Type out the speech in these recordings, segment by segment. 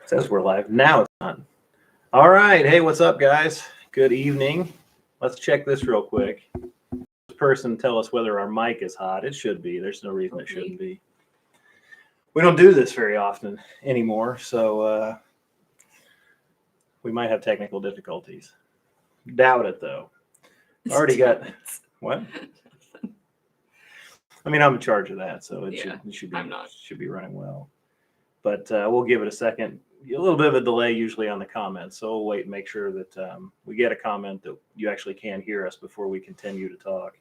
It says we're live. Now it's on. All right. Hey, what's up, guys? Good evening. Let's check this real quick. This person tell us whether our mic is hot. It should be. There's no reason it shouldn't be. We don't do this very often anymore, so we might have technical difficulties. Doubt it, though. Already got what? I mean, I'm in charge of that, so it should be running well. But we'll give it a second. A little bit of a delay usually on the comments, so we'll wait and make sure that we get a comment that you actually can hear us before we continue to talk.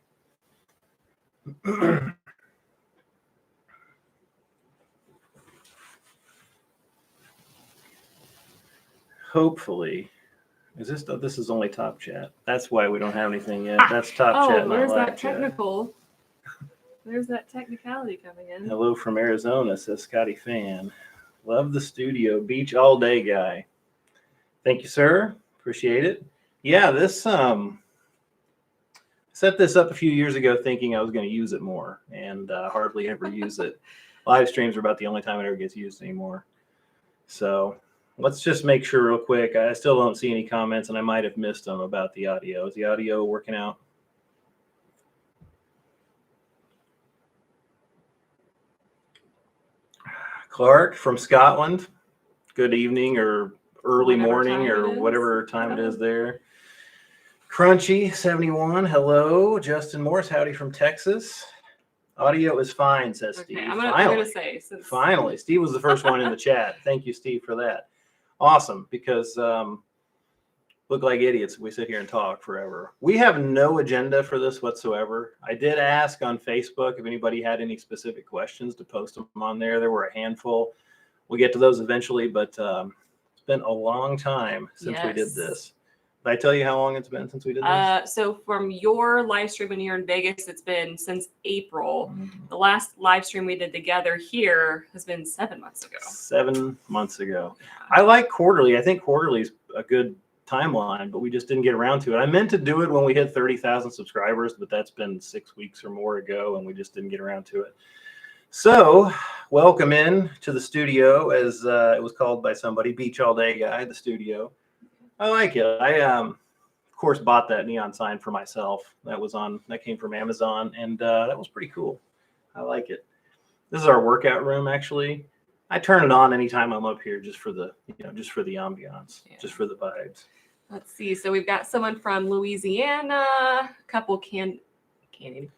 Hopefully, this is only top chat. That's why we don't have anything yet. That's top chat, not live chat. There's that technicality coming in. Hello from Arizona, says Scotty Fan. Love the studio. Beach all day guy. Thank you, sir. Appreciate it. Yeah, this set this up a few years ago thinking I was going to use it more, and hardly ever use it. Live streams are about the only time it ever gets used anymore. So let's just make sure real quick. I still don't see any comments, and I might have missed them about the audio. Is the audio working out? Clark from Scotland. Good evening or early morning or whatever time it is there. Crunchy 71. Hello. Justin Morse. Howdy from Texas. Audio is fine, says Steve. I'm gonna say finally. Steve was the first one in the chat. Thank you, Steve, for that. Awesome, because look like idiots. We sit here and talk forever. We have no agenda for this whatsoever. I did ask on Facebook if anybody had any specific questions to post them on there. There were a handful. We'll get to those eventually, but it's been a long time since we did this. Did I tell you how long it's been since we did this? So from your live stream when you're in Vegas, it's been since April. The last live stream we did together here has been 7 months ago. 7 months ago. I like quarterly. I think quarterly is a good timeline, but we just didn't get around to it. I meant to do it when we hit 30,000 subscribers, but that's been 6 weeks or more ago, and we just didn't get around to it. So welcome in to the studio, as it was called by somebody, Beach All Day Guy, the studio. I like it. I of course bought that neon sign for myself. That came from Amazon, and that was pretty cool. I like it. This is our workout room, actually. I turn it on anytime I'm up here, just for the ambiance, just for the vibes. Let's see. So we've got someone from Louisiana, a couple Canadians.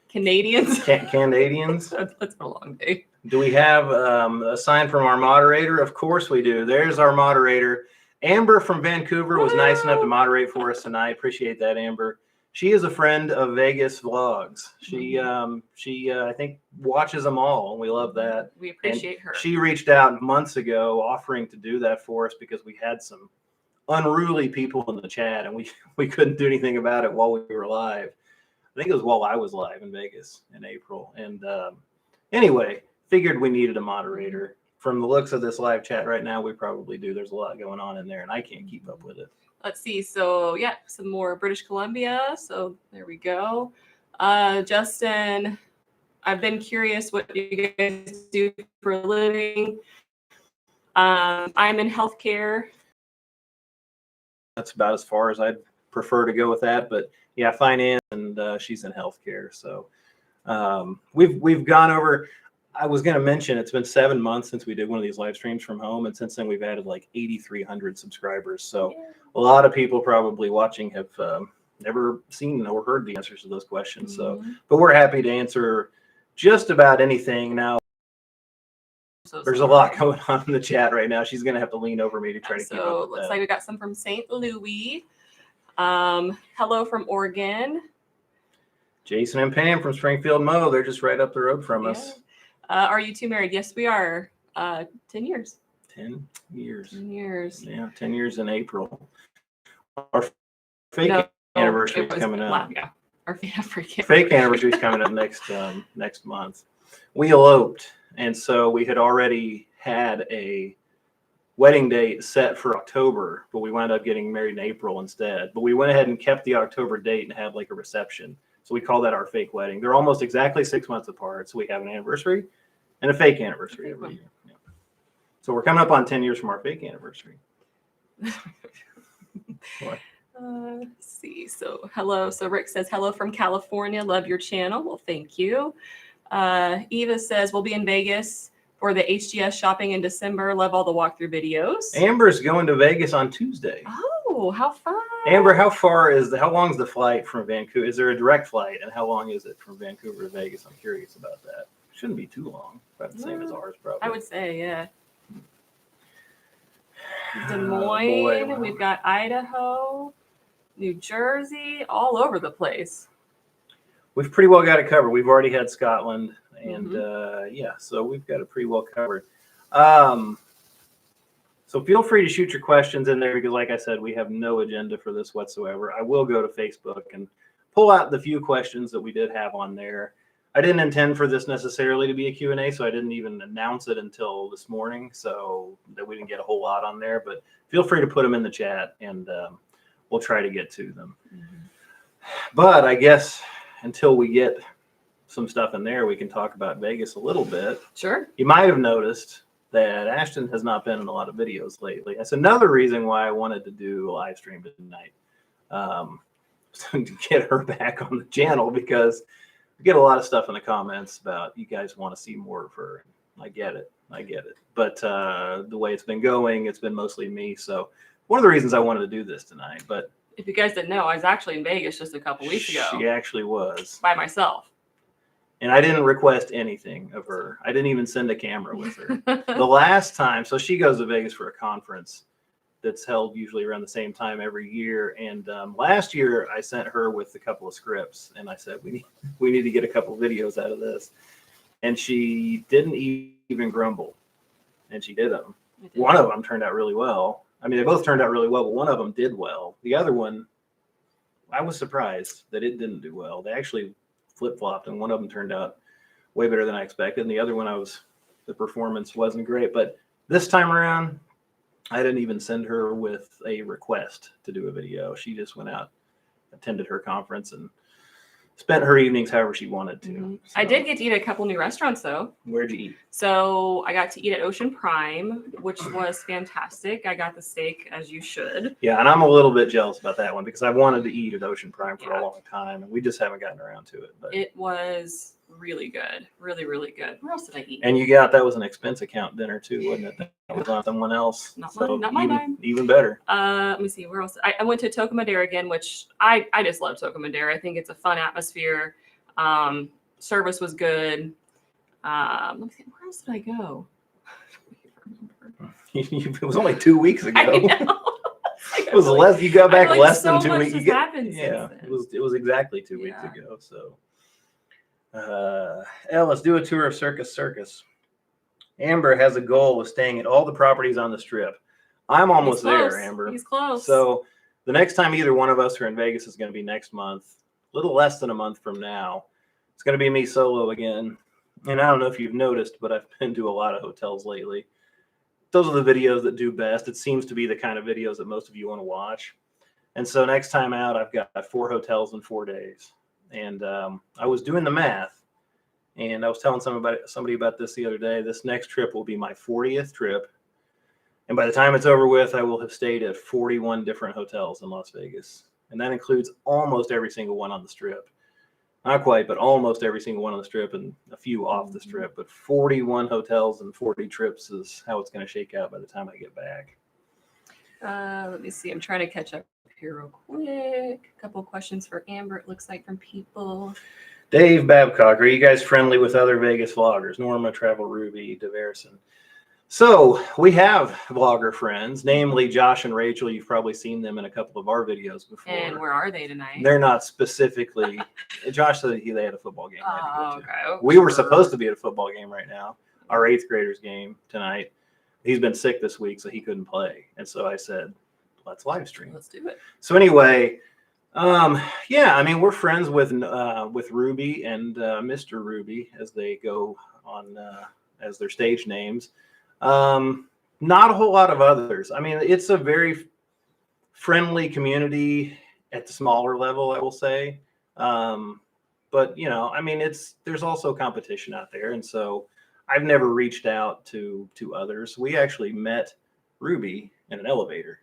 Canadians. That's been a long day. Do we have a sign from our moderator? Of course we do. There's our moderator. Amber from Vancouver was nice enough to moderate for us tonight. Appreciate that, Amber. She is a friend of Vegas Vlogs. She I think watches them all, and we love that. We appreciate her. She reached out months ago offering to do that for us because we had some unruly people in the chat, and we couldn't do anything about it while we were live. I think it was while I was live in Vegas in April. And anyway, figured we needed a moderator. From the looks of this live chat right now, we probably do. There's a lot going on in there, and I can't keep up with it. Let's see. So, yeah, some more British Columbia. So there we go. Justin, I've been curious what you guys do for a living. I'm in healthcare. That's about as far as I'd prefer to go with that. But, yeah, finance, and she's in healthcare. So we've gone over – I was going to mention it's been 7 months since we did one of these live streams from home. And since then, we've added like 8,300 subscribers. So a lot of people probably watching have never seen or heard the answers to those questions. So, but we're happy to answer just about anything. Now, there's a lot going on in the chat right now. She's going to have to lean over me to try to keep up with that. So looks like we got some from St. Louis. Hello from Oregon. Jason and Pam from Springfield, Mo. They're just right up the road from us. Are you two married? Yes, we are. 10 years. 10 years. 10 years. Yeah, 10 years in April. Our fake anniversary is coming up. Yeah, our fake anniversary is coming up next month. We eloped, and so we had already had a wedding date set for October, but we wound up getting married in April instead. But we went ahead and kept the October date and had like a reception. So we call that our fake wedding. They're almost exactly 6 months apart. So we have an anniversary and a fake anniversary every year. Yeah. So we're coming up on 10 years from our fake anniversary. What? Let's see. So hello. So Rick says hello from California. Love your channel. Well, thank you. Eva says we'll be in Vegas for the HGS shopping in December. Love all the walkthrough videos. Amber's going to Vegas on Tuesday. Oh, how fun! Amber, how long is the flight from Vancouver? Is there a direct flight, and how long is it from Vancouver to Vegas? I'm curious about that. Shouldn't be too long. About the same as ours, probably. I would say, yeah. Des Moines. Moines. We've got Idaho, New Jersey, all over the place. We've pretty well got it covered. We've already had Scotland, and so we've got it pretty well covered. So feel free to shoot your questions in there because, like I said, we have no agenda for this whatsoever. I will go to Facebook and pull out the few questions that we did have on there. I didn't intend for this necessarily to be a Q&A, so I didn't even announce it until this morning, so that we didn't get a whole lot on there. But feel free to put them in the chat, and we'll try to get to them. But I guess until we get some stuff in there, we can talk about Vegas a little bit. Sure. You might have noticed that Ashton has not been in a lot of videos lately. That's another reason why I wanted to do a live stream tonight, to get her back on the channel, because we get a lot of stuff in the comments about you guys want to see more of her. I get it. But the way it's been going, it's been mostly me. So one of the reasons I wanted to do this tonight. But if you guys didn't know, I was actually in Vegas just a couple weeks ago. She actually was. By myself. And I didn't request anything of her. I didn't even send a camera with her. The last time, so she goes to Vegas for a conference that's held usually around the same time every year. And last year I sent her with a couple of scripts, and I said, we need to get a couple of videos out of this. And she didn't even grumble, and she did them. One of them turned out really well. I mean, they both turned out really well, but one of them did well. The other one, I was surprised that it didn't do well. They actually flip-flopped, and one of them turned out way better than I expected. And the other one, the performance wasn't great. But this time around, I didn't even send her with a request to do a video. She just went out, attended her conference, and spent her evenings however she wanted to. So, I did get to eat at a couple new restaurants, though. Where'd you eat? So I got to eat at Ocean Prime, which was fantastic. I got the steak, as you should. Yeah, and I'm a little bit jealous about that one because I wanted to eat at Ocean Prime for a long time, and we just haven't gotten around to it. But it was really good. Really, really good. Where else did I eat? And that was an expense account dinner too, wasn't it? That was on someone else. Not my dime. Even better. Let me see, where else? I went to Toca Madera again, which I just love Toca Madera. I think it's a fun atmosphere. Service was good. Let me see, where else did I go? It was only 2 weeks ago. I know. It was less. You got back less than 2 weeks. Yeah, it was exactly 2 weeks ago. So, let's do a tour of Circus. Amber has a goal of staying at all the properties on the Strip. I'm almost there, Amber. He's close. So the next time either one of us are in Vegas is going to be next month, a little less than a month from now. It's going to be me solo again. And I don't know if you've noticed, but I've been to a lot of hotels lately. Those are the videos that do best. It seems to be the kind of videos that most of you want to watch. And so next time out, I've got 4 hotels in 4 days. And I was doing the math, and I was telling somebody about this the other day. This next trip will be my 40th trip. And by the time it's over with, I will have stayed at 41 different hotels in Las Vegas. And that includes almost every single one on the Strip. Not quite, but almost every single one on the Strip and a few off the Strip. But 41 hotels and 40 trips is how it's going to shake out by the time I get back. Let me see. I'm trying to catch up here real quick. A couple of questions for Amber, it looks like, from people. Dave Babcock, are you guys friendly with other Vegas vloggers? Norma, Travel Ruby, Deverson. So we have vlogger friends, namely Josh and Rachel. You've probably seen them in a couple of our videos before. And where are they tonight? They're not specifically. Josh said they had a football game. Okay. We were supposed to be at a football game right now, our 8th graders game tonight. He's been sick this week, so he couldn't play. And so I said, let's live stream. Let's do it. So anyway, yeah, I mean, we're friends with Ruby and Mr. Ruby, as they go on as their stage names. Not a whole lot of others. I mean, it's a very friendly community at the smaller level, I will say. But I mean, there's also competition out there, and so I've never reached out to others. We actually met Ruby in an elevator.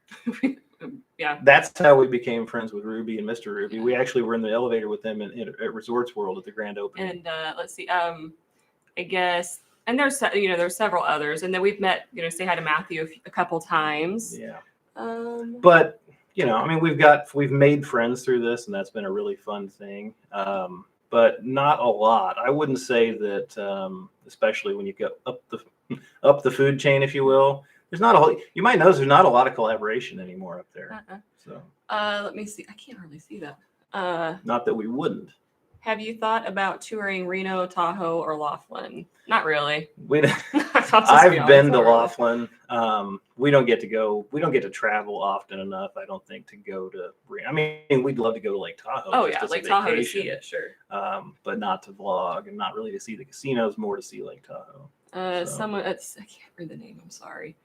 Yeah. That's how we became friends with Ruby and Mr. Ruby. We actually were in the elevator with them at Resorts World at the grand opening. And let's see, I guess, and there's several others, and then we've met, say hi to Matthew a couple times. Yeah. But I mean, we've made friends through this, and that's been a really fun thing. But not a lot. I wouldn't say that, especially when you go up the food chain, if you will. There's not a whole. You might notice there's not a lot of collaboration anymore up there. So let me see. I can't really see that. Not that we wouldn't. Have you thought about touring Reno, Tahoe, or Laughlin? Not really. I've been to Laughlin. We don't get to go. We don't get to travel often enough, I don't think, to go to. I mean, we'd love to go to Lake Tahoe. Oh yeah, Lake Tahoe to see it, sure. But not to vlog, and not really to see the casinos. More to see Lake Tahoe. Someone, I can't read the name. I'm sorry.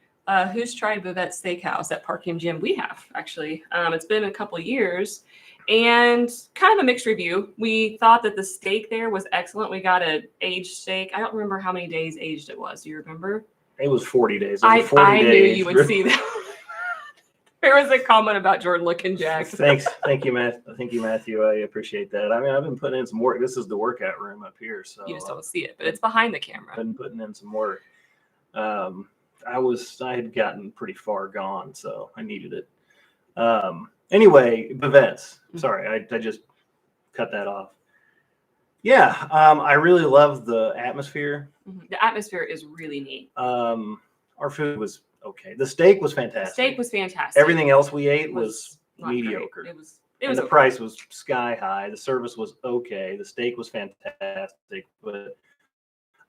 Who's tried Bavette Steakhouse at Park MGM? We have, actually. It's been a couple of years. And kind of a mixed review. We thought that the steak there was excellent. We got an aged steak. I don't remember how many days aged it was. Do you remember? It was 40 days. I knew you would see that. There was a comment about Jordan looking jacked. Thank you, Matthew. I appreciate that. I mean, I've been putting in some work. This is the workout room up here, so you just don't see it, but it's behind the camera. I've been putting in some work. I had gotten pretty far gone, so I needed it. Anyway, Bavette's. Sorry, I just cut that off. Yeah, I really love the atmosphere. The atmosphere is really neat. Our food was okay. The steak was fantastic. The steak was fantastic. Everything else we ate was mediocre. Great. It was the price was sky high. The service was okay. The steak was fantastic, but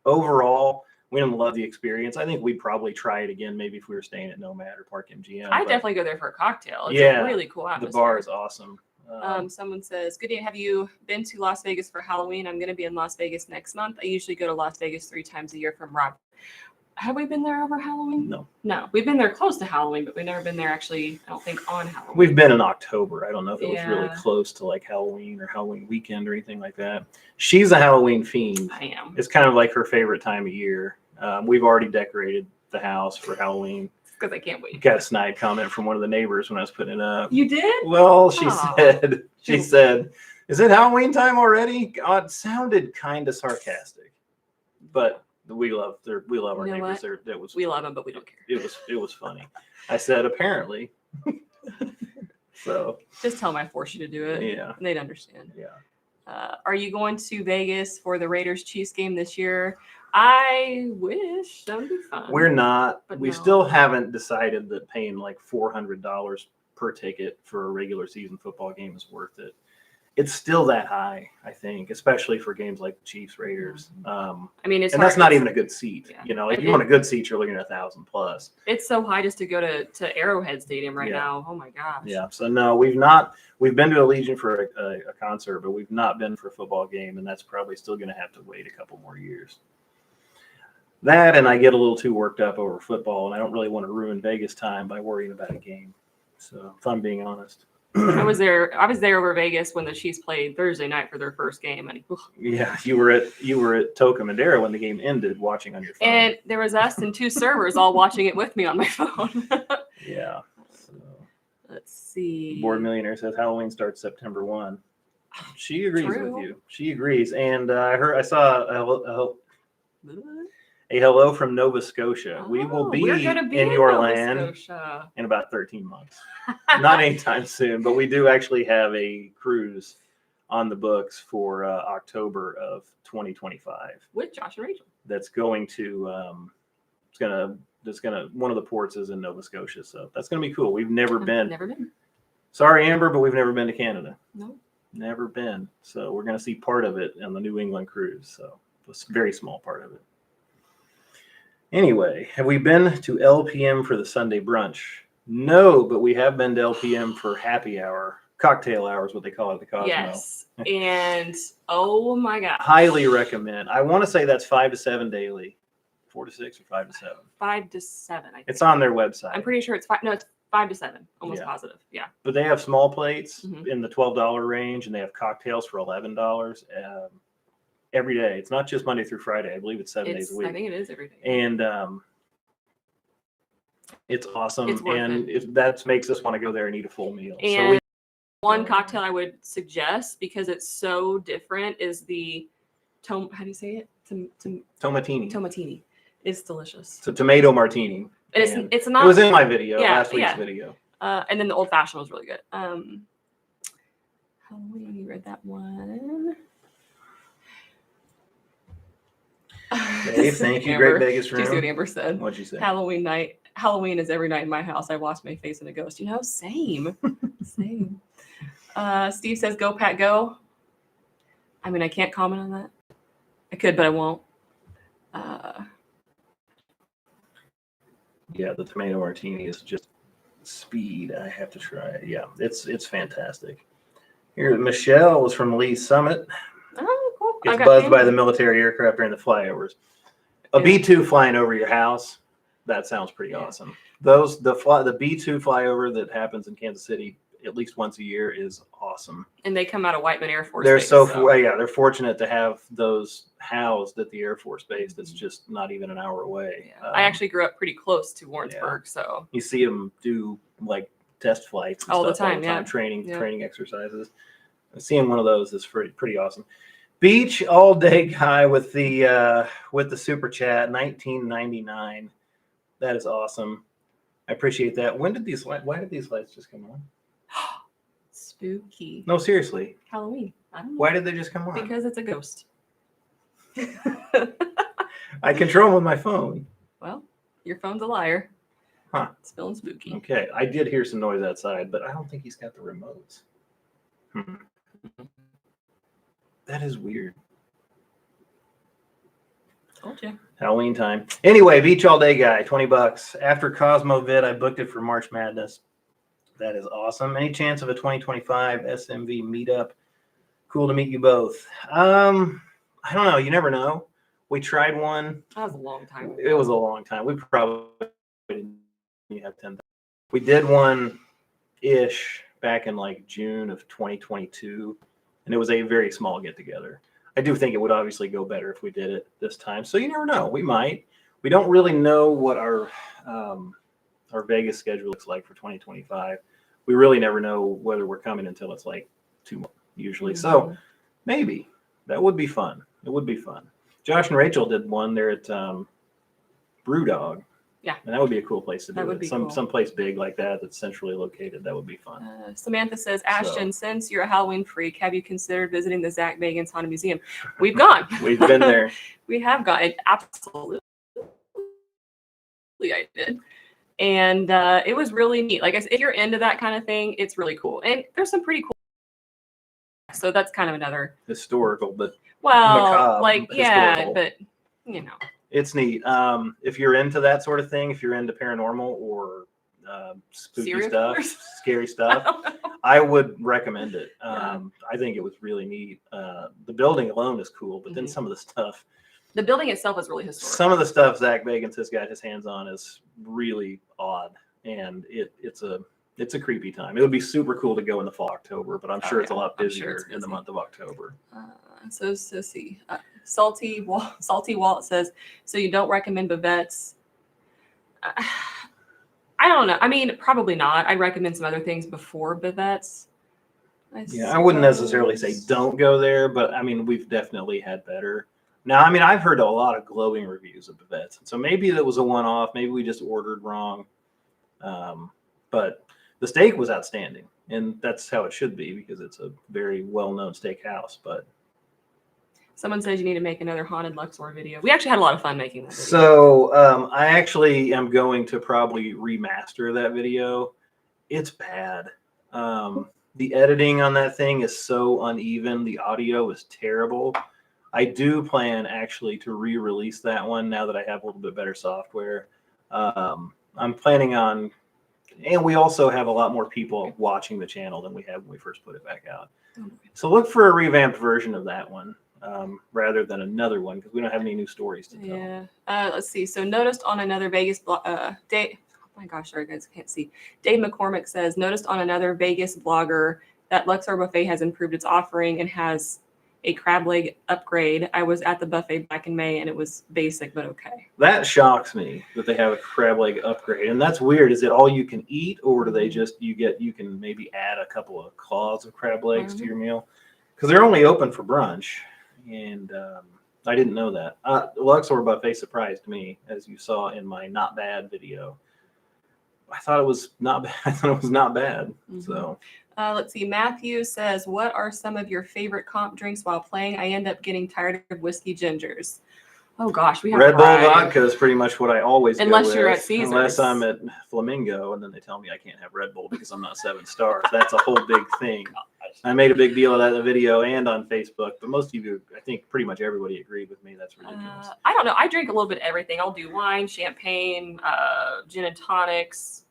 overall, we didn't love the experience. I think we'd probably try it again, maybe if we were staying at Nomad or Park MGM. I'd definitely go there for a cocktail. It's a really cool atmosphere. The bar is awesome. Someone says, good day. Have you been to Las Vegas for Halloween? I'm going to be in Las Vegas next month. I usually go to Las Vegas 3 times a year from Rob. Have we been there over Halloween? No. We've been there close to Halloween, but we've never been there actually, I don't think, on Halloween. We've been in October. I don't know if it was really close to like Halloween or Halloween weekend or anything like that. She's a Halloween fiend. I am. It's kind of like her favorite time of year. We've already decorated the house for Halloween. Because I can't wait. Got a snide comment from one of the neighbors when I was putting it up. You did? Well, she said, is it Halloween time already? God, it sounded kind of sarcastic, but we love our neighbors. We love them, but we don't care. It was funny. I said, apparently. So just tell them I forced you to do it. Yeah. And they'd understand. Yeah. Are you going to Vegas for the Raiders Chiefs game this year? I wish. That would be fun. We're not. But we still haven't decided that paying like $400 per ticket for a regular season football game is worth it. It's still that high, I think, especially for games like the Chiefs Raiders. I mean, and that's not even a good seat. Yeah. If you want a good seat, you're looking at 1,000 plus. It's so high just to go to Arrowhead Stadium right now. Oh my gosh. Yeah. So no, we've not. We've been to Allegiant for a concert, but we've not been for a football game, and that's probably still going to have to wait a couple more years. That, and I get a little too worked up over football, and I don't really want to ruin Vegas time by worrying about a game. So, if I'm being honest. I was there over Vegas when the Chiefs played Thursday night for their first game. And yeah, you were at Toca Madera when the game ended, watching on your phone. And there was us and 2 servers all watching it with me on my phone. Yeah. So. Let's see. Board Millionaire says Halloween starts September 1. She agrees with you. She agrees. And I saw a hello from Nova Scotia. We will be in your land in about 13 months. Not anytime soon, but we do actually have a cruise on the books for October of 2025 with Josh and Rachel. That's going to one of the ports is in Nova Scotia, so that's gonna be cool. We've never been. Sorry, Amber, but we've never been to Canada. No, never been. So we're gonna see part of it on the New England cruise. So a very small part of it. Anyway, have we been to LPM for the Sunday brunch? No, but we have been to LPM for happy hour, cocktail hour is what they call it at the Cosmo. Yes, and oh my God. Highly recommend. I want to say that's 5 to 7 daily. 4 to 6 or 5 to 7? 5 to 7, I think. It's on their website. I'm pretty sure it's 5. No, it's 5 to 7. Almost positive. Yeah. But they have small plates in the $12 range, and they have cocktails for $11. every day. It's not just Monday through Friday. I believe it's 7 days a week. I think it is every day. And it's awesome. It's worth and it. that makes us want to go there and eat a full meal. And one cocktail I would suggest, because it's so different, is the how do you say it? Tomatini. Tomatini. It's delicious. It's a tomato martini. And it's not. It was in my video, Yeah, last week's yeah. video. And then the old fashioned was really good. Halloween, you read that one. Dave, thank you. Amber, Great Vegas room. Do you see what Amber said? What'd you say? Halloween night. Halloween is every night in my house. I wash my face in a ghost. You know, same. Same. Steve says, go, Pat, go. I mean, I can't comment on that. I could, but I won't. Yeah, the tomato martini is just speed. I have to try it. Yeah, it's fantastic. Here, Michelle is from Lee Summit. Oh, cool. Gets buzzed by the military aircraft during the flyovers. A B-2 flying over your house, that sounds pretty awesome. The B-2 flyover that happens in Kansas City at least once a year is awesome. And they come out of Whiteman Air Force They're Base, they're fortunate to have those housed at the Air Force Base. That's just not even an hour away. Yeah. I actually grew up pretty close to Warrensburg, so you see them do like test flights and all stuff the time, all the time, training exercises. Seeing one of those is pretty awesome. Beach all day guy with the super chat, 1999. That is awesome. I appreciate that. Why did these lights just come on? Spooky. No, seriously. Halloween. I don't know. Why did they just come on? Because it's a ghost. I control them with my phone. Well, your phone's a liar. Huh. It's feeling spooky. Okay. I did hear some noise outside, but I don't think he's got the remotes. That is weird. Told you. Halloween time. Anyway, beach all day guy, $20. After Cosmo Vid, I booked it for March Madness. That is awesome. Any chance of a 2025 SMV meetup? Cool to meet you both. I don't know. You never know. We tried one. That was a long time ago. It was a long time. We probably didn't have 10,000. We did one-ish back in like June of 2022, and it was a very small get-together. I do think it would obviously go better if we did it this time. So you never know. We might. We don't really know what our Vegas schedule looks like for 2025. We really never know whether we're coming until it's like 2 months usually. Mm-hmm. So maybe that would be fun. It would be fun. Josh and Rachel did one there at Brewdog. Yeah. And that would be a cool place to do that would it. Be cool. Some place big like that that's centrally located. That would be fun. Samantha says, Ashton, since you're a Halloween freak, have you considered visiting the Zach Bagans Haunted Museum? We've gone. We've been there. We have gone. Absolutely. I did. And it was really neat. Like I said, if you're into that kind of thing, it's really cool. And there's some pretty cool. So that's kind of another historical, but macabre, like historical. But you know, it's neat. If you're into that sort of thing, if you're into paranormal or spooky Serious stuff, killers? Scary stuff, I would recommend it. I think it was really neat. The building alone is cool, but then some of the stuff. The building itself is really historical. Some of the stuff Zach Bagans has got his hands on is really odd, and it's a creepy time. It would be super cool to go in the fall, October, but I'm sure it's a lot busier in the month of October. So see, Salty Walt says, so you don't recommend Bavette's? I don't know. I mean, probably not. I'd recommend some other things before Bavette's. I wouldn't necessarily say don't go there, but I mean, we've definitely had better. Now, I mean, I've heard a lot of glowing reviews of Bavette's, so maybe that was a one-off. Maybe we just ordered wrong. But the steak was outstanding, and that's how it should be because it's a very well-known steakhouse. But someone says you need to make another haunted Luxor video. We actually had a lot of fun making that video. So I actually am going to probably remaster that video. It's bad. The editing on that thing is so uneven. The audio is terrible. I do plan actually to re-release that one now that I have a little bit better software. I'm planning on, and we also have a lot more people watching the channel than we had when we first put it back out. So look for a revamped version of that one rather than another one because we don't have any new stories to tell. Yeah. Let's see. So noticed on another Vegas Dave. Oh my gosh, sorry guys, can't see. Dave McCormick says noticed on another Vegas blogger that Luxor Buffet has improved its offering and has a crab leg upgrade. I was at the buffet back in May and it was basic but okay. That shocks me that they have a crab leg upgrade, and that's weird. Is it all you can eat, or do they just you can maybe add a couple of claws of crab legs to your meal? Because they're only open for brunch, and I didn't know that. Luxor buffet surprised me, as you saw in my not bad video. I thought it was not bad. I thought it was not bad. So. Let's see. Matthew says, what are some of your favorite comp drinks while playing? I end up getting tired of whiskey gingers. Oh, gosh. We have Red Bull vodka is pretty much what I always unless go with. You're at Caesars. Unless I'm at Flamingo, and then they tell me I can't have Red Bull because I'm not 7 stars. That's a whole big thing. I made a big deal of that in the video and on Facebook, but most of you, I think pretty much everybody agreed with me. That's ridiculous. I don't know. I drink a little bit of everything. I'll do wine, champagne, gin and tonics.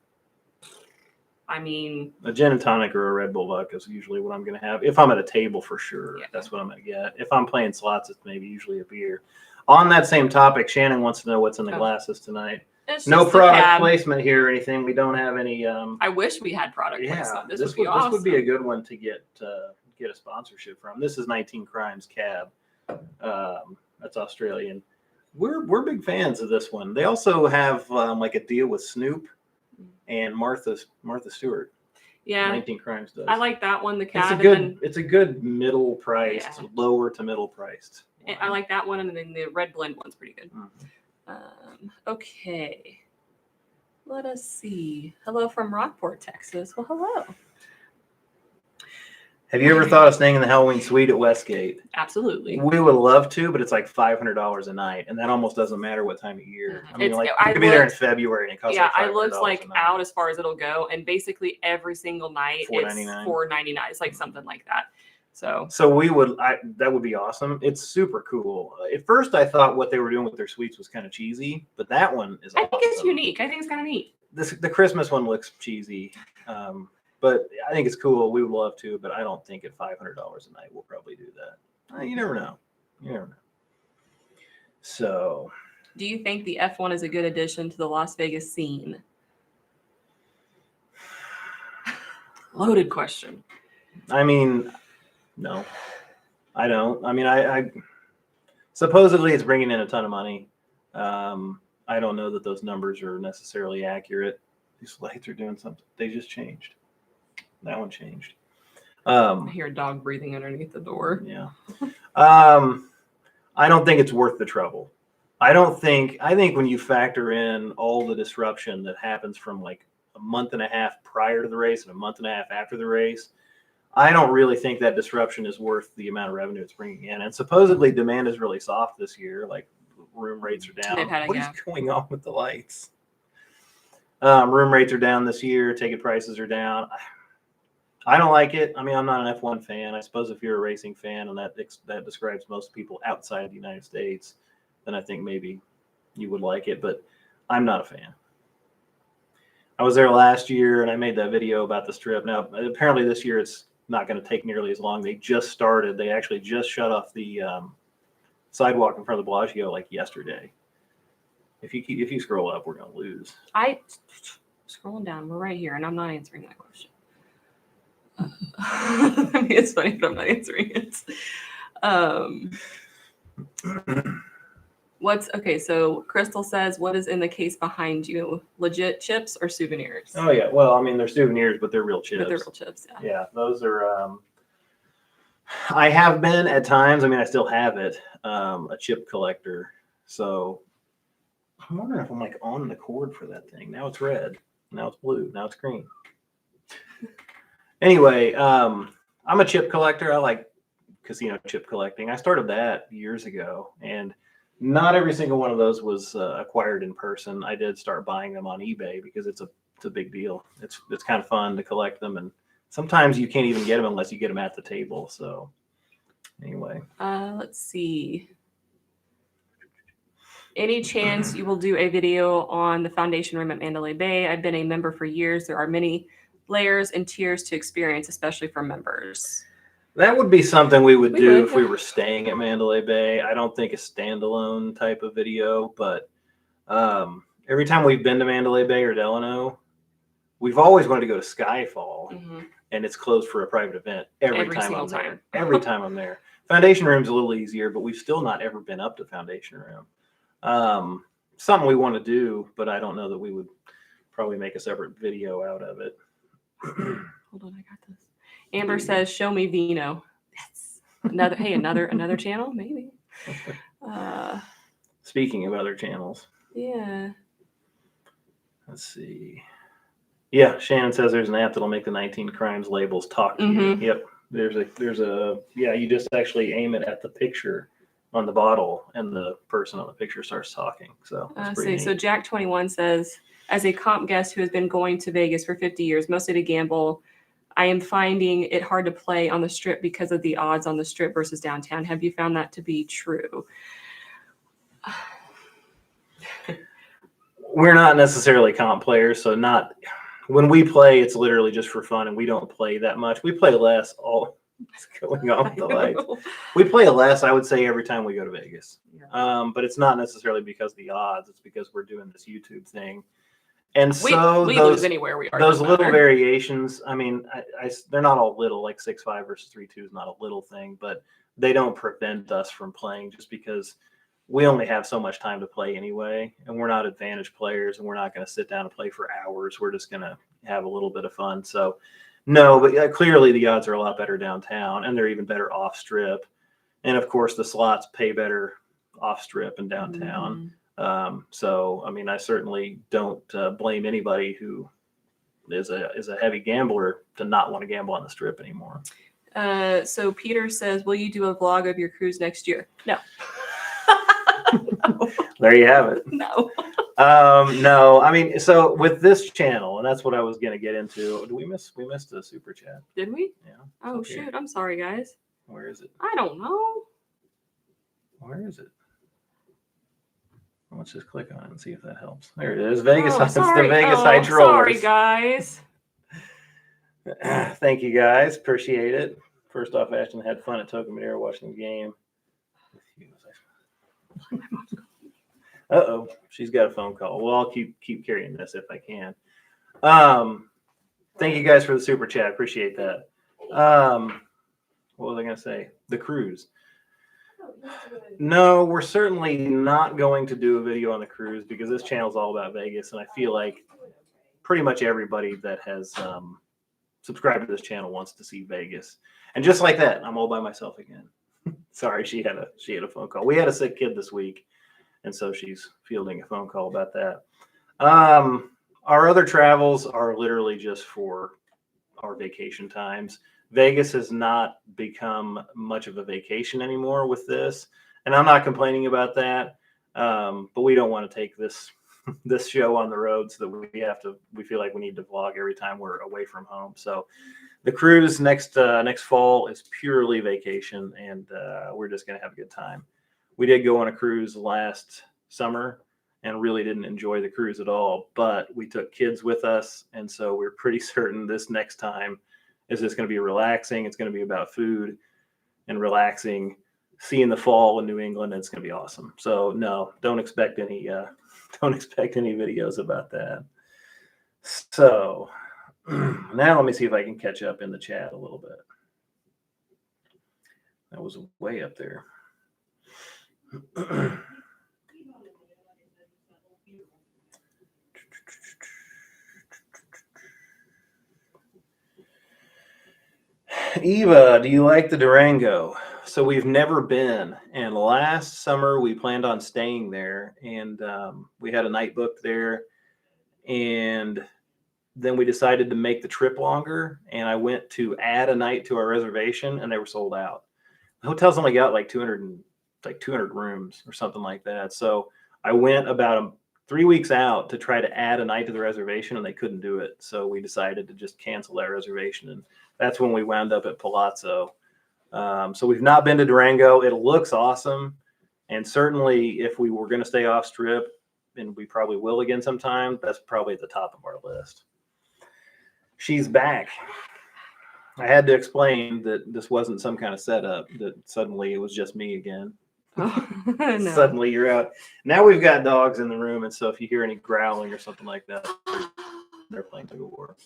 I mean, a gin and tonic or a Red Bull vodka is usually what I'm going to have. If I'm at a table, for sure, that's what I'm going to get. If I'm playing slots, it's maybe usually a beer. On that same topic, Shannon wants to know what's in the glasses tonight. No product placement here or anything. We don't have any. I wish we had product placement. This would be awesome. This would be a good one to get a sponsorship from. This is 19 Crimes Cab. That's Australian. We're big fans of this one. They also have like a deal with Snoop and Martha Stewart. Yeah, 19 Crimes does. I like that one. The cab. It's a good middle priced, lower to middle priced. I like that one, and then the red blend one's pretty good. Okay, let us see. Hello from Rockport, Texas. Well, hello. Have you ever thought of staying in the Halloween suite at Westgate? Absolutely. We would love to, but it's like $500 a night, and that almost doesn't matter what time of year. I mean, like you could be there in February and it costs. Yeah, I looked like out as far as it'll go, and basically every single night it's $4.99. It's like something like that. So we would. That would be awesome. It's super cool. At first, I thought what they were doing with their suites was kind of cheesy, but that one is. I think it's unique. I think it's kind of neat. The Christmas one looks cheesy. But I think it's cool. We would love to, but I don't think at $500 a night we'll probably do that. You never know. You never know. So, do you think the F1 is a good addition to the Las Vegas scene? Loaded question. I mean, no, I don't. I mean, I supposedly it's bringing in a ton of money. I don't know that those numbers are necessarily accurate. These lights are doing something. They just changed. That one changed. I hear a dog breathing underneath the door. Yeah. I don't think it's worth the trouble. I think when you factor in all the disruption that happens from like a month and a half prior to the race and a month and a half after the race, I don't really think that disruption is worth the amount of revenue it's bringing in. And supposedly demand is really soft this year. Like room rates are down. What is going on with the lights? Room rates are down this year. Ticket prices are down. I don't like it. I mean, I'm not an F1 fan. I suppose if you're a racing fan, and that describes most people outside the United States, then I think maybe you would like it. But I'm not a fan. I was there last year, and I made that video about the strip. Now, apparently this year it's not going to take nearly as long. They just started. They actually just shut off the sidewalk in front of the Bellagio like yesterday. If you scroll up, we're going to lose. Scrolling down. We're right here, and I'm not answering that question. I mean, it's funny, but I'm not answering it. So Crystal says, what is in the case behind you? Legit chips or souvenirs? Oh yeah. Well, I mean, they're souvenirs, but they're real chips. But they're real chips, yeah. Yeah, those are I have been at times, I mean, I still have it, a chip collector. So I'm wondering if I'm like on the cord for that thing. Now it's red. Now it's blue. Now it's green. Anyway, I'm a chip collector. I like casino chip collecting. I started that years ago, and not every single one of those was acquired in person. I did start buying them on eBay because it's a big deal. It's kind of fun to collect them, and sometimes you can't even get them unless you get them at the table. So anyway, let's see. Any chance you will do a video on the foundation room at Mandalay Bay? I've been a member for years. There are many layers and tiers to experience, especially for members. That would be something we would do if we were staying at Mandalay Bay. I don't think a standalone type of video, but every time we've been to Mandalay Bay or Delano, we've always wanted to go to Skyfall, and it's closed for a private event every time I'm there. Every time I'm there. Foundation Room's a little easier, but we've still not ever been up to Foundation Room. Something we want to do, but I don't know that we would probably make a separate video out of it. Hold on, I got this. Amber says, "Show me Vino." Yes. Another channel, maybe. Speaking of other channels, Yeah. let's see. Yeah, Shannon says there's an app that'll make the 19 crimes labels talk to you. Yep. There's a yeah, you just actually aim it at the picture on the bottle and the person on the picture starts talking. So that's pretty neat. So Jack 21 says, as a comp guest who has been going to Vegas for 50 years, mostly to gamble, I am finding it hard to play on the strip because of the odds on the strip versus downtown. Have you found that to be true? We're not necessarily comp players, so not when we play, it's literally just for fun, and we don't play that much. We play less. What's going on with the lights? We play less, I would say, every time we go to Vegas. Yeah. But it's not necessarily because of the odds. It's because we're doing this YouTube thing. And we so lose anywhere we are. Those little variations, I mean, they're not all little, like 6-5 versus 3-2 is not a little thing, but they don't prevent us from playing just because we only have so much time to play anyway, and we're not advantage players, and we're not going to sit down and play for hours. We're just going to have a little bit of fun. So, no, but clearly the odds are a lot better downtown, and they're even better off strip. And of course, the slots pay better off strip and downtown. So, I mean, I certainly don't blame anybody who is a heavy gambler to not want to gamble on the strip anymore. So Peter says, will you do a vlog of your cruise next year? No. No. There you have it. No. No, I mean, so with this channel, and that's what I was going to get into. We missed a super chat. Did we? Yeah. Oh, shoot. Here. I'm sorry, guys. Where is it? I don't know. Where is it? Let's just click on it and see if that helps. There it is. Vegas. Oh, it's the Vegas Heights Rollers. Sorry, guys. Thank you, guys. Appreciate it. First off, Ashton had fun at Token Madeira watching the game. Uh-oh, she's got a phone call. Well, I'll keep carrying this if I can. Thank you guys for the super chat. Appreciate that. What was I going to say? The cruise. No, we're certainly not going to do a video on the cruise because this channel is all about Vegas, and I feel like pretty much everybody that has subscribed to this channel wants to see Vegas. And just like that, I'm all by myself again. Sorry, she had a phone call. We had a sick kid this week, and so she's fielding a phone call about that. Our other travels are literally just for our vacation times. Vegas has not become much of a vacation anymore with this, and I'm not complaining about that. But we don't want to take this show on the road so that we feel like we need to vlog every time we're away from home. So the cruise next fall is purely vacation, and we're just going to have a good time. We did go on a cruise last summer and really didn't enjoy the cruise at all, but we took kids with us, and so we're pretty certain this next time is just going to be relaxing. It's going to be about food and relaxing, seeing the fall in New England, and it's going to be awesome. So no, don't expect any videos about that. So now let me see if I can catch up in the chat a little bit. That was way up there. Eva, do you like the Durango? So we've never been, and last summer we planned on staying there, and we had a night booked there, and then we decided to make the trip longer, and I went to add a night to our reservation, and they were sold out. The hotel's only got like 200 rooms or something like that. So I went about 3 weeks out to try to add a night to the reservation, and they couldn't do it. So we decided to just cancel that reservation, and that's when we wound up at Palazzo. So we've not been to Durango. It looks awesome, and certainly if we were going to stay off strip, and we probably will again sometime, that's probably at the top of our list. She's back. I had to explain that this wasn't some kind of setup, that suddenly it was just me again. Oh, no. Suddenly you're out. Now we've got dogs in the room, and so if you hear any growling or something like that, they're playing tug of war.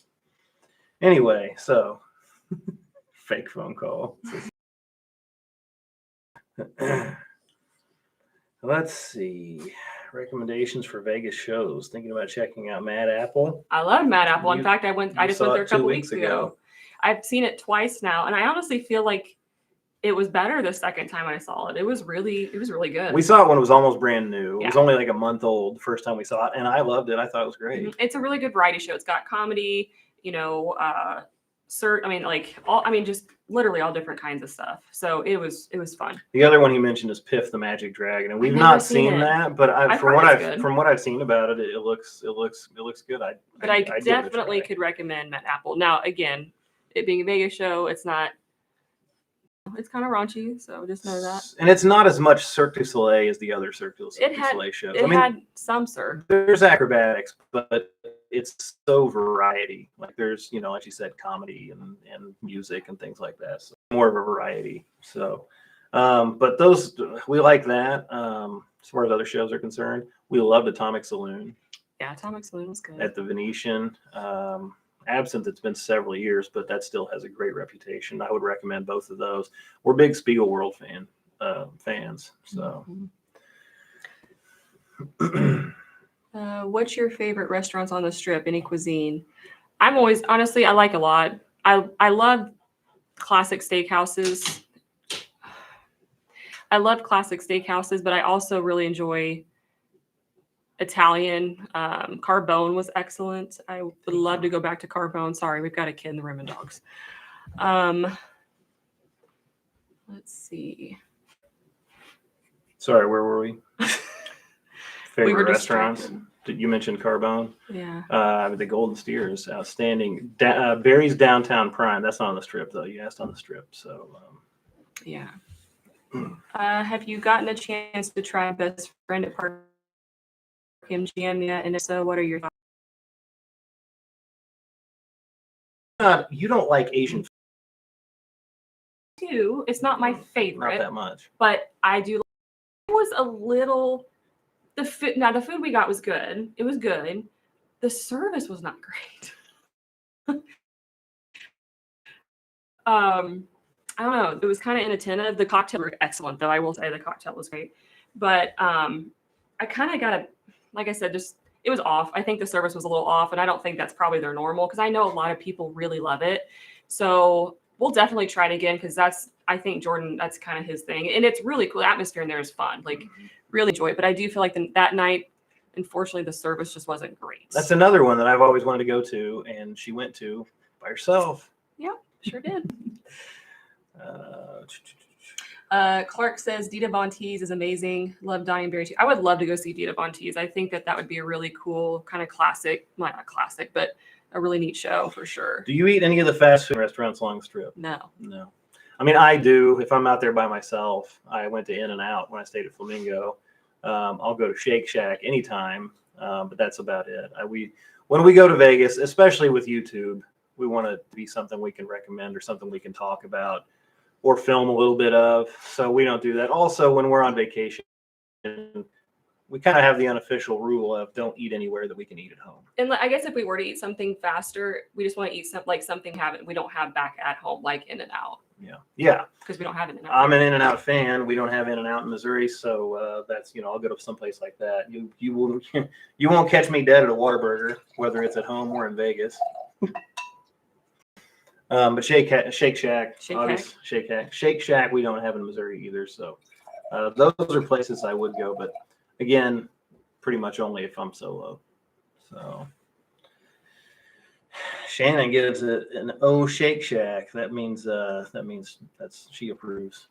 Anyway, so fake phone call. Let's see. Recommendations for Vegas shows. Thinking about checking out Mad Apple. I love Mad Apple. In You- fact, I just went there a couple weeks ago. I've seen it twice now, and I honestly feel like it was better the second time I saw it. It was really good. We saw it when it was almost brand new. It was Yeah. only like a month old the first time we saw it, and I loved it. I thought it was great. It's a really good variety show. It's got comedy, just literally all different kinds of stuff. So it was fun. The other one he mentioned is Piff the Magic Dragon, and we've I've not never seen seen it. that, but I've heard it's good. from what I've seen about it, it looks good. I I'd give it a definitely try. could recommend Mad Apple. Now, again, it being a Vegas show, it's kind of raunchy, so just know that. And it's not as much Cirque du Soleil as the other Cirque du It had- Soleil shows. It had some Cirque. there's acrobatics, but it's so variety. Like there's, like you said, comedy and music and things like that. So more of a variety. So, but those, we like that. As far as other shows are concerned, we loved Atomic Saloon Yeah, Atomic Saloon was good. at the Venetian. Absinthe, it's been several years, but that still has a great reputation. I would recommend both of those. We're big Spiegel World fans. So. What's your favorite restaurants on the Strip? Any cuisine? I like a lot. I love classic steakhouses. But I also really enjoy Italian. Carbone was excellent. I would love to go back to Carbone. Sorry, we've got a kid in the room and dogs. Let's see. Sorry, where were we? Favorite were restaurants? distracted. Did you mention Carbone? Yeah. The Golden Steer is outstanding. Barry's Downtown Prime. That's not on the Strip, though. You asked on the Strip. So, Yeah. Have you gotten a chance to try Best Friend at Park MGM yet? And if so, what are your thoughts? you don't like Asian food It's not my not favorite, that much. but I do. It was a little. The food we got was good. It was good. The service was not great. I don't know. It was kind of inattentive. The cocktail were excellent, though. I will say the cocktail was great. But I kind of got like I said, just it was off. I think the service was a little off, and I don't think that's probably their normal because I know a lot of people really love it. So we'll definitely try it again because I think Jordan, that's kind of his thing. And it's really cool. The atmosphere in there is fun. Like, really enjoy it. But I do feel like that night, unfortunately, the service just wasn't great. That's another one that I've always wanted to go to, and she went to by herself. Yeah, sure did. Clark says Dita Von Teese is amazing. Love Diane Berry too. I would love to go see Dita Von Teese. I think that would be a really cool kind of classic, well, not classic, but a really neat show for sure. Do you eat any of the fast food restaurants along the Strip? No. I mean, I do. If I'm out there by myself, I went to In-N-Out when I stayed at Flamingo. I'll go to Shake Shack anytime, but that's about it. When we go to Vegas, especially with YouTube, we want it to be something we can recommend or something we can talk about or film a little bit of. So we don't do that. Also, when we're on vacation, we kind of have the unofficial rule of don't eat anywhere that we can eat at home. And I guess if we were to eat something faster, we just want to eat something we don't have back at home, like In-N-Out. Yeah. Because we don't have In-N-Out. I'm an In-N-Out fan. We don't have In-N-Out in Missouri, so that's I'll go to someplace like that. You won't catch me dead at a Whataburger, whether it's at home or in Vegas. But Shake Shack, Shake Shack, we don't have in Missouri either. So those are places I would go, but again, pretty much only if I'm solo. So Shannon gives it an O Shake Shack. That means she approves.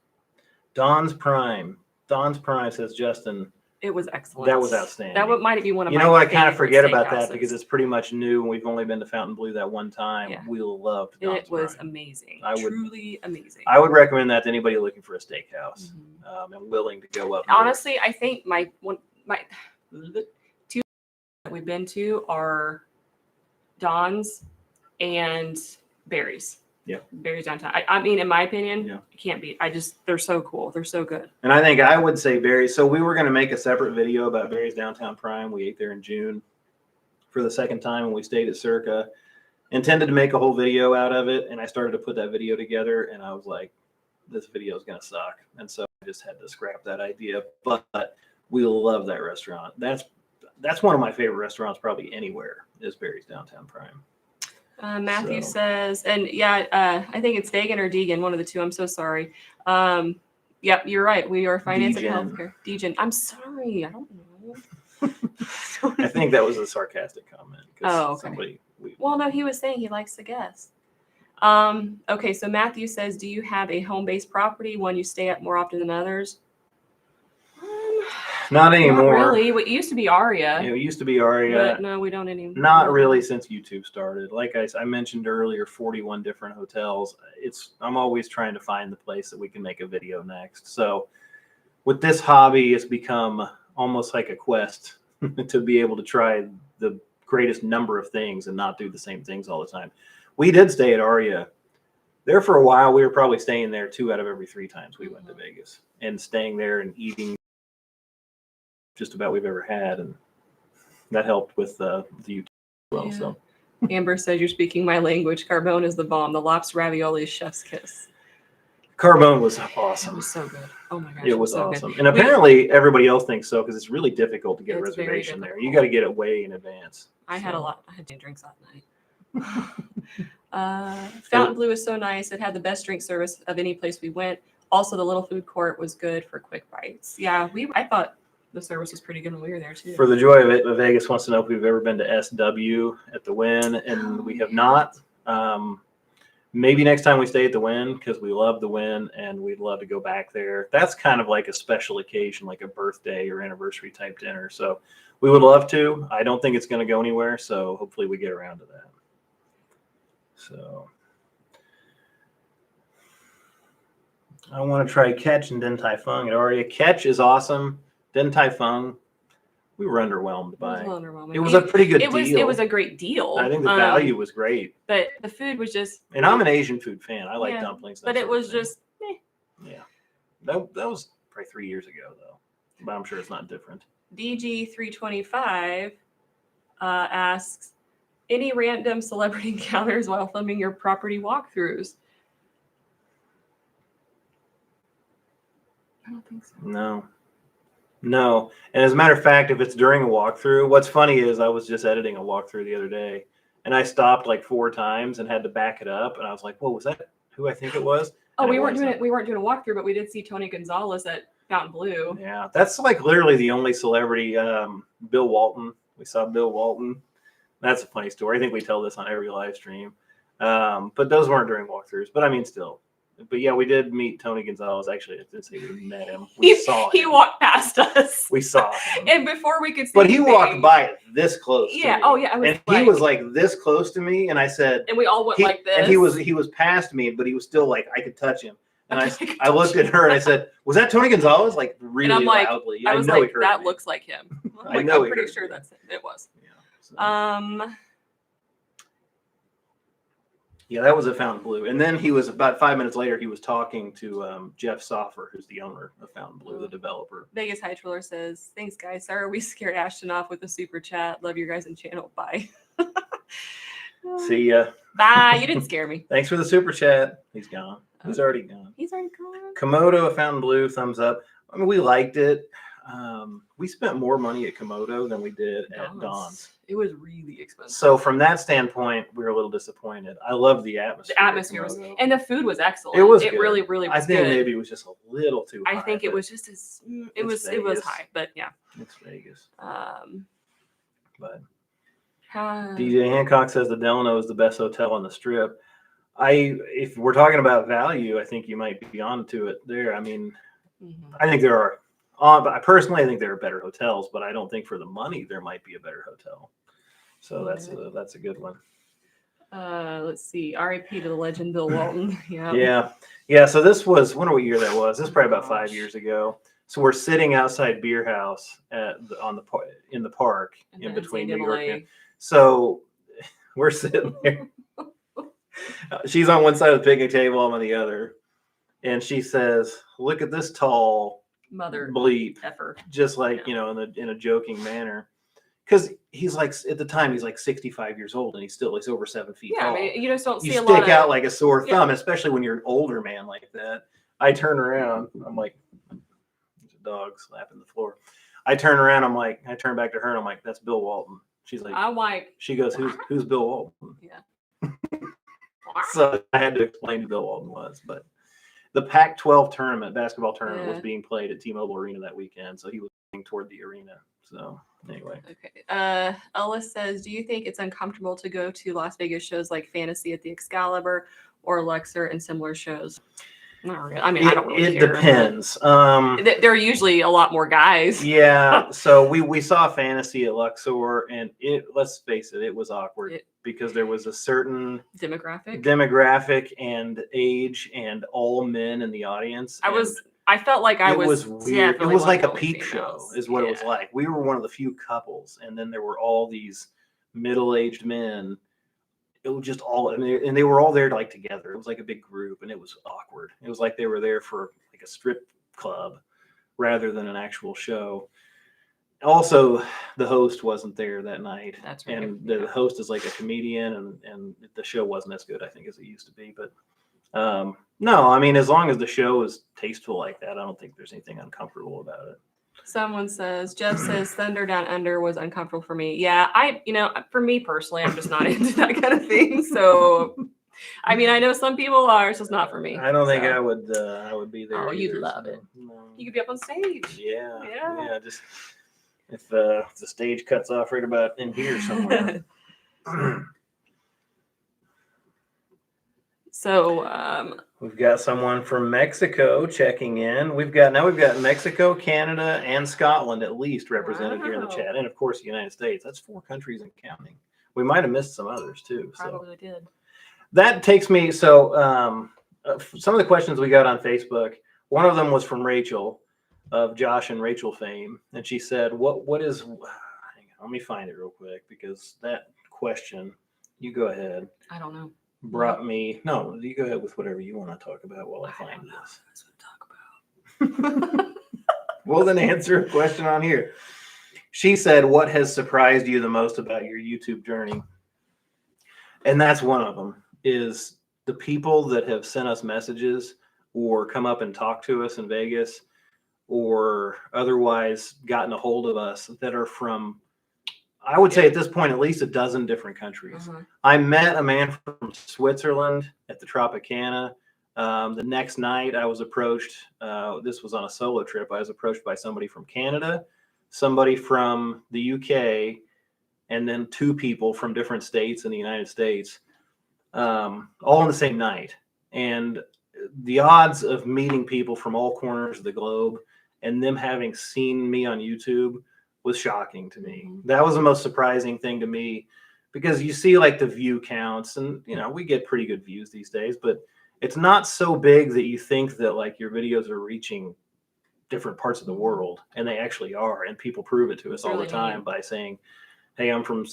Don's Prime says Justin. It was excellent. That was outstanding. That might be one of my I kind of forget about steakhouses. that because it's pretty much new and we've only been to Fontainebleau that one time. Yeah. We loved Don's It was Prime. amazing. I would- Truly amazing. I would recommend that to anybody looking for a steakhouse and willing to go up. Honestly, I think my two that we've been to are Don's and Barry's. Yeah. Barry's Downtown. I mean, in my opinion, Yeah. it can't beat. They're so cool. They're so good. And I think I would say Barry's. So we were going to make a separate video about Barry's Downtown Prime. We ate there in June for the second time when we stayed at Circa. Intended to make a whole video out of it, and I started to put that video together, and I was like, this video is going to suck. And so I just had to scrap that idea. But we love that restaurant. That's one of my favorite restaurants probably anywhere is Barry's Downtown Prime. Matthew says, and yeah, I think it's Dagan or Deegan, one of the two. I'm so sorry. Yep, you're right. We are financing healthcare. Deegan. I'm sorry. I don't know. I think that was a sarcastic comment. Oh, okay. Well, no, he was saying he likes to guess. Okay, so Matthew says, do you have a home-based property, one you stay at more often than others? Not anymore. Not really. It used to be Aria. It used to be Aria. But no, we don't anymore. Not really since YouTube started. Like I mentioned earlier, 41 different hotels. I'm always trying to find the place that we can make a video next. So with this hobby, it's become almost like a quest to be able to try the greatest number of things and not do the same things all the time. We did stay at Aria. There for a while, we were probably staying there 2 out of every 3 times we went to Vegas, and staying there and eating just about we've ever had, and that helped with the YouTube as well. Yeah. So Amber says, you're speaking my language. Carbone is the bomb. The lobster ravioli is chef's kiss. Carbone was awesome. It was so good. Oh my gosh. It was so awesome. Good. And apparently everybody else thinks so, because it's really difficult to get a reservation there. You got to get it way in advance. I had 2 drinks that night. Fontainebleau is so nice. It had the best drink service of any place we went. Also, the little food court was good for quick bites. Yeah, I thought the service was pretty good when we were there too. For the joy of it, Vegas wants to know if we've ever been to SW at the Wynn, and we have not. Maybe next time we stay at the Wynn, because we love the Wynn and we'd love to go back there. That's kind of like a special occasion, like a birthday or anniversary type dinner. So we would love to. I don't think it's going to go anywhere, so hopefully we get around to that. So I want to try Catch and Din Tai Fung at Aria. Catch is awesome. Din Tai Fung, we were underwhelmed by. It was a pretty good deal. It was a great deal. I think the value was great. But the food was just. And I'm an Asian food fan. I like dumplings. But it was just. Yeah. That was probably 3 years ago, though. But I'm sure it's not different. DG325 asks, any random celebrity encounters while filming your property walkthroughs? I don't think so. No. And as a matter of fact, if it's during a walkthrough, what's funny is I was just editing a walkthrough the other day, and I stopped like 4 times and had to back it up. And I was like, whoa, was that who I think it was? Oh, we weren't doing a walkthrough, but we did see Tony Gonzalez at Fontainebleau. Yeah, that's like literally the only celebrity. Bill Walton. We saw Bill Walton. That's a funny story. I think we tell this on every live stream. But those weren't during walkthroughs. But I mean, still. But yeah, we did meet Tony Gonzalez. Actually, I didn't say we met him. We saw him. He walked past us. We saw him. And before we could see But he walked by this close. Yeah. To me. Oh, yeah. He was like this close to me. And I said. And we all went like this. And he was past me, but he was still like, I could touch him. And I looked at her and I said, was that Tony Gonzalez? Like really and I'm like, loudly. I was know like, that looks like him. I'm pretty sure that's it. It was. Yeah, so. Yeah, that was at Fontainebleau. And then he was about 5 minutes later, he was talking to Jeff Soffer, who's the owner of Fontainebleau, the developer. Vegas High Twiller says, thanks, guys. Sorry, we scared Ashton off with the super chat. Love your guys' channel. Bye. See ya. Bye. You didn't scare me. Thanks for the super chat. He's gone. He's already gone. He's already gone. Komodo at Fontainebleau, thumbs up. I mean, we liked it. We spent more money at Komodo than we did at Don's. It was really expensive. So from that standpoint, we were a little disappointed. I love the atmosphere. The atmosphere was, and the food was excellent. It was. It good. really was. I think good. maybe it was just a little too high. I think it was just as it was high, but yeah. It's Vegas. But DJ Hancock says the Delano is the best hotel on the Strip. If we're talking about value, I think you might be on to it there. I mean, I think there are. But personally, I think there are better hotels, but I don't think for the money there might be a better hotel. So that's a good one. Let's see. R.I.P. to the legend Bill Walton. Yeah. So this was, I wonder what year that was. This is probably about 5 years ago. So we're sitting outside Beer House in the park in between New York. And, so we're sitting there. She's on one side of the picnic table, I'm on the other, and she says, "Look at this tall." Mother bleep effer. Just like in a joking manner, because he's like at the time he's like 65 years old and he's over 7 feet tall. I mean, you just don't see you a lot. You stick out like a sore thumb, especially when you're an older man like that. I turn around, I'm like, dog slapping the floor. I turn back to her and I'm like, that's Bill Walton. She's like, I'm like, she goes, who's Bill Walton? yeah. So I had to explain who Bill Walton was. But the Pac-12 basketball tournament, was being played at T-Mobile Arena that weekend. So he was going toward the arena. So anyway. Okay. Ellis says, do you think it's uncomfortable to go to Las Vegas shows like Fantasy at the Excalibur or Luxor and similar shows? Not really. I mean, I don't really care. It depends. There are usually a lot more guys. Yeah. So we saw Fantasy at Luxor, and let's face it, it was awkward because there was a certain demographic and age and all men in the audience. I felt like it was weird. It was like a peep show is what it was like. We were one of the few couples, and then there were all these middle-aged men. It was just all, and they were all there like together. It was like a big group, and it was awkward. It was like they were there for like a strip club rather than an actual show. Also, the host wasn't there that night. That's right. And the host is like a comedian, and the show wasn't as good, I think, as it used to be. But no, I mean, as long as the show is tasteful like that, I don't think there's anything uncomfortable about it. Jeff says Thunder Down Under was uncomfortable for me. Yeah, for me personally, I'm just not into that kind of thing. So, I mean, I know some people are. It's just not for me. I don't think I would be there. Oh, you'd love it. No. You could be up on stage. Yeah. Just if the stage cuts off right about in here somewhere. So we've got someone from Mexico checking in. We've got Mexico, Canada, and Scotland at least represented here in the chat, and of course the United States. That's 4 countries and counting. We might have missed some others too. Probably did. That takes me. So some of the questions we got on Facebook. One of them was from Rachel, of Josh and Rachel fame, and she said, "What is?" Hang on, let me find it real quick because that question. You go ahead. I don't know. Brought me. No, you go ahead with whatever you want to talk about while I find this. What to talk about? Well, then answer a question on here. She said, "What has surprised you the most about your YouTube journey?" And that's one of them. Is the people that have sent us messages or come up and talk to us in Vegas, or otherwise gotten a hold of us that are from, I would say at this point, at least a dozen different countries. I met a man from Switzerland at the Tropicana. The next night I was approached, this was on a solo trip. I was approached by somebody from Canada, somebody from the UK, and then 2 people from different states in the United States, all on the same night. And the odds of meeting people from all corners of the globe and them having seen me on YouTube was shocking to me. That was the most surprising thing to me, because you see like the view counts, and we get pretty good views these days, but it's not so big that you think that like your videos are reaching different parts of the world, and they actually are, and people prove it to us all the time by saying, hey, I'm from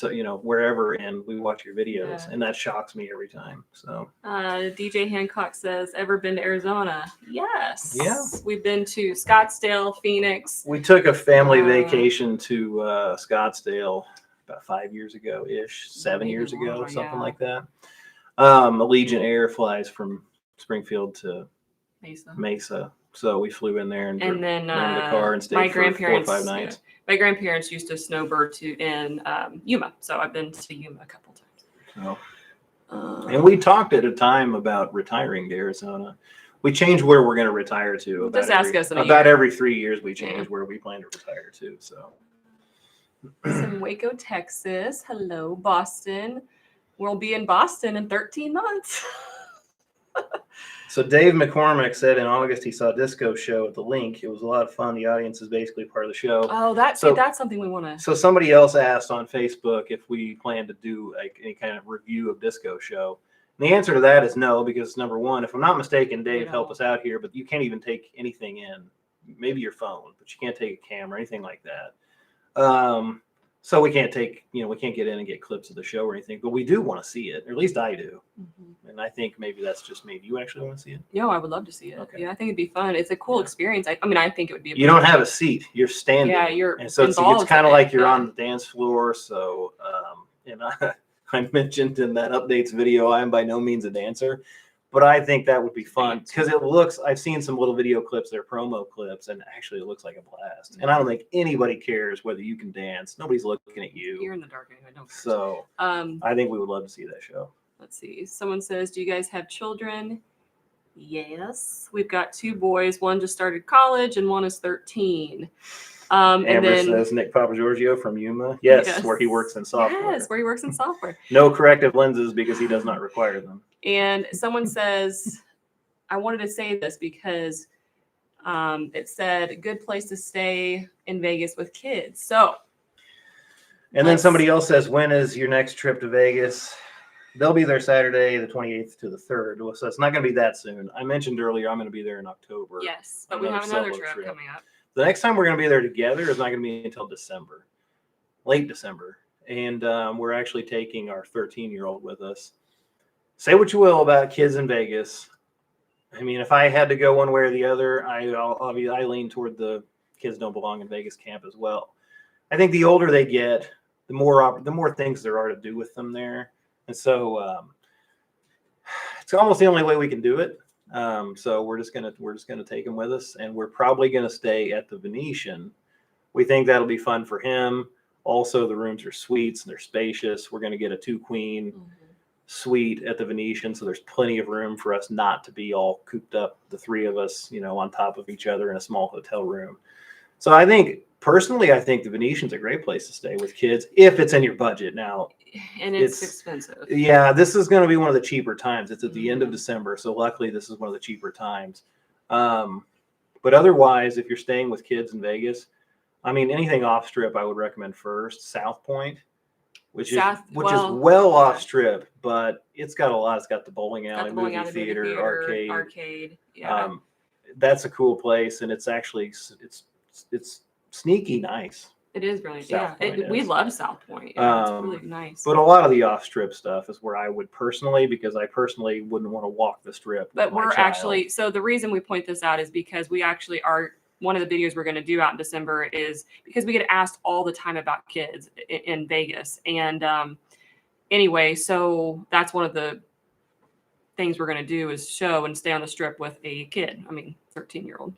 wherever, and we watch your videos, and that shocks me every time. So DJ Hancock says, ever been to Arizona? Yes. Yeah. We've been to Scottsdale, Phoenix. We took a family vacation to Scottsdale about 5 years ago ish, 7 years ago, something like that. Allegiant Air flies from Springfield to Mesa. So we flew in there and then rented a car and stayed for 4 or 5 nights. My grandparents used to snowbird in Yuma, so I've been to Yuma a couple times. And we talked at a time about retiring to Arizona. We changed where we're going to retire to. Just ask us about every 3 years. We change where we plan to retire to. So, from Waco, Texas. Hello, Boston. We'll be in Boston in 13 months. So Dave McCormick said in August he saw a disco show at the Link. It was a lot of fun. The audience is basically part of the show. Oh, that's something we want to. So somebody else asked on Facebook if we plan to do like any kind of review of disco show. And the answer to that is no, because number one, if I'm not mistaken, Dave helped us out here, but you can't even take anything in. Maybe your phone, but you can't take a camera, anything like that. So we can't we can't get in and get clips of the show or anything, but we do want to see it, or at least I do. And I think maybe that's just me. Do you actually want to see it? No, I would love to see it. Okay. Yeah, I think it'd be fun. It's a cool experience. I think it would be. You don't have a seat. You're standing. Yeah, you're. And so it's kind of like you're on the dance floor. So, and I mentioned in that updates video, I'm by no means a dancer, But I think that would be fun because it looks, I've seen some little video clips, they're promo clips, and actually it looks like a blast. And I don't think anybody cares whether you can dance. Nobody's looking at you. You're in the dark anyway. Don't. So I think we would love to see that show. Let's see. Someone says, do you guys have children? Yes. We've got 2 boys. One just started college and one is 13. And Amber then says Nick Papagiorgio from Yuma. Yes, where he works in software. Yes, where he works in software. No corrective lenses because he does not require them. And someone says, I wanted to say this because it said good place to stay in Vegas with kids. So. And then somebody else says, when is your next trip to Vegas? They'll be there Saturday, the 28th to the 3rd. So it's not going to be that soon. I mentioned earlier I'm going to be there in October. Yes, but we have another trip coming up. The next time we're going to be there together is not going to be until December, late December. And we're actually taking our 13-year-old with us. Say what you will about kids in Vegas. I mean, if I had to go one way or the other, I lean toward the kids don't belong in Vegas camp as well. I think the older they get, the more things there are to do with them there. And so it's almost the only way we can do it. So we're just gonna take him with us, and we're probably gonna stay at the Venetian. We think that'll be fun for him. Also, the rooms are suites and they're spacious. We're gonna get a 2-queen suite at the Venetian, so there's plenty of room for us not to be all cooped up, the 3 of us, on top of each other in a small hotel room. So I think personally, the Venetian's a great place to stay with kids if it's in your budget. Now, and it's expensive. Yeah, this is going to be one of the cheaper times. It's at the end of December, so luckily this is one of the cheaper times. But otherwise, if you're staying with kids in Vegas, I mean, anything off strip, I would recommend first. South Point, which is well off strip, but it's got a lot. It's got the bowling alley, movie theater, arcade. Yeah, that's a cool place, and it's actually it's sneaky nice. It is really, we love South Point. It's really nice. But a lot of the off-strip stuff is where I would personally, because I personally wouldn't want to walk the strip. But we're actually, so the reason we point this out is because we actually are, one of the videos we're going to do out in December is because we get asked all the time about kids in Vegas. And anyway, so that's one of the things we're going to do is show and stay on the strip with a kid. I mean, 13-year-old.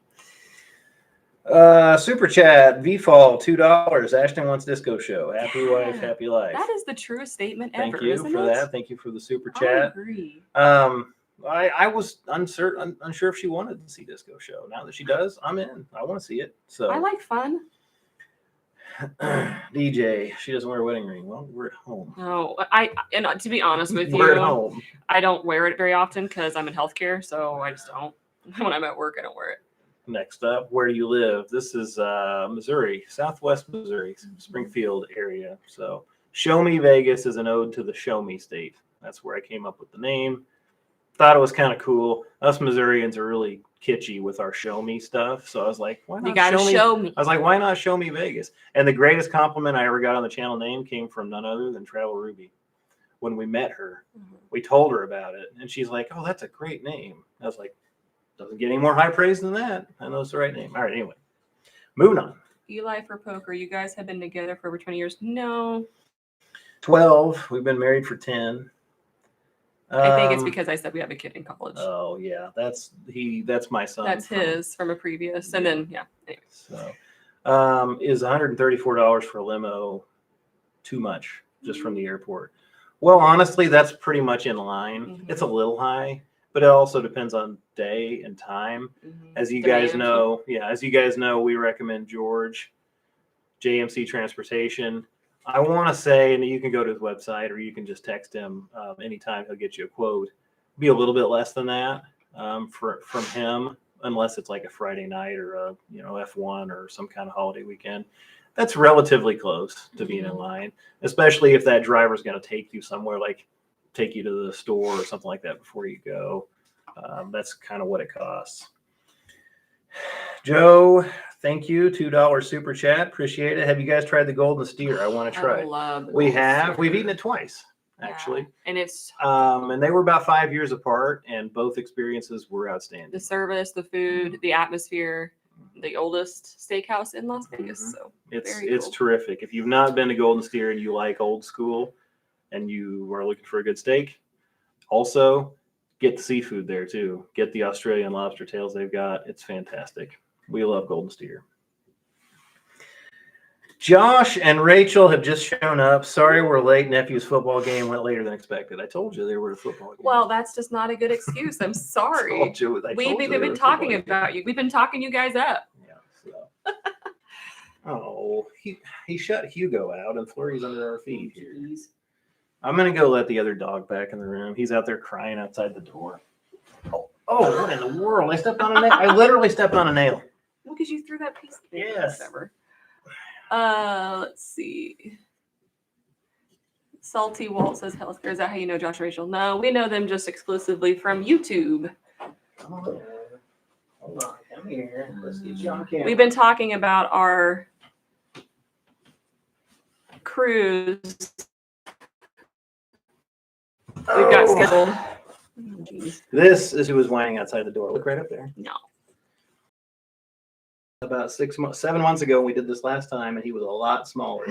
Super chat, VFall, $2. Ashton wants disco show. Happy wife, happy life. That is the truest statement ever. Thank you for that. Thank you for the super chat. I agree. I was unsure if she wanted to see disco show. Now that she does, I'm in. I want to see it. So I like fun. DJ, she doesn't wear a wedding ring. Well, we're at home. No, and to be honest with you, we're at home. I don't wear it very often because I'm in healthcare, so I just don't. When I'm at work, I don't wear it. Next up, where do you live? This is Missouri, Southwest Missouri, Springfield area. So Show Me Vegas is an ode to the Show Me state. That's where I came up with the name. Thought it was kind of cool. Us Missourians are really kitschy with our Show Me stuff. So I was like, why not? You gotta show me. I was like, why not Show Me Vegas? And the greatest compliment I ever got on the channel name came from none other than Travel Ruby. When we met her, we told her about it. And she's like, oh, that's a great name. I was like, doesn't get any more high praise than that. I know it's the right name. All right, anyway. Moving on. Eli for poker. You guys have been together for over 20 years. No. 12. We've been married for 10. I think it's because I said we have a kid in college. Oh, yeah. That's my son. That's his from a previous. And then, yeah. Anyways. So, is $134 for a limo too much just from the airport? Well, honestly, that's pretty much in line. It's a little high. But it also depends on day and time. As you guys know, we recommend George, JMC Transportation. I want to say, and you can go to his website or you can just text him anytime. He'll get you a quote. Be a little bit less than that from him, unless it's like a Friday night or a F1 or some kind of holiday weekend. That's relatively close to being in line, especially if that driver's going to take you somewhere, like take you to the store or something like that before you go. That's kind of what it costs. Joe, thank you. $2 super chat. Appreciate it. Have you guys tried the Golden Steer? I want to try it. We have. We've eaten it twice, actually. Yeah. And it's and they were about 5 years apart, and both experiences were outstanding. The service, the food, the atmosphere. The oldest steakhouse in Las Vegas. So it's terrific. If you've not been to Golden Steer and you like old school and you are looking for a good steak, also get the seafood there too. Get the Australian lobster tails they've got. It's fantastic. We love golden steer. Josh and Rachel have just shown up. Sorry we're late. Nephew's football game went later than expected. I told you they were a football game. Well, that's just not a good excuse. I'm sorry. We've been talking about you. We've been talking you guys up. Yeah. So. Oh, he shut Hugo out, and Flurry's under our feet here. I'm going to go let the other dog back in the room. He's out there crying outside the door. Oh, what in the world? I stepped on a nail. I literally stepped on a nail. Well, because you threw that piece of paper. Yes. Whatever. Let's see. Salty Walt says healthcare. Is that how you know Josh and Rachel? No, we know them just exclusively from YouTube. Come on. Hold on. Come here. Let's get you on camera. We've been talking about our cruise. We've got scheduled. Oh, this is who was whining outside the door. Look right up there. No. About 7 months ago, we did this last time, and he was a lot smaller.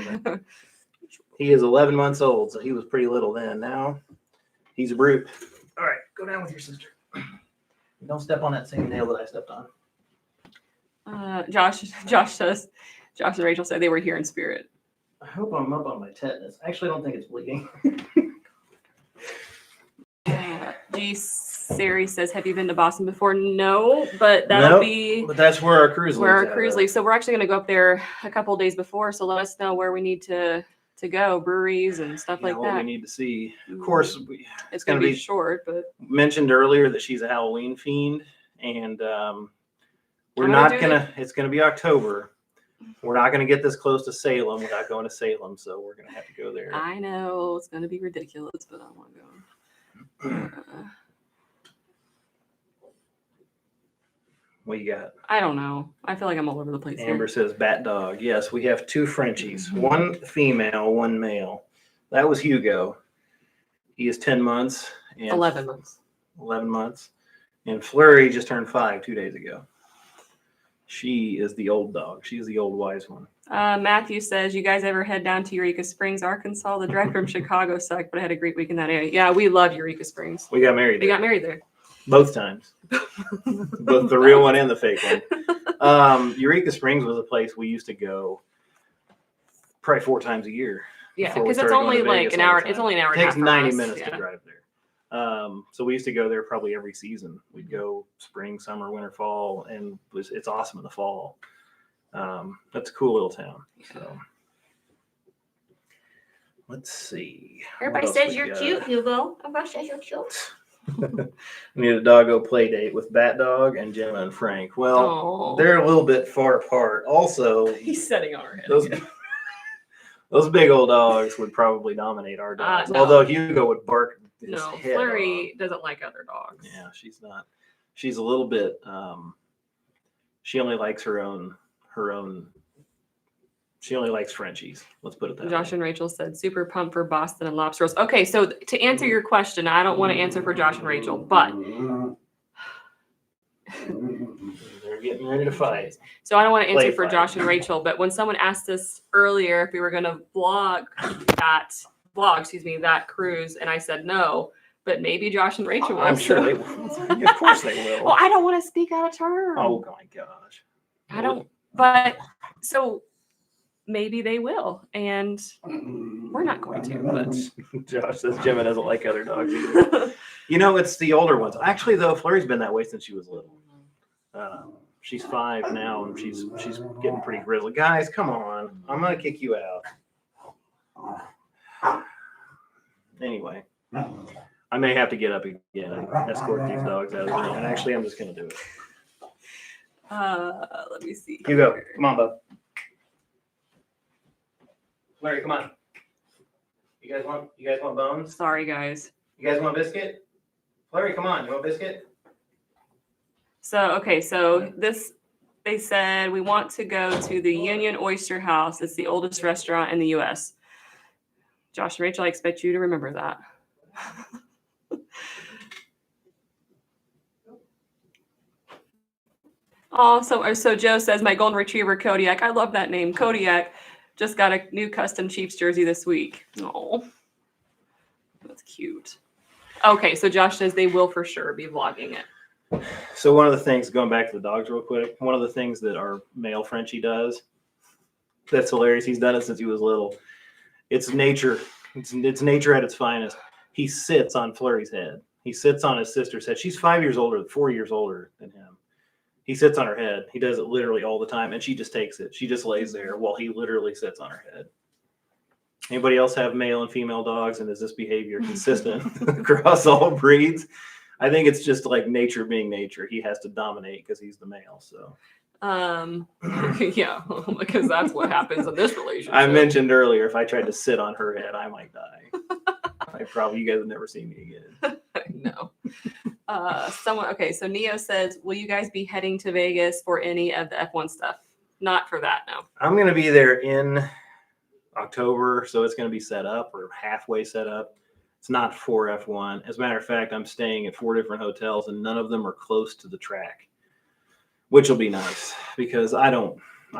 He is 11 months old, so he was pretty little then. Now, he's a brute. All right, go down with your sister. Don't step on that same nail that I stepped on. Josh and Rachel said they were here in spirit. I hope I'm up on my tetanus. Actually, I don't think it's bleeding. G. Sari says, have you been to Boston before? No, but that'll be. But that's where our cruise leaves. So we're actually going to go up there a couple of days before. So let us know where we need to go, breweries and stuff like what that. We need to see. Of course, it's going to be short, but mentioned earlier that she's a Halloween fiend, and we're not gonna. It's going to be October. We're not going to get this close to Salem without going to Salem, so we're going to have to go there. I know it's going to be ridiculous, but I want to go. What you got? I don't know. I feel like I'm all over the place. Amber says bat dog. Yes, we have 2 Frenchies, one female, one male. That was Hugo. He is 10 months. And 11 months. 11 months. And Flurry just turned 5 2 days ago. She is the old dog. She's the old wise one. Matthew says, you guys ever head down to Eureka Springs, Arkansas? The drive from Chicago sucked, but I had a great week in that area. Yeah, we love Eureka Springs. We got married there. We got married there. Both times. Both the real one and the fake one. Eureka Springs was a place we used to go probably 4 times a year. Yeah, because it's only like an hour. It's only an hour and a half. It takes 90 minutes to drive there. So we used to go there probably every season. We'd go spring, summer, winter, fall, and it's awesome in the fall. That's a cool little town. So let's see. Everybody says you're cute, Hugo. Everybody says you're cute. We need a doggo play date with Bat Dog and Gemma and Frank. Well, they're a little bit far apart. Also, he's setting on our head. Those big old dogs would probably dominate our dogs. No. Although Hugo would bark his head Flurry off. doesn't like other dogs. Yeah, she's not. She's a little bit. She only likes her own. She only likes Frenchies. Let's put it that way. Josh and Rachel said, super pumped for Boston and lobster rolls. Okay, so to answer your question, I don't want to answer for Josh and Rachel, but they're getting ready to fight. So I don't want to answer for Josh and Rachel, but when someone asked us earlier if we were going to vlog that cruise, and I said no, but maybe Josh and Rachel will. I'm sure they will. Of course they will. Well, I don't want to speak out of turn. Oh my gosh. I don't. But so. Maybe they will, and we're not going to. But Josh says Gemma doesn't like other dogs either. It's the older ones. Actually, though, Flurry's been that way since she was little. She's 5 now, and she's getting pretty grizzly. Guys, come on! I'm gonna kick you out. Anyway, I may have to get up again and escort these dogs out of the room. And actually, I'm just gonna do it. Let me see. Hugo, come on, bub. Larry, come on. You guys want bones? Sorry, guys. You guys want a biscuit? Larry, come on. You want a biscuit? So they said we want to go to the Union Oyster House. It's the oldest restaurant in the U.S. Josh and Rachel, I expect you to remember that. Oh, so Joe says my golden retriever Kodiak. I love that name, Kodiak. Just got a new custom Chiefs jersey this week. Oh, that's cute. Okay, so Josh says they will for sure be vlogging it. So one of the things, going back to the dogs real quick, one of the things that our male Frenchie does, that's hilarious. He's done it since he was little. It's nature. It's nature at its finest. He sits on Flurry's head. He sits on his sister's head. She's 4 years older than him. He sits on her head. He does it literally all the time, and she just takes it. She just lays there while he literally sits on her head. Anybody else have male and female dogs, and is this behavior consistent across all breeds? I think it's just like nature being nature. He has to dominate because he's the male. So, yeah, because that's what happens in this relationship. I mentioned earlier, if I tried to sit on her head, I might die. You guys have never seen me again. No. Okay, so Neo says, will you guys be heading to Vegas for any of the F1 stuff? Not for that, no. I'm going to be there in October, so it's going to be set up or halfway set up. It's not for F1. As a matter of fact, I'm staying at 4 different hotels, and none of them are close to the track, which will be nice because I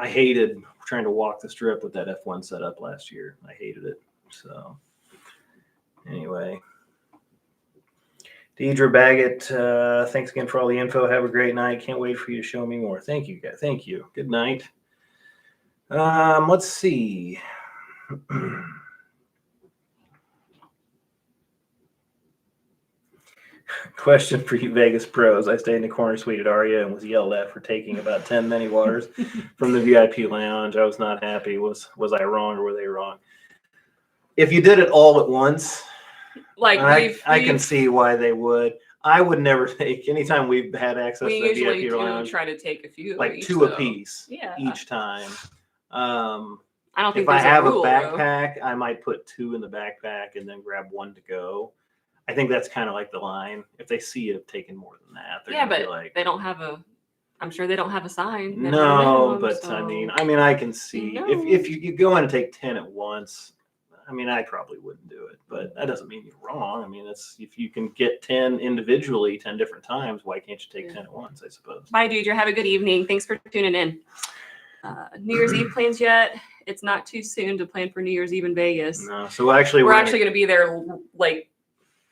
hated trying to walk the strip with that F1 setup last year. I hated it. So anyway, Deidre Baggett, thanks again for all the info. Have a great night. Can't wait for you to show me more. Thank you, guys. Thank you. Good night. Let's see. Question for you Vegas pros. I stayed in the corner suite at Aria and was yelled at for taking about 10 mini waters from the VIP lounge. I was not happy. Was I wrong or were they wrong? If you did it all at once, like I can see why they would. I would never take, anytime we've had access to the VIP lounge, try to take a few, like two apiece each time. I don't think if I have a rule, a backpack, I might put 2 in the backpack and then grab 1 to go. I think that's kind of like the line. If they see you taking more than that, they're gonna be like, they don't have a. I'm sure they don't have a sign. No, but so. I mean, I can see if you go in and take 10 at once. I mean, I probably wouldn't do it, but that doesn't mean you're wrong. I mean, it's if you can get 10 individually, 10 different times, why can't you take 10 at once? I suppose. Bye, Deidre. Have a good evening. Thanks for tuning in. New Year's Eve plans yet? It's not too soon to plan for New Year's Eve in Vegas. No, so actually, we're actually going to be there like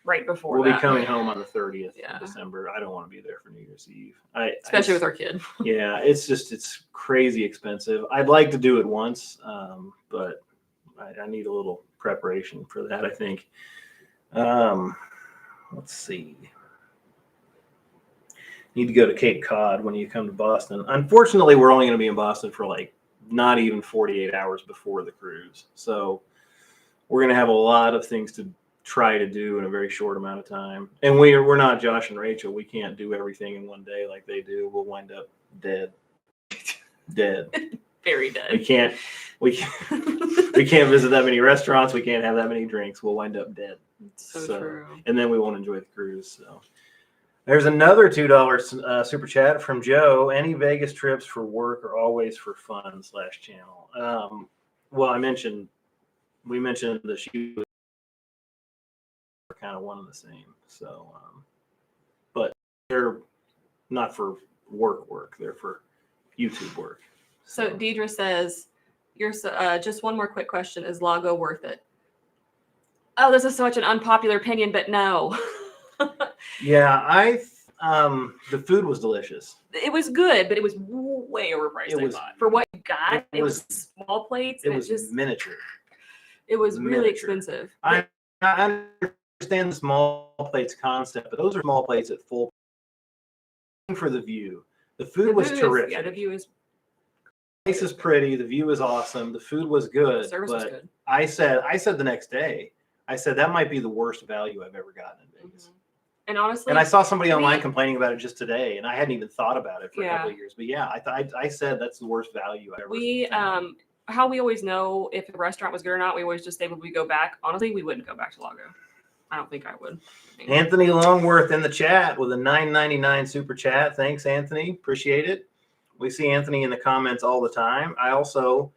right before. We'll be coming home on the 30th of December. I don't want to be there for New Year's Eve. Especially with our kid. Yeah, it's crazy expensive. I'd like to do it once, but I need a little preparation for that, I think. Let's see. Need to go to Cape Cod when you come to Boston. Unfortunately, we're only going to be in Boston for like not even 48 hours before the cruise. So we're going to have a lot of things to try to do in a very short amount of time. And we're not Josh and Rachel. We can't do everything in one day like they do. We'll wind up dead. Very dead. We can't visit that many restaurants. We can't have that many drinks. We'll wind up dead. So true. And then we won't enjoy the cruise. So there's another $2 super chat from Joe. Any Vegas trips for work or always for fun /channel? Well, we mentioned the shoes are kind of one and the same. So, but they're not for work. They're for YouTube work. So Deidre says, just one more quick question. Is Lago worth it? Oh, this is such an unpopular opinion, but no. Yeah, the food was delicious. It was good, but it was way overpriced. For what you got, it was small plates. It was just miniature. It was really expensive. I understand the small plates concept, but those are small plates at full for the view. The food was terrific. The view is. The place is pretty. The view is awesome. The food was good. The service was good. I said the next day, that might be the worst value I've ever gotten in Vegas. Mm-hmm. And honestly, I saw somebody online complaining about it just today, and I hadn't even thought about it for a couple of years. But yeah, I said that's the worst value I ever. How we always know if the restaurant was good or not, we always just say, would we go back? Honestly, we wouldn't go back to Lago. I don't think I would. Anthony Longworth in the chat with a $9.99 super chat. Thanks, Anthony. Appreciate it. We see Anthony in the comments all the time. I also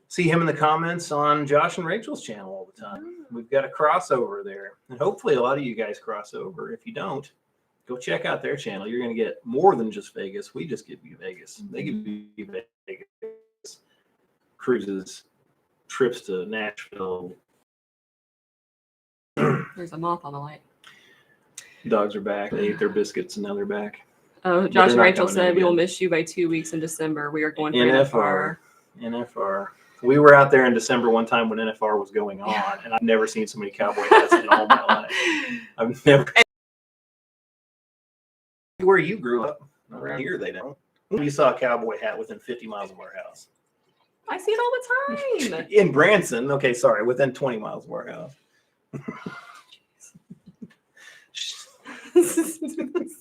see him in the comments on Josh and Rachel's channel all the time. We've got a crossover there. And hopefully a lot of you guys cross over. If you don't, go check out their channel. You're going to get more than just Vegas. We just give you Vegas. They give you Vegas cruises, trips to Nashville. There's a moth on the light. Dogs are back. They ate their biscuits and now they're back. Oh, But Josh they're and not Rachel coming in said we will again. miss you by 2 weeks in December. We are going for NFR. NFR. NFR. We were out there in December one time when NFR was going on, and I've never seen so many cowboy hats in all my life. I've never. Where you grew up, around here they don't. You saw a cowboy hat within 50 miles of our house. I see it all the time. In Branson, okay, sorry, within 20 miles of our house.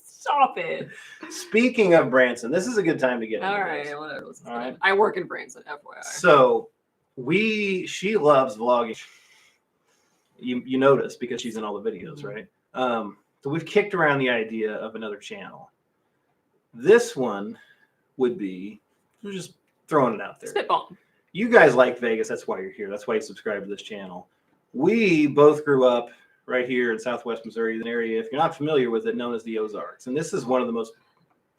Stop it. Speaking of Branson, this is a good time to get into All right, this. whatever. All right. I work in Branson, FYI. So she loves vlogging. You notice because she's in all the videos, right? So we've kicked around the idea of another channel. This one would be, we're just throwing it out there. Spitball. You guys like Vegas. That's why you're here. That's why you subscribe to this channel. We both grew up right here in Southwest Missouri, an area, if you're not familiar with it, known as the Ozarks. And this is one of the most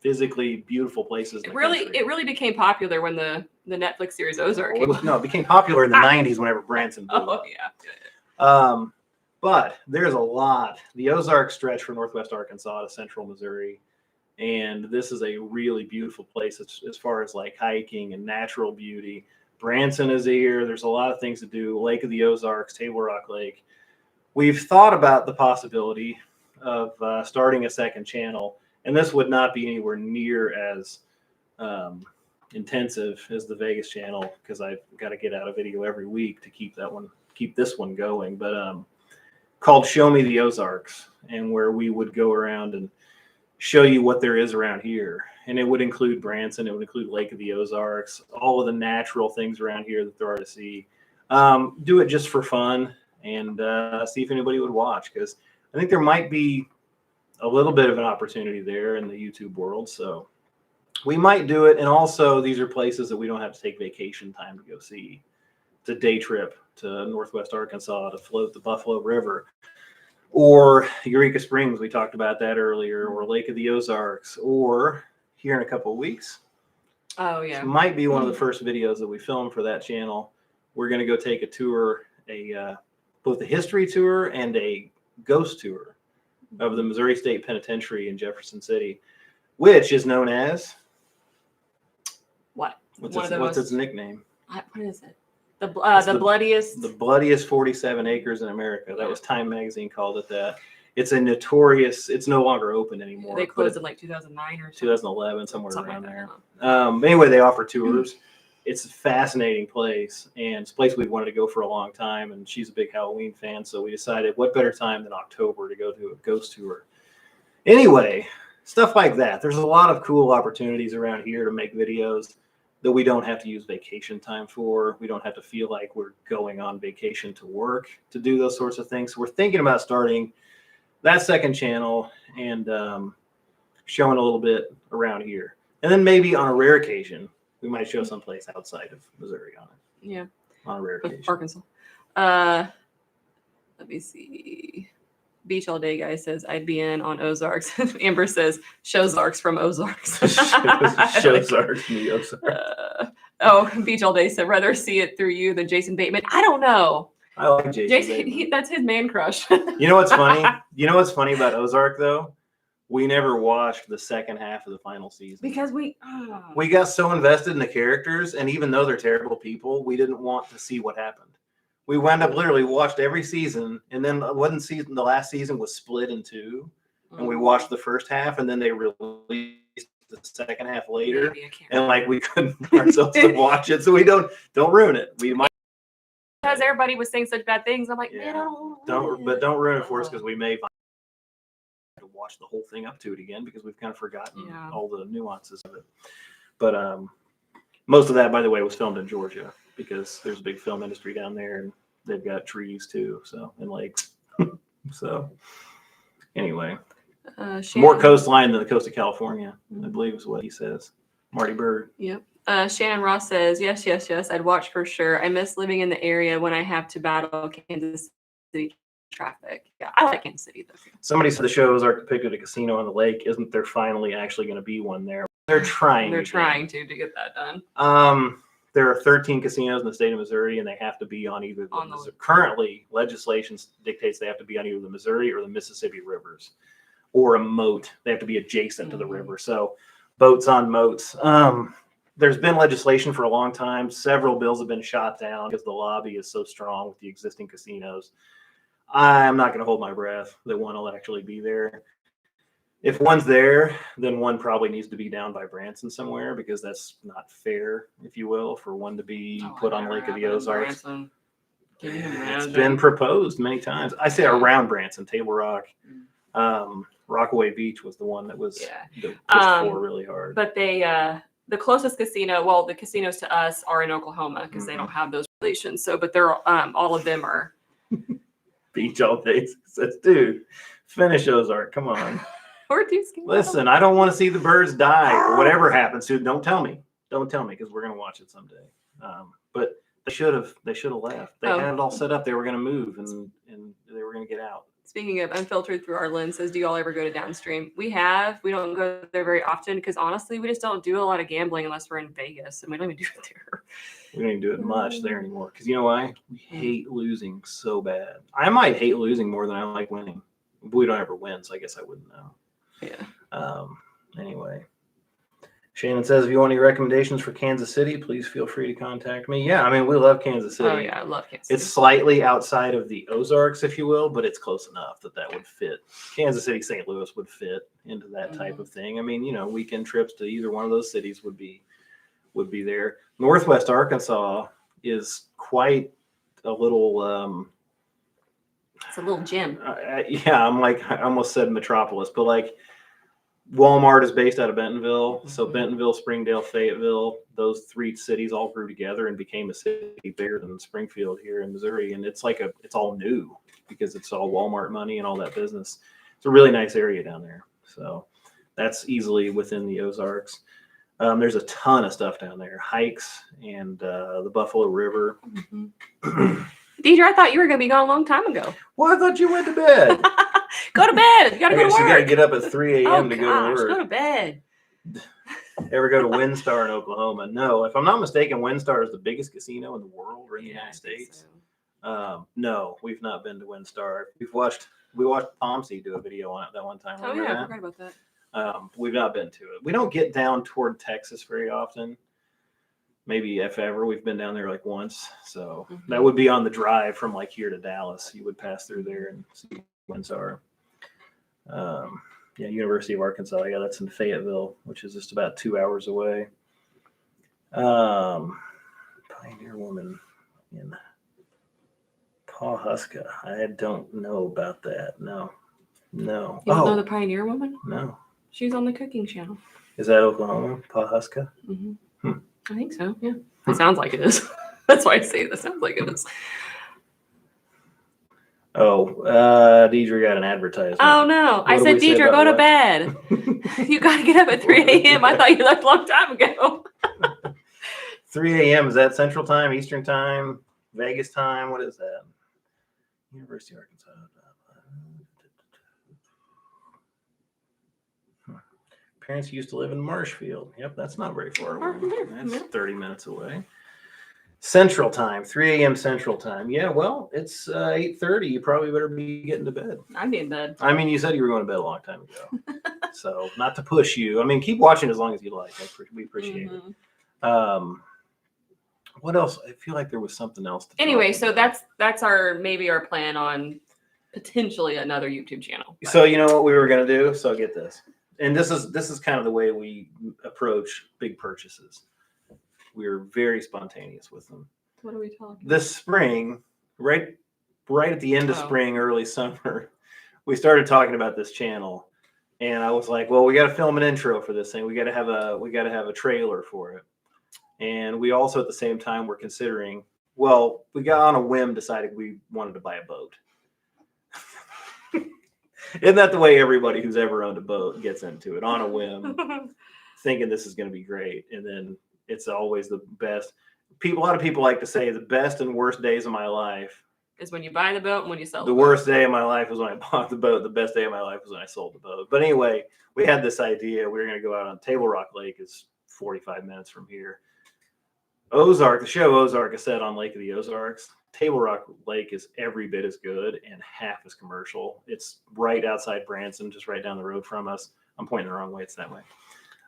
physically beauuful places in the country. It really became popular when the Netflix series Ozark came out. No, it became popular in the 90s whenever Branson blew up. Oh, yeah. But there's a lot. The Ozarks stretch from northwest Arkansas to central Missouri. And this is a really beautiful place as far as like hiking and natural beauty. Branson is here. There's a lot of things to do. Lake of the Ozarks, Table Rock Lake. We've thought about the possibility of starting a second channel. And this would not be anywhere near as intensive as the Vegas channel because I've got to get out a video every week to keep this one going. But called Show Me the Ozarks, and where we would go around and show you what there is around here. And it would include Branson, it would include Lake of the Ozarks, all of the natural things around here that there are to see. Do it just for fun and see if anybody would watch, because I think there might be a little bit of an opportunity there in the YouTube world. So we might do it. And also these are places that we don't have to take vacation time to go see. It's a day trip to northwest Arkansas to float the Buffalo River, or Eureka Springs, we talked about that earlier, or Lake of the Ozarks, or here in a couple of weeks. Oh, yeah. This might be one of the first videos that we film for that channel. We're going to go take a tour, both a history tour and a ghost tour of the Missouri State Penitentiary in Jefferson City, which is known as what? What's its nickname? What is it? The bloodiest. The bloodiest 47 acres in America. That was Time Magazine called it that. It's a notorious. It's no longer open anymore. They closed in like 2009 or 2011, somewhere something around like there. that. Anyway, they offer tours. It's a fascinating place, and it's a place we've wanted to go for a long time. And she's a big Halloween fan, so we decided what better time than October to go to a ghost tour. Anyway, stuff like that. There's a lot of cool opportunities around here to make videos that we don't have to use vacation time for. We don't have to feel like we're going on vacation to work to do those sorts of things. So we're thinking about starting that second channel and showing a little bit around here. And then maybe on a rare occasion, we might show someplace outside of Missouri on it. Yeah. On a rare occasion. Arkansas. Let me see. Beach All Day guy says, I'd be in on Ozarks. Amber says, Showzarks from Ozarks. Showzarks from the Ozarks. Beach All Day said, rather see it through you than Jason Bateman. I don't know. I like Jason Bateman. That's his man crush. You know what's funny? You know what's funny about Ozark, though? We never watched the second half of the final season. Because we got so invested in the characters, and even though they're terrible people, we didn't want to see what happened. We wound up literally watched every season, and then the last season was split in two, and we watched the first half, and then they released the second half later, and like we couldn't bring ourselves to watch it, so we don't ruin it. We might, because everybody was saying such bad things. I'm like, yeah, man, don't ruin it for us, because we may find to watch the whole thing up to it again because we've kind of forgotten all the nuances of it. But most of that, by the way, was filmed in Georgia, because there's a big film industry down there, and they've got trees too, so, and lakes. So anyway, more coastline than the coast of California, I believe is what he says. Marty Bird. Yep. Shannon Ross says, yes. I'd watch for sure. I miss living in the area when I have to battle Kansas City traffic. Yeah, I like Kansas City though. Somebody said the shows are depicted a casino on the lake. Isn't there finally actually going to be one there? They're trying. They're trying to get that done. There are 13 casinos in the state of Missouri, and they have to be on either currently legislation dictates they have to be on either the Missouri or the Mississippi rivers. or a moat. They have to be adjacent to the river. So boats on moats. There's been legislation for a long time. Several bills have been shot down because the lobby is so strong with the existing casinos. I'm not going to hold my breath that one will actually be there. If one's there, then one probably needs to be down by Branson somewhere, because that's not fair, if you will, for one to be put on Lake of the Ozarks. It's been proposed many times. I say around Branson, Table Rock. Rockaway Beach was the one that was pushed for really hard. But they, the closest casino, well, the casinos to us are in Oklahoma because they don't have those relations. So, but they're all of them are beach all day. Says, dude, finish Ozark. Come on. Listen, I don't want to see the birds die or whatever happens to it. Don't tell me. Don't tell me, because we're gonna watch it someday. But they should have left. They had it all set up. They were gonna move and they were gonna get out. Speaking of unfiltered through our lens, says, do y'all ever go to Downstream? We don't go there very often because honestly, we just don't do a lot of gambling unless we're in Vegas, and we don't even do it there. We don't even do it much there anymore. Because you know why? We hate losing so bad. I might hate losing more than I like winning. But we don't ever win, so I guess I wouldn't know. Yeah. Anyway, Shannon says, if you want any recommendations for Kansas City, please feel free to contact me. Yeah, I mean, we love Kansas City. Oh yeah, I love Kansas City. It's slightly outside of the Ozarks, if you will, but it's close enough that would fit. Kansas City, St. Louis would fit into that type of thing. I mean, you know, weekend trips to either one of those cities would be there. Northwest Arkansas is quite a little it's a little gym. Yeah, I almost said metropolis, but like Walmart is based out of Bentonville. So Bentonville, Springdale, Fayetteville, those three cities all grew together and became a city bigger than Springfield here in Missouri. And it's it's all new because it's all Walmart money and all that business. It's a really nice area down there. So that's easily within the Ozarks. There's a ton of stuff down there, hikes and the Buffalo River. Deidre, I thought you were going to be gone a long time ago. Well, I thought you went to bed. Go to bed. You got to go to work. You got to get up at 3 a.m. to go to work. Go to bed. Ever go to WinStar in Oklahoma? No. If I'm not mistaken, WinStar is the biggest casino in the world or in the United States. So. No, we've not been to WinStar. We watched Pomsey do a video on it that one time. Oh, yeah, I forgot about that. We've not been to it. We don't get down toward Texas very often. Maybe if ever. We've been down there like once. So that would be on the drive from like here to Dallas. You would pass through there and see Windsor. University of Arkansas. Yeah, that's in Fayetteville, which is just about 2 hours away. Pioneer Woman in Pawhuska. I don't know about that. No. You don't know the Pioneer Woman? No. She's on the cooking channel. Is that Oklahoma? Pawhuska? I think so, yeah. It sounds like it is. That's why I say it. It sounds like it is. Deidre got an advertisement. Oh, no. I said, Deidre, go to bed. You got to get up at 3 a.m. I thought you left a long time ago. 3 a.m. Is that Central Time, Eastern Time, Vegas time? What is that? University of Arkansas. Parents used to live in Marshfield. Yep, that's not very far away. That's 30 minutes away. Central Time, 3 a.m. Central Time. Yeah, well, it's 8:30. You probably better be getting to bed. I'd be in bed. I mean, you said you were going to bed a long time ago. So not to push you. I mean, keep watching as long as you like. We appreciate it. What else? I feel like there was something else. Anyway, so that's maybe our plan on potentially another YouTube channel. But. So you know what we were going to do? So get this. And this is kind of the way we approach big purchases. We're very spontaneous with them. What are we talking about? This spring, right at the end of spring, early summer, we started talking about this channel. And I was like, well, we got to film an intro for this thing. We got to have a trailer for it. And we also at the same time were considering, well, we got on a whim decided we wanted to buy a boat. Isn't that the way everybody who's ever owned a boat gets into it? On a whim, thinking this is going to be great. And then it's always the best. A lot of people like to say the best and worst days of my life is when you buy the boat and when you sell the boat. Worst day of my life was when I bought the boat. The best day of my life was when I sold the boat. But anyway, we had this idea. We were going to go out on Table Rock Lake. Is 45 minutes from here. Ozark, the show Ozark is set on Lake of the Ozarks. Table Rock Lake is every bit as good and half as commercial. It's right outside Branson, just right down the road from us. I'm pointing the wrong way. It's that way.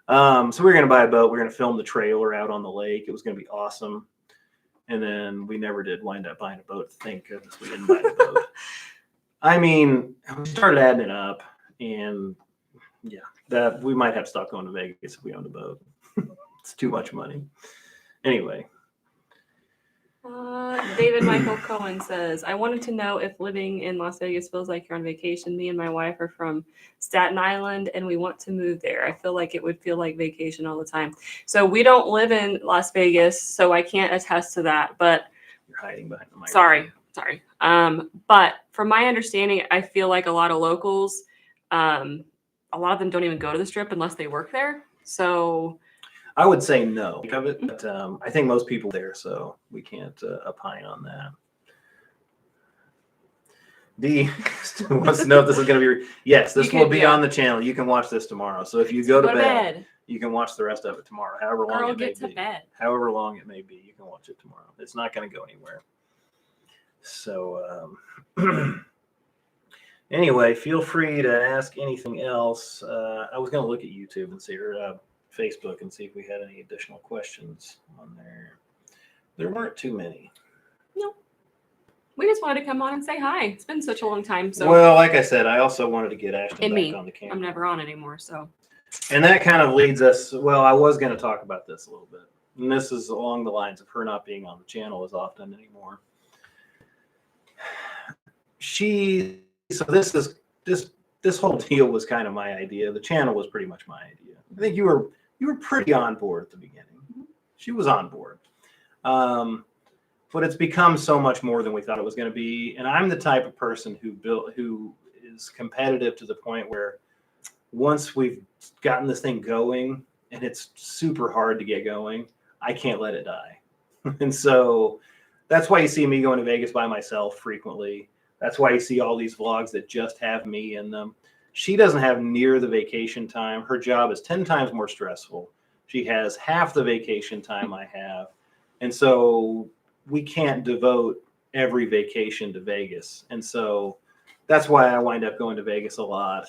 So we're going to buy a boat. We're going to film the trailer out on the lake. It was going to be awesome. And then we never did wind up buying a boat. Thank goodness we didn't buy the boat. I mean, we started adding it up, and yeah, that we might have to stop going to Vegas if we owned a boat. It's too much money. Anyway. David Michael Cohen says, I wanted to know if living in Las Vegas feels like you're on vacation. Me and my wife are from Staten Island and we want to move there. I feel like it would feel like vacation all the time. So we don't live in Las Vegas, so I can't attest to that. But you're hiding behind the microphone. Sorry. But from my understanding, I feel like a lot of locals, a lot of them don't even go to the Strip unless they work there. So I would say no of it, but I think most people there, so we can't opine on that. D wants to know if this is going to be. Yes, this will be on the channel. You can watch this tomorrow. So if you go to bed, you can watch the rest of it tomorrow. However long it may be. However long it may be, you can watch it tomorrow. It's not going to go anywhere. So anyway, feel free to ask anything else. I was going to look at YouTube and see her. Facebook and see if we had any additional questions on there. There weren't too many. No. We just wanted to come on and say hi. It's been such a long time. So well, like I said, I also wanted to get Ashton back on the camera. I'm never on anymore, so. And that kind of leads us, well, I was going to talk about this a little bit. And this is along the lines of her not being on the channel as often anymore. So this whole deal was kind of my idea. The channel was pretty much my idea. I think you were pretty on board at the beginning. She was on board. But it's become so much more than we thought it was going to be. And I'm the type of person who is competitive to the point where once we've gotten this thing going and it's super hard to get going, I can't let it die. And so that's why you see me going to Vegas by myself frequently. That's why you see all these vlogs that just have me in them. She doesn't have near the vacation time. Her job is 10 times more stressful. She has half the vacation time I have. And so we can't devote every vacation to Vegas. And so that's why I wind up going to Vegas a lot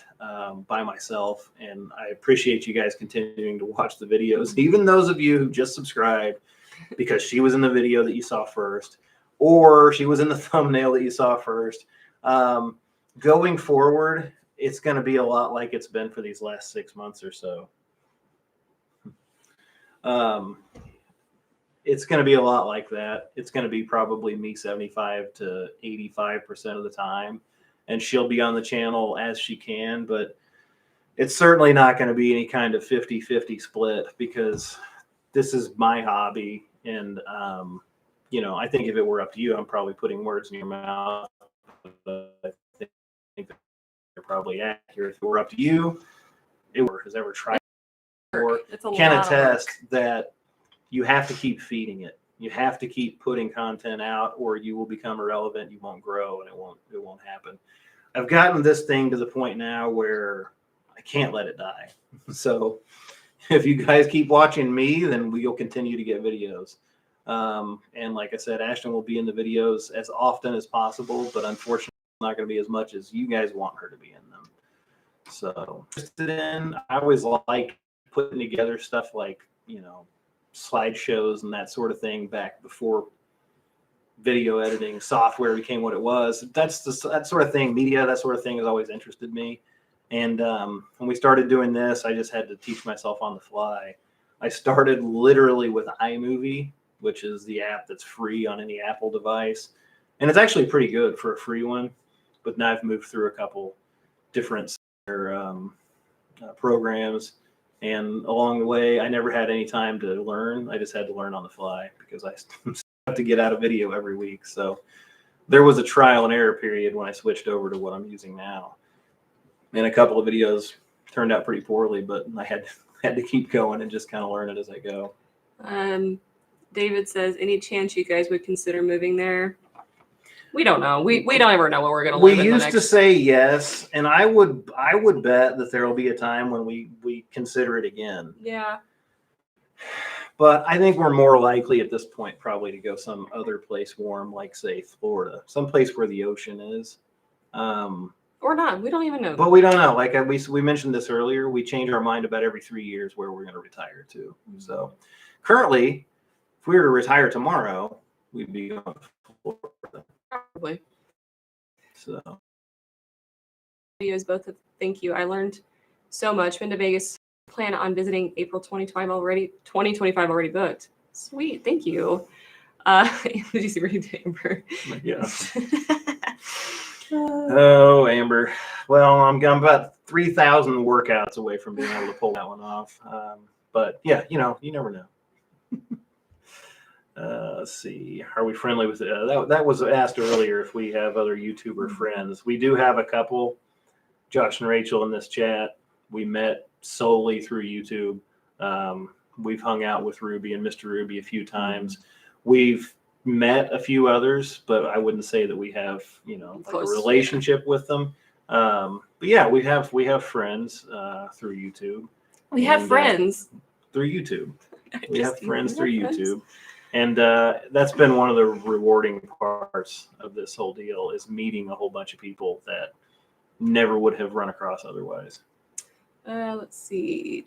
by myself. And I appreciate you guys continuing to watch the videos, even those of you who just subscribed because she was in the video that you saw first, or she was in the thumbnail that you saw first. Going forward, it's going to be a lot like it's been for these last 6 months or so. It's going to be a lot like that. It's going to be probably me 75 to 85% of the time. And she'll be on the channel as she can, but it's certainly not going to be any kind of 50-50 split because this is my hobby. And, I think if it were up to you, I'm probably putting words in your mouth. But I think you're probably accurate. If it were up to you, it has ever tried or can attest that you have to keep feeding it. You have to keep putting content out or you will become irrelevant. You won't grow and it won't happen. I've gotten this thing to the point now where I can't let it die. So if you guys keep watching me, then we'll continue to get videos. And like I said, Ashton will be in the videos as often as possible, but unfortunately not going to be as much as you guys want her to be in them. So I always like putting together stuff like, slideshows and that sort of thing back before video editing software became what it was. That sort of thing, media, that sort of thing has always interested me. And when we started doing this, I just had to teach myself on the fly. I started literally with iMovie, which is the app that's free on any Apple device. And it's actually pretty good for a free one. But now I've moved through a couple different programs. And along the way, I never had any time to learn. I just had to learn on the fly because I have to get out a video every week. So there was a trial and error period when I switched over to what I'm using now. And a couple of videos turned out pretty poorly, but I had to keep going and just kind of learn it as I go. David says, any chance you guys would consider moving there? We don't know. We don't ever know what we're going to live in. We used to say yes, and I would bet that there will be a time when we consider it again. Yeah. But I think we're more likely at this point probably to go some other place warm, like say Florida, some place where the ocean is. Or not. We don't even know. But we don't know. Like we mentioned this earlier, we change our mind about every 3 years where we're going to retire to. So currently, if we were to retire tomorrow, we'd be going to Florida. Probably. So Videos, both of thank you. I learned so much. Been to Vegas. Plan on visiting April 2025 already. 2025 already booked. Sweet. Thank you. Did you see read Amber? yeah. Oh, Amber. Well, I'm about 3,000 workouts away from being able to pull that one off. But yeah, you never know. Let's see. Are we friendly with it? That was asked earlier if we have other YouTuber friends. We do have a couple, Josh and Rachel in this chat. We met solely through YouTube. We've hung out with Ruby and Mr. Ruby a few times. We've met a few others, but I wouldn't say that we have, like a relationship with them. But yeah, we have friends through YouTube. We have friends through YouTube. We have friends through YouTube. And that's been one of the rewarding parts of this whole deal is meeting a whole bunch of people that never would have run across otherwise. Let's see.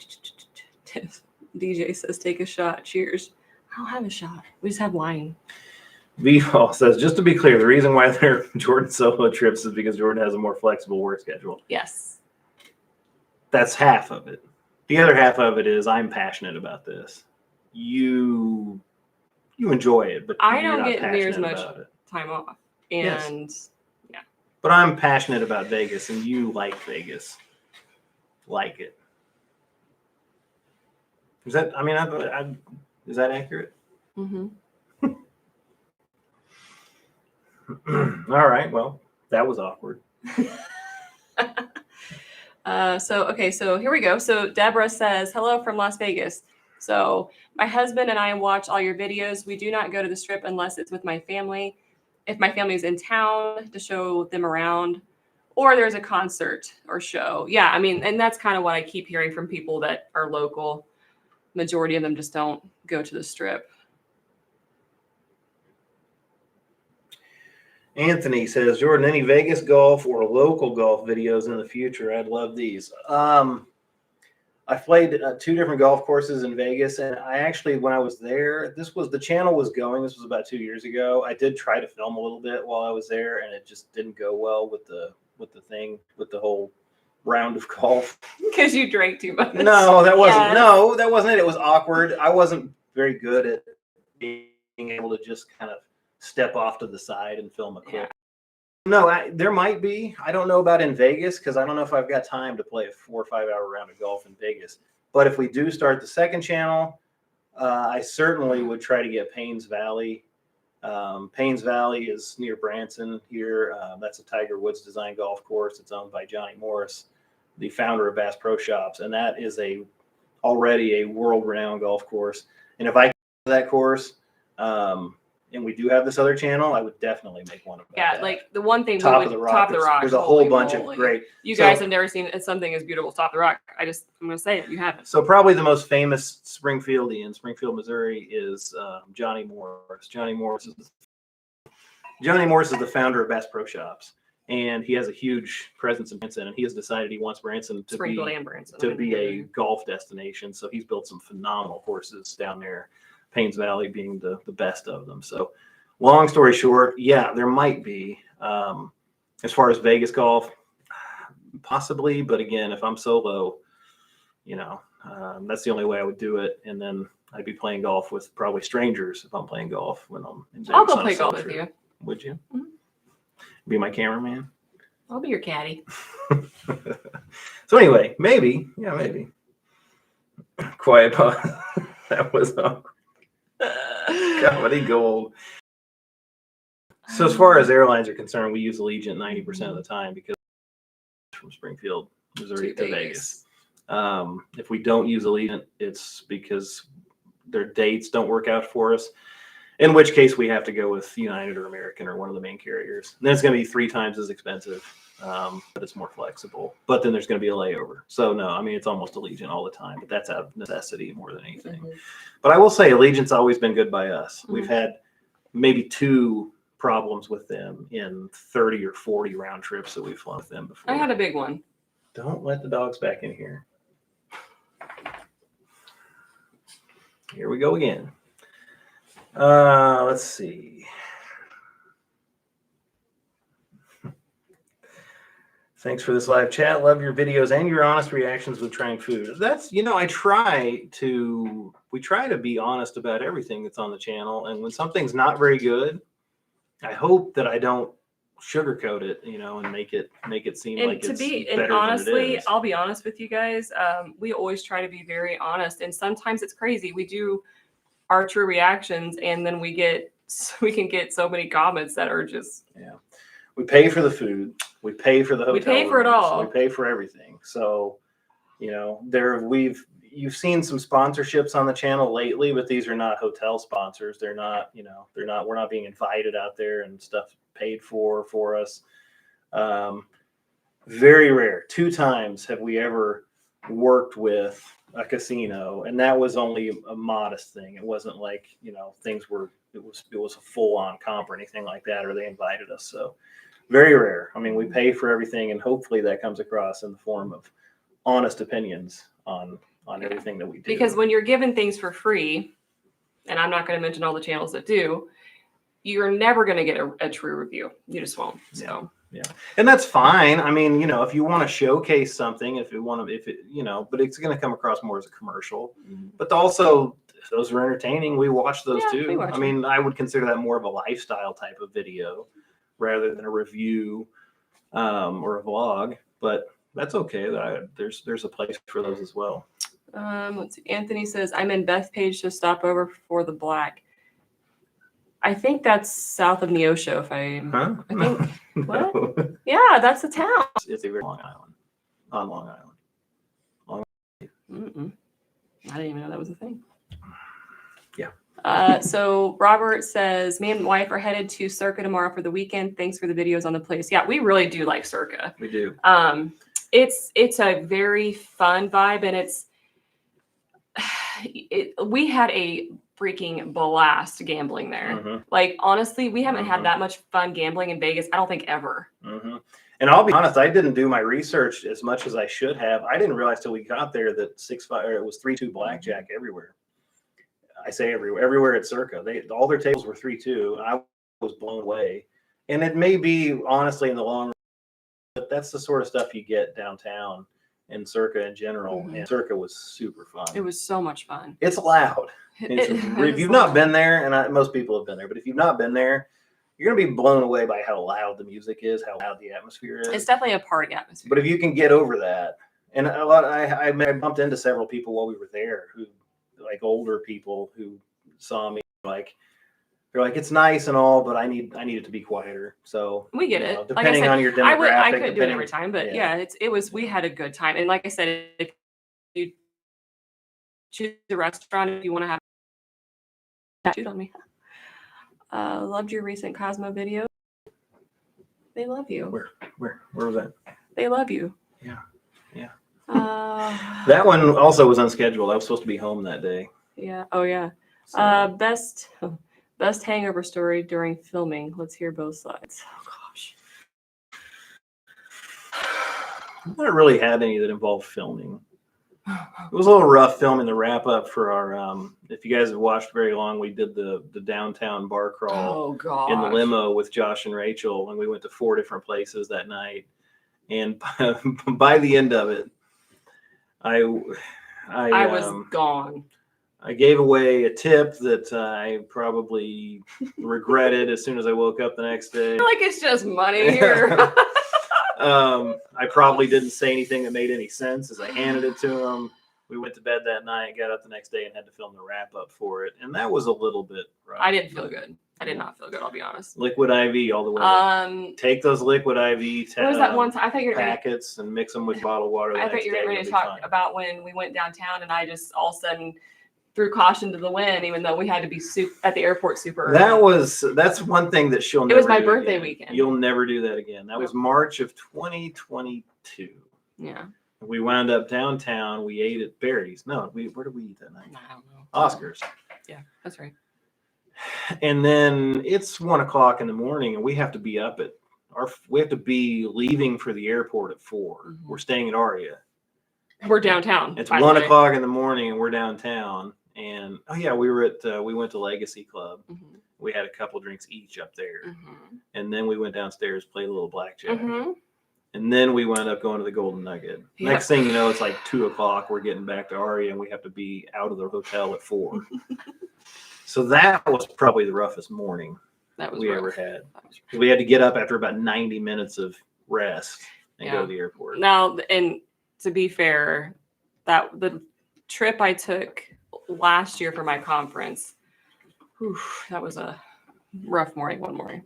DJ says, take a shot. Cheers. I don't have a shot. We just have wine. V-Fall says, just to be clear, the reason why they're Jordan solo trips is because Jordan has a more flexible work schedule. Yes. That's half of it. The other half of it is I'm passionate about this. You enjoy it, but I don't get near as much time off. And yeah. But I'm passionate about Vegas, and you like Vegas. Like it. Is that, is that accurate? Mm-hmm. All right. Well, that was awkward. So here we go. So Deborah says, hello from Las Vegas. So my husband and I watch all your videos. We do not go to the Strip unless it's with my family. If my family is in town to show them around, or there's a concert or show. Yeah, and that's kind of what I keep hearing from people that are local. Majority of them just don't go to the Strip. Anthony says, Jordan, any Vegas golf or local golf videos in the future? I'd love these. I played 2 different golf courses in Vegas, and I actually, when I was there, the channel was going. This was about 2 years ago. I did try to film a little bit while I was there, and it just didn't go well with the whole round of golf. Because you drank too much. No, that wasn't it. It was awkward. I wasn't very good at being able to just kind of step off to the side and film a clip. Yeah. No, there might be. I don't know about in Vegas because I don't know if I've got time to play a 4 or 5 hour round of golf in Vegas. But if we do start the second channel, I certainly would try to get Paynes Valley. Paynes Valley is near Branson here. That's a Tiger Woods design golf course. It's owned by Johnny Morris, the founder of Bass Pro Shops, and that is already a world-renowned golf course. And if I get to that course, and we do have this other channel, I would definitely make one of them. Yeah, like the one thing Top of the Rock. There's a whole bunch of great. You guys have never seen something as beautiful as Top of the Rock. I'm going to say it. You haven't. So probably the most famous Springfieldian, Springfield, Missouri, is Johnny Morris. Johnny Morris is the founder of Bass Pro Shops, and he has a huge presence in Branson. And he has decided he wants Branson to be a golf destination. So he's built some phenomenal courses down there. Paynes Valley being the best of them. So long story short, yeah, there might be. As far as Vegas golf, possibly. But again, if I'm solo, that's the only way I would do it. And then I'd be playing golf with probably strangers if I'm playing golf when I'm in Vegas. I'll go play golf with you. Would you? Mm-hmm. Be my cameraman? I'll be your caddy. So anyway, maybe. Yeah, maybe. Quiet pause. That was awkward. Comedy gold. So as far as airlines are concerned, we use Allegiant 90% of the time because from Springfield, Missouri to Vegas. If we don't use Allegiant, it's because their dates don't work out for us. In which case we have to go with United or American or one of the main carriers. And then it's going to be 3 times as expensive. but it's more flexible. But then there's going to be a layover. So no, I mean, it's almost Allegiant all the time, but that's out of necessity more than anything. Mhm. But I will say Allegiant's always been good by us. Mhm. We've had maybe 2 problems with them in 30 or 40 round trips that we've flown with them before. I had a big one. Don't let the dogs back in here. Here we go again. Let's see. Thanks for this live chat. Love your videos and your honest reactions with trying food. That's, we try to be honest about everything that's on the channel. And when something's not very good, I hope that I don't sugarcoat it, and make it seem And like to it's be, better and than honestly, it is. I'll be honest with you guys. We always try to be very honest, and sometimes it's crazy. We do our true reactions, and then we can get so many comments that are just. Yeah. We pay for the food. We pay for the hotel. We pay for it rooms, all. We pay for everything. So, you've seen some sponsorships on the channel lately, but these are not hotel sponsors. They're not, we're not being invited out there and stuff paid for us. Very rare. 2 times have we ever worked with a casino, and that was only a modest thing. It wasn't like, things were, it was a full on comp or anything like that, or they invited us. So very rare. I mean, we pay for everything, and hopefully that comes across in the form of honest opinions on everything that we do. Because when you're given things for free, and I'm not going to mention all the channels that do, you're never going to get a true review. You just won't. So. Yeah. And that's fine. I mean, if you want to showcase something, but it's going to come across more as a commercial. Mm-hmm. But also, if those are entertaining, we watch those too. I mean, I would consider that more of a lifestyle type of video rather than a review or a vlog. But that's okay. There's a place for those as well. Let's see. Anthony says, I'm in Bethpage to stop over for the black. I think that's south of Neosho. Huh? I think. No. What? Yeah, that's the town. It's a very Long Island. On Long Island. I didn't even know that was a thing. Yeah. So Robert says, me and my wife are headed to Circa tomorrow for the weekend. Thanks for the videos on the place. Yeah, we really do like Circa. We do. It's a very fun vibe, and we had a freaking blast gambling there. Mm-hmm. Like, honestly, we haven't had that much fun gambling in Vegas, I don't think, ever. Mm-hmm. And I'll be honest, I didn't do my research as much as I should have. I didn't realize till we got there that 6-5 it was 3-2 blackjack everywhere. I say everywhere at Circa. All their tables were 3-2. I was blown away. And it may be, honestly, in the long run, but that's the sort of stuff you get downtown in Circa in general. Mm-hmm. And Circa was super fun. It was so much fun. It's loud. If you've not been there, and most people have been there, but if you've not been there, you're going to be blown away by how loud the music is, how loud the atmosphere is. It's definitely a party atmosphere. But if you can get over that, and I bumped into several people while we were there who, like older people who saw me, like, they're like, it's nice and all, but I need it to be quieter. So we get it. Depending on your demographic. I couldn't do it every time, but we had a good time. And like I said, if you choose a restaurant, if you want to have shoot on me. Loved your recent Cosmo video. They love you. Where was that? They love you. Yeah. That one also was unscheduled. I was supposed to be home that day. Yeah. Oh yeah. So. Best hangover story during filming. Let's hear both sides. Oh gosh. I haven't really had any that involved filming. It was a little rough filming the wrap up for our if you guys have watched very long, we did the downtown bar crawl in the limo with Josh and Rachel, and we went to 4 different places that night. And by the end of it, I was gone. I gave away a tip that I probably regretted as soon as I woke up the next day. I feel like it's just money here. I probably didn't say anything that made any sense as I handed it to him. We went to bed that night, got up the next day, and had to film the wrap up for it. And that was a little bit rough. I didn't feel good. I did not feel good, I'll be honest. Liquid IV all the way. Take those liquid IV what was that one time? I thought you were packets and mix them with bottled water. I thought you were ready to talk about when we went downtown and I just all of a sudden threw caution to the wind, even though we had to be at the airport super early. That's one thing that she'll never It was my do birthday again. weekend. You'll never do that again. That was March of 2022. Yeah. We wound up downtown. We ate at Barry's. No, where did we eat that night? I don't know. Oscars. Yeah, that's right. And then it's 1 o'clock in the morning, and we have to be up at we have to be leaving for the airport at 4. Mm-hmm. We're staying at Aria. We're downtown. It's 1 o'clock in the morning, and we're downtown. And we went to Legacy Club. Mm-hmm. We had a couple drinks each up there, Mm-hmm. and then we went downstairs, played a little blackjack, Mm-hmm. and then we wound up going to the Golden Nugget. Yep. Next thing you know, it's like 2 o'clock. We're getting back to Aria, and we have to be out of the hotel at 4. So that was probably the roughest morning we ever had. We had to get up after about 90 minutes of rest and go to the airport. Now, and to be fair, that the trip I took last year for my conference, that was a rough morning. One morning.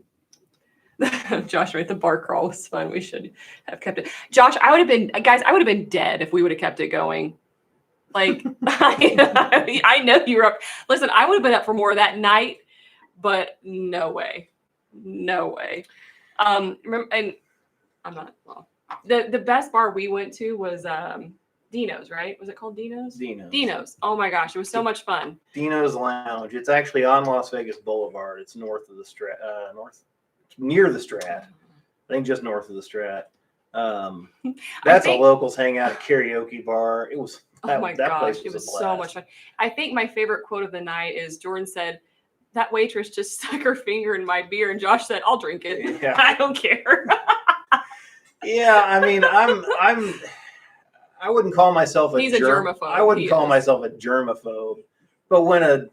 Josh, right? The bar crawl was fun. We should have kept it. Josh, I would have been dead if we would have kept it going. Like, I know you were up. Listen, I would have been up for more that night, but no way. Remember, and I'm not, well, the best bar we went to was Dino's, right? Was it called Dino's? Dino's. Oh my gosh, it was so much fun. Dino's Lounge. It's actually on Las Vegas Boulevard. It's north of the near the Strat. I think just north of the Strat. That's a locals hangout, karaoke bar. It was. Oh my gosh, it was so much fun. I think my favorite quote of the night is Jordan said, "That waitress just stuck her finger in my beer," and Josh said, "I'll drink it. Yeah. I don't care." Yeah, I mean, I wouldn't call myself a germaphobe. I wouldn't call myself a germaphobe, but when a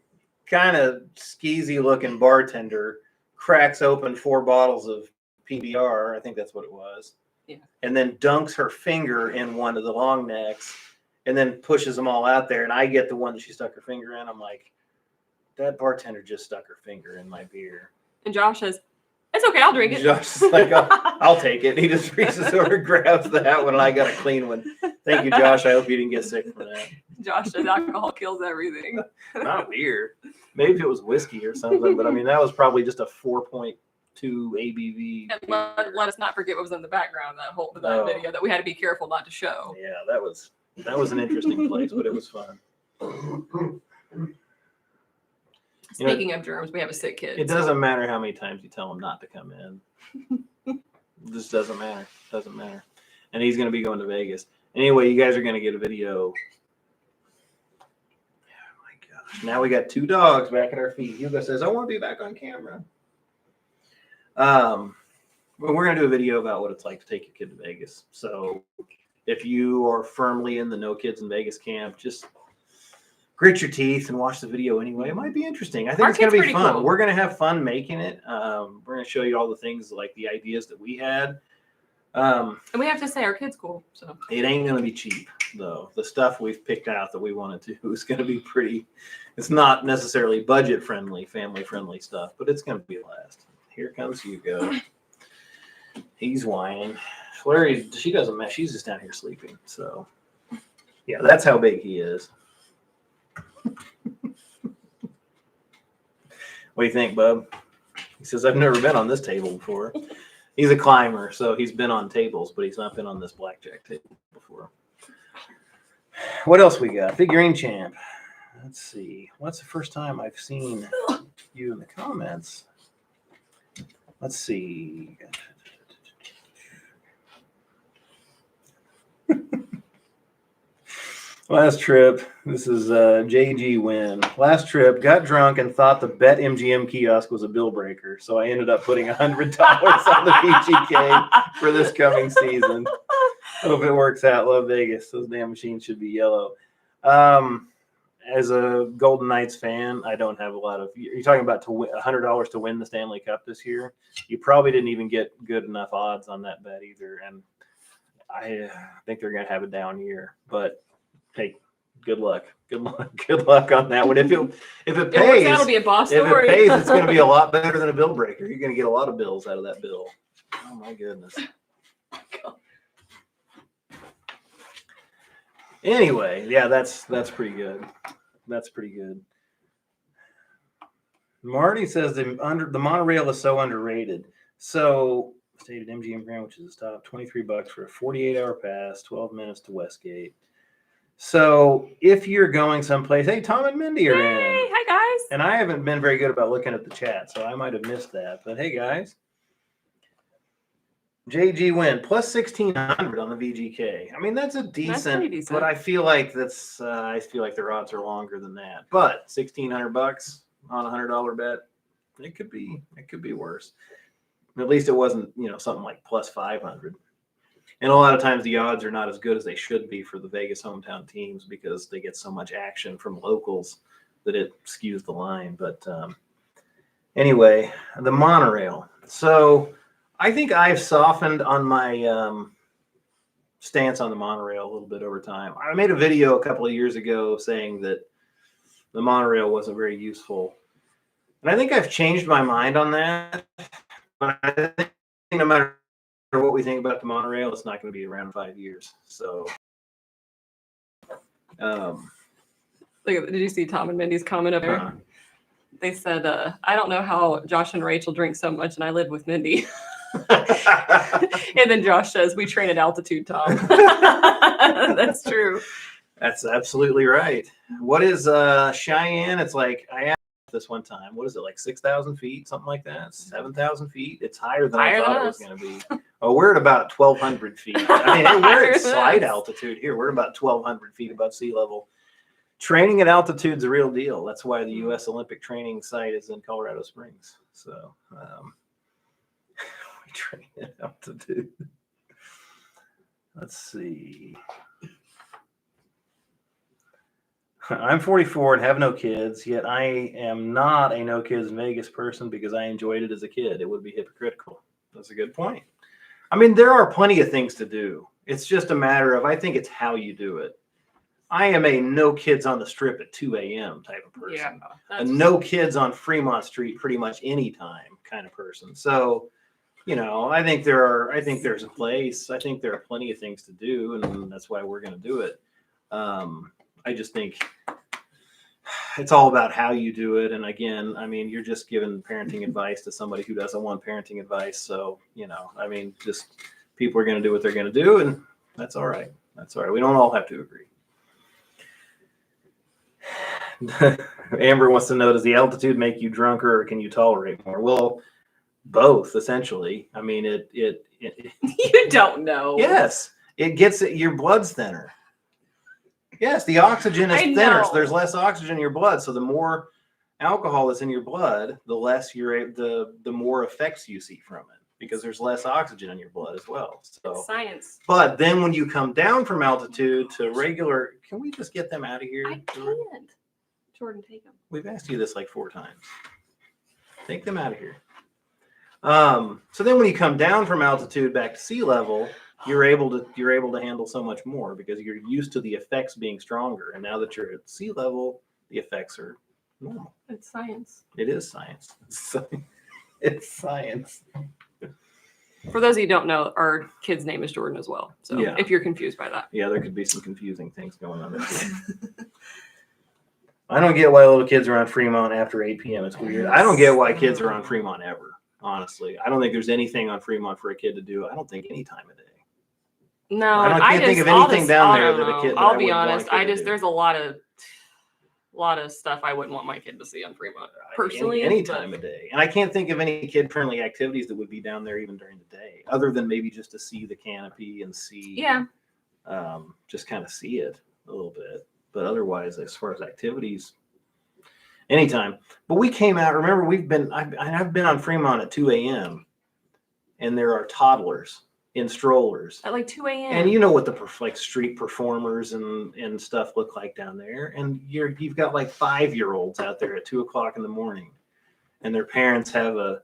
kind of skeezy looking bartender cracks open 4 bottles of PBR, I think that's what it was, and then dunks her finger in one of the long necks, and then pushes them all out there, and I get the one that she stuck her finger in. I'm like, that bartender just stuck her finger in my beer. And Josh says, "It's okay, I'll drink it." Josh is like, I'll take it. He just reaches over and grabs that one, and I got a clean one. Thank you, Josh. I hope you didn't get sick from that. Josh says alcohol kills everything. Not beer. Maybe if it was whiskey or something, but I mean, that was probably just a 4.2 ABV. And let us not forget what was in the background, that video that we had to be careful not to show. Yeah, that was an interesting place, but it was fun. Speaking of germs, we have a sick kid. It doesn't matter how many times you tell him not to come in. It just doesn't matter. Doesn't matter. And he's going to be going to Vegas. Anyway, you guys are going to get a video. Oh my gosh. Now we got 2 dogs back at our feet. Hugo says, "I want to be back on camera." Well, we're going to do a video about what it's like to take your kid to Vegas. So if you are firmly in the No Kids in Vegas camp, just grit your teeth and watch the video anyway. It might be interesting. I think it's going to be fun. Cool. We're going to have fun making it. We're going to show you all the things, like the ideas that we had. And we have to say our kid's cool. So it ain't going to be cheap, though. The stuff we've picked out that we wanted to is going to be pretty. It's not necessarily budget-friendly, family-friendly stuff, but it's going to be a blast. Here comes Hugo. He's whining. Flurry, she doesn't mess. She's just down here sleeping. So, yeah, that's how big he is. What do you think, bub? He says, "I've never been on this table before." He's a climber, so he's been on tables, but he's not been on this blackjack table before. What else we got? Figurine champ. Let's see. What's the first time I've seen you in the comments? Let's see. Last trip. This is JG Win. Last trip, got drunk and thought the Bet MGM kiosk was a bill breaker, so I ended up putting $100 on the VGK for this coming season. Hope it works out. Love Vegas. Those damn machines should be yellow. As a Golden Knights fan, I don't have a lot of. You're talking about to win $100 to win the Stanley Cup this year. You probably didn't even get good enough odds on that bet either, and I think they're going to have a down year. But hey, good luck. Good luck on that one. If it pays, that'll be a boss story. If it pays, it's going to be a lot better than a bill breaker. You're going to get a lot of bills out of that bill. Oh my goodness. Anyway, yeah, that's pretty good. That's pretty good. Marty says the monorail is so underrated. So stayed at MGM Grand, which is a stop, $23 for a 48-hour pass, 12 minutes to Westgate. So if you're going someplace, hey, Tom and Mindy are in. Hey, hi guys. And I haven't been very good about looking at the chat, so I might have missed that. But hey, guys. JG win plus 1,600 on the VGK. I mean, that's a decent, pretty decent. but I feel like I feel like their odds are longer than that. But $1,600 on a $100 bet, it could be worse. At least it wasn't, something like plus 500. And a lot of times the odds are not as good as they should be for the Vegas hometown teams because they get so much action from locals that it skews the line. But anyway, the monorail. So I think I've softened on my stance on the monorail a little bit over time. I made a video a couple of years ago saying that the monorail wasn't very useful. And I think I've changed my mind on that. But I think no matter what we think about the monorail, it's not going to be around 5 years. So, did you see Tom and Mindy's comment up there? They said, I don't know how Josh and Rachel drink so much, and I live with Mindy. And then Josh says, we train at altitude, Tom. That's true. That's absolutely right. What is Cheyenne? It's like, I asked this one time, what is it, like 6,000 feet, something like that? 7,000 feet? It's higher than I thought it was going to be. Oh, we're at about 1,200 feet. I mean, we're at slight altitude here. We're about 1,200 feet above sea level. Training at altitude is a real deal. That's why the U.S. Olympic training site is in Colorado Springs. So we train at altitude. Let's see. I'm 44 and have no kids, yet I am not a no kids Vegas person because I enjoyed it as a kid. It would be hypocritical. That's a good point. I mean, there are plenty of things to do. It's just a matter of, I think it's how you do it. I am a no kids on the strip at 2 a.m. type of person. Yeah, a no kids on Fremont Street pretty much any time kind of person. So, I think there's a place. I think there are plenty of things to do, and that's why we're going to do it. I just think it's all about how you do it. And again, I mean, you're just giving parenting advice to somebody who doesn't want parenting advice. So, just people are going to do what they're going to do, and that's all right. That's all right. We don't all have to agree. Amber wants to know, does the altitude make you drunker or can you tolerate more? Well, both, essentially. I mean, it you don't know. Yes, it gets your blood's thinner. Yes, the oxygen is thinner, so there's less oxygen in your blood. So the more alcohol that's in your blood, the less the more effects you see from it because there's less oxygen in your blood as well. So science. But then when you come down from altitude to regular, can we just get them out of here? I can't. Jordan, take them. We've asked you this like 4 times. Take them out of here. So then when you come down from altitude back to sea level, you're able to handle so much more because you're used to the effects being stronger. And now that you're at sea level, the effects are normal. It's science. It is science. It's science. For those of you who don't know, our kid's name is Jordan as well. So if you're confused by that. Yeah, there could be some confusing things going on there. I don't get why little kids are on Fremont after 8 p.m. It's weird. I don't get why kids are on Fremont ever. Honestly, I don't think there's anything on Fremont for a kid to do. I don't think any time of day. No, I can't think of anything down there that a kid. I'll be honest. There's a lot of stuff I wouldn't want my kid to see on Fremont personally. Any time of day, and I can't think of any kid-friendly activities that would be down there even during the day, other than maybe just to see the canopy and see. Yeah. Just kind of see it a little bit, but otherwise, as far as activities. Anytime. But we came out, remember, I've been on Fremont at 2 a.m. and there are toddlers in strollers. At like 2 a.m. And you know what the street performers and stuff look like down there. And you've got like 5-year-olds out there at 2 o'clock in the morning. And their parents have a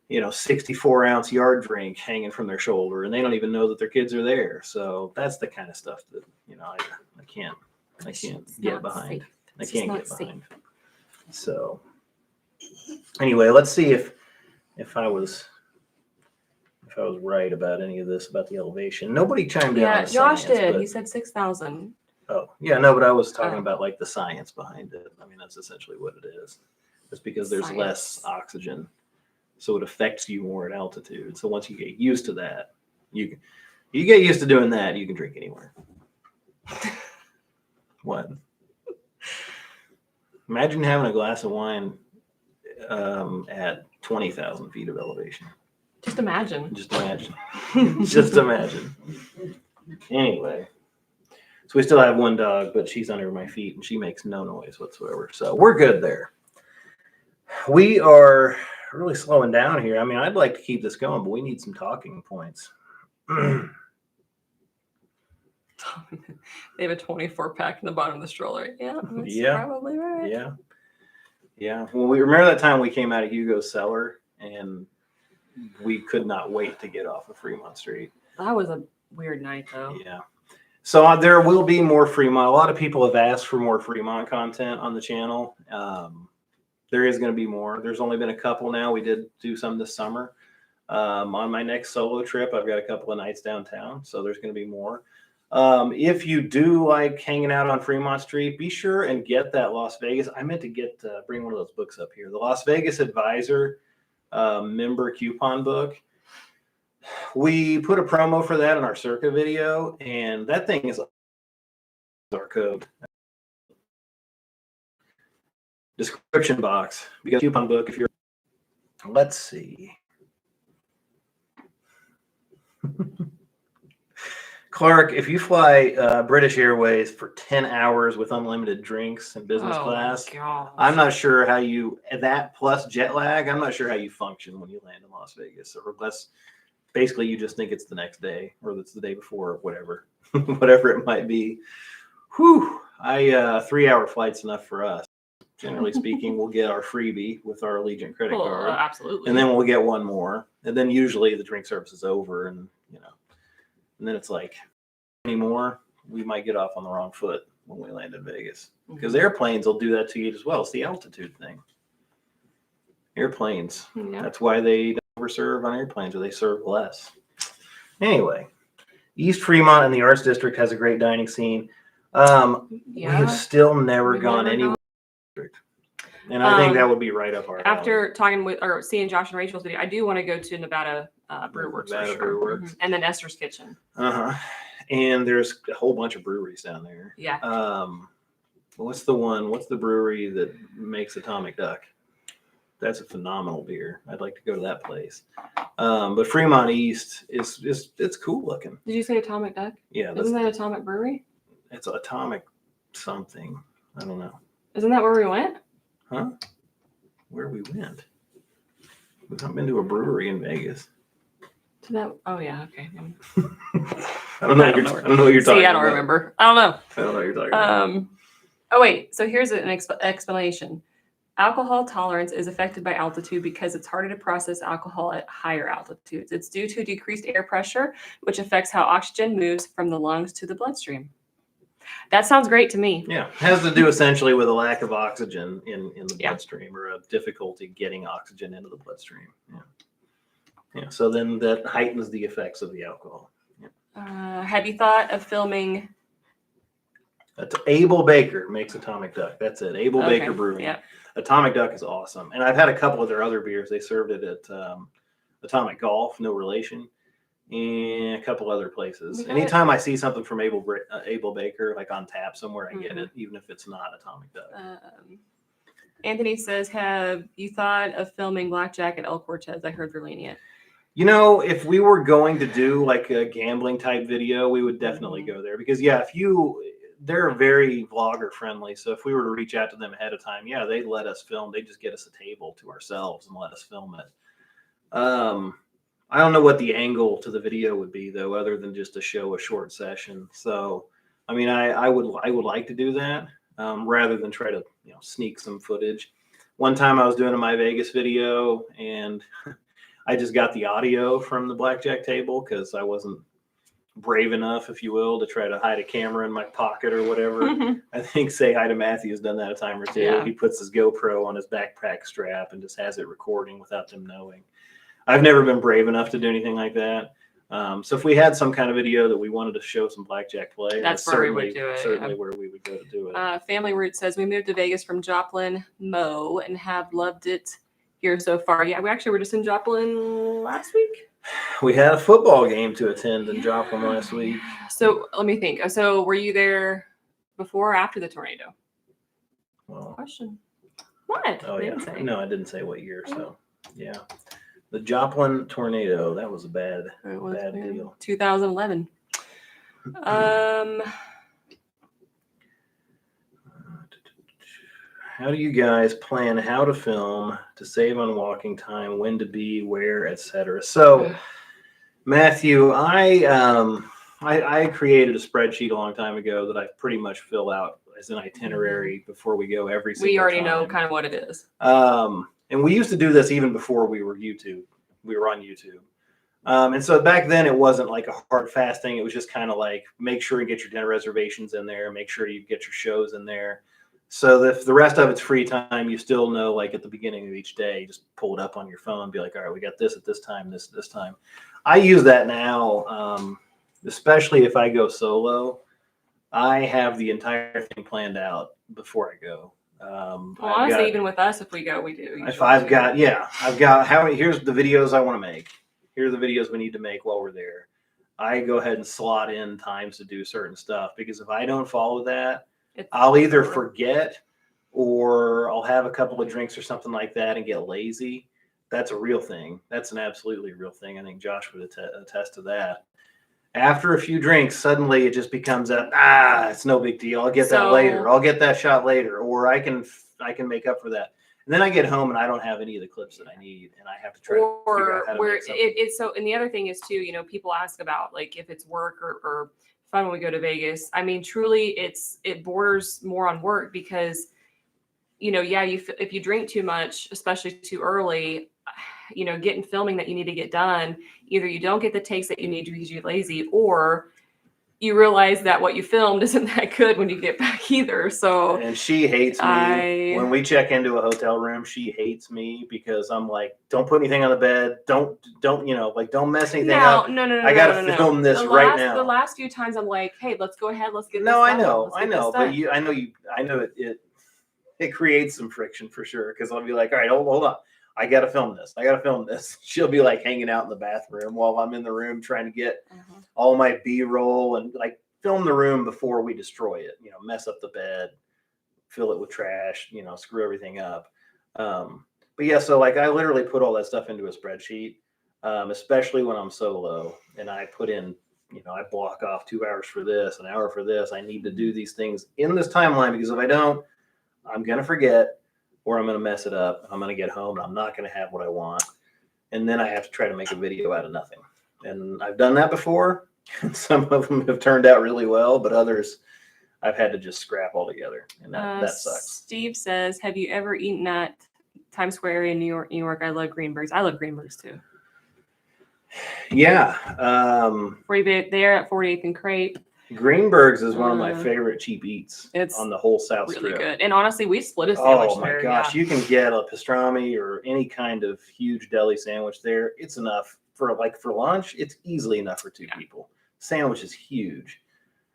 64-ounce yard drink hanging from their shoulder. And they don't even know that their kids are there. So that's the kind of stuff that, I can't get behind. Safe. I can't get behind. So anyway, let's see if I was right about any of this about the elevation. Nobody chimed in. Yeah, on the Josh science, did. He said 6,000. Oh, yeah, no, but I was talking Oh. about like the science behind it. I mean, that's essentially what it is. It's because there's less Science. oxygen, so it affects you more at altitude. So once you get used to that, you get used to doing that, you can drink anywhere. What? Imagine having a glass of wine at 20,000 feet of elevation. Just imagine. Just imagine. Just imagine. Anyway. So we still have one dog, but she's under my feet and she makes no noise whatsoever. So we're good there. We are really slowing down here. I mean, I'd like to keep this going, but we need some talking points. They have a 24-pack in the bottom of the stroller. Yeah, that's probably right. Yeah. Yeah. Well, we remember that time we came out of Hugo's cellar and we could not wait to get off of Fremont Street. That was a weird night, though. Yeah. So there will be more Fremont. A lot of people have asked for more Fremont content on the channel. There is going to be more. There's only been a couple now. We did do some this summer. On my next solo trip, I've got a couple of nights downtown, so there's going to be more. If you do like hanging out on Fremont Street, be sure and get that Las Vegas. I meant to bring one of those books up here. The Las Vegas Advisor member coupon book. We put a promo for that in our Circa video, and that thing is our code. Description box. Because coupon book, if you're, let's see. Clark, if you fly British Airways for 10 hours with unlimited drinks and business class, I'm not sure how you, that plus jet lag, I'm not sure how you function when you land in Las Vegas. Or unless basically you just think it's the next day or it's the day before or whatever, whatever it might be. Whew, 3-hour flight's enough for us. Generally speaking, we'll get our freebie with our Allegiant credit card. Absolutely. And then we'll get one more. And then usually the drink service is over and, and then it's like, anymore, we might get off on the wrong foot when we land in Vegas. Because airplanes will do that to you as well. It's the altitude thing. Airplanes. Yeah. That's why they don't overserve on airplanes, or they serve less. Anyway, East Fremont and the Arts District has a great dining scene. We have still never gone anywhere. And I think that would be right up our after talking with or seeing Josh and Rachel's video, I do want to go to Nevada Brew Works for sure. Brew Works. And then Esther's Kitchen. And there's a whole bunch of breweries down there. Yeah. What's the brewery that makes Atomic Duck? That's a phenomenal beer. I'd like to go to that place. But Fremont East it's cool looking. Did you say Atomic Duck? Yeah. Isn't that Atomic Brewery? It's Atomic something. I don't know. Isn't that where we went? Huh? Where we went? We've not been to a brewery in Vegas. To that? Oh yeah. Okay. I don't know what you're talking about. I don't remember. I don't know. I don't know what you're talking about. Oh wait. So here's an explanation. Alcohol tolerance is affected by altitude because it's harder to process alcohol at higher altitudes. It's due to decreased air pressure, which affects how oxygen moves from the lungs to the bloodstream. That sounds great to me. Yeah, it has to do essentially with a lack of oxygen in the bloodstream, or a difficulty getting oxygen into the bloodstream. Yeah. So then that heightens the effects of the alcohol. Yeah. Have you thought of filming? That's Abel Baker makes Atomic Duck. That's it. Abel Baker Brewing. Yeah. Atomic Duck is awesome, and I've had a couple of their other beers. They served it at Atomic Golf, no relation. And a couple other places. Anytime I see something from Abel Baker, like on tap somewhere, I get it, even if it's not Atomic Duck. Anthony says, have you thought of filming Blackjack at El Cortez? I heard they're lenient. If we were going to do like a gambling type video, we would definitely go there because they're very vlogger friendly. So if we were to reach out to them ahead of time, they'd let us film. They'd just get us a table to ourselves and let us film it. I don't know what the angle to the video would be though, other than just to show a short session. So, I mean, I would like to do that rather than try to sneak some footage. One time I was doing a My Vegas video and I just got the audio from the blackjack table because I wasn't brave enough, if you will, to try to hide a camera in my pocket or whatever. I think Say Hi to Matthew has done that a time or two. Yeah. He puts his GoPro on his backpack strap and just has it recording without them knowing. I've never been brave enough to do anything like that. So if we had some kind of video that we wanted to show some blackjack play, That's where we would do it, certainly yeah. where we would go to do it. Family Root says we moved to Vegas from Joplin, Mo, and have loved it here so far. Yeah, we actually were just in Joplin last week. We had a football game to attend in Joplin last week. So let me think. So were you there before or after the tornado? Well, Question. What? oh They yeah, didn't say. no, I didn't say what year. So yeah, the Joplin tornado, that was a bad deal. 2011. How do you guys plan how to film to save on walking time, when to be, where, etc.? So, Matthew, I created a spreadsheet a long time ago that I pretty much fill out as an itinerary before we go every single time. We already know kind of what it is. And we used to do this even before we were YouTube. We were on YouTube. And so back then it wasn't like a hard fast thing. It was just kind of like, make sure you get your dinner reservations in there, make sure you get your shows in there. So that if the rest of it's free time, you still know, like at the beginning of each day, just pull it up on your phone, be like, all right, we got this at this time, this at this time. I use that now, especially if I go solo. I have the entire thing planned out before I go. Well, honestly, even with us, if we go, we do. If I've got how many, here's the videos I want to make. Here are the videos we need to make while we're there. I go ahead and slot in times to do certain stuff, because if I don't follow that, I'll either forget or I'll have a couple of drinks or something like that and get lazy. That's a real thing. That's an absolutely real thing. I think Josh would attest to that. After a few drinks, suddenly it just becomes it's no big deal. I'll get that later. I'll get that shot later, or I can make up for that. And then I get home and I don't have any of the clips that I need, and I have to try to figure out how to make something. It's so. And the other thing is too, people ask about like if it's work or fun when we go to Vegas. I mean, truly, it borders more on work because, if you drink too much, especially too early, getting filming that you need to get done, either you don't get the takes that you need because you're lazy, or you realize that what you filmed isn't that good when you get back either. So, and she hates me when we check into a hotel room. She hates me because I'm like, don't put anything on the bed. Don't mess anything up. No. I got to film this right now. The last few times I'm like, hey, let's go ahead. Let's get this done. I know. But I know it creates some friction for sure. Cause I'll be like, all right, hold on. I got to film this. She'll be like hanging out in the bathroom while I'm in the room trying to get all my B-roll and like film the room before we destroy it, mess up the bed, fill it with trash, screw everything up. But yeah, so like I literally put all that stuff into a spreadsheet, especially when I'm solo, and I put in, I block off 2 hours for this, an hour for this. I need to do these things in this timeline, because if I don't, I'm going to forget, or I'm going to mess it up. I'm going to get home and I'm not going to have what I want. And then I have to try to make a video out of nothing. And I've done that before. And some of them have turned out really well, but others I've had to just scrap altogether. And that sucks. Steve says, have you ever eaten at Times Square area in New York? I love Greenberg's. I love Greenberg's too. Yeah. There at 48th and Crepe. Greenberg's is one of my favorite cheap eats. It's on the whole South Strip. Really good. And honestly, we split a sandwich there. Oh my gosh. Yeah. You can get a pastrami or any kind of huge deli sandwich there. It's enough for lunch. It's easily enough for two people. Sandwich is huge.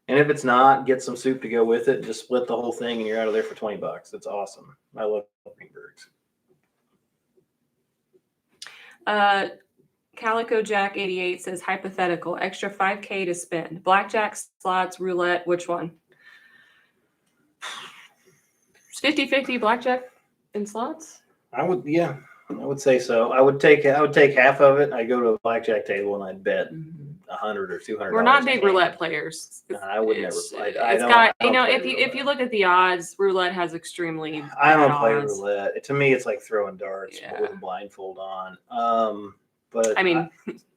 And if it's not, get some soup to go with it. Just split the whole thing and you're out of there for $20. It's awesome. I love Greenberg's. Calico Jack 88 says, hypothetical, extra $5K to spend. Blackjack, slots, roulette, which one? It's 50-50 blackjack and slots? I would say so. I would take half of it. I go to a blackjack table and I'd bet $100 or $200. We're not big roulette players. I would never. If you look at the odds, roulette has extremely. I don't play roulette. To me, it's like throwing darts with a blindfold on. But I mean,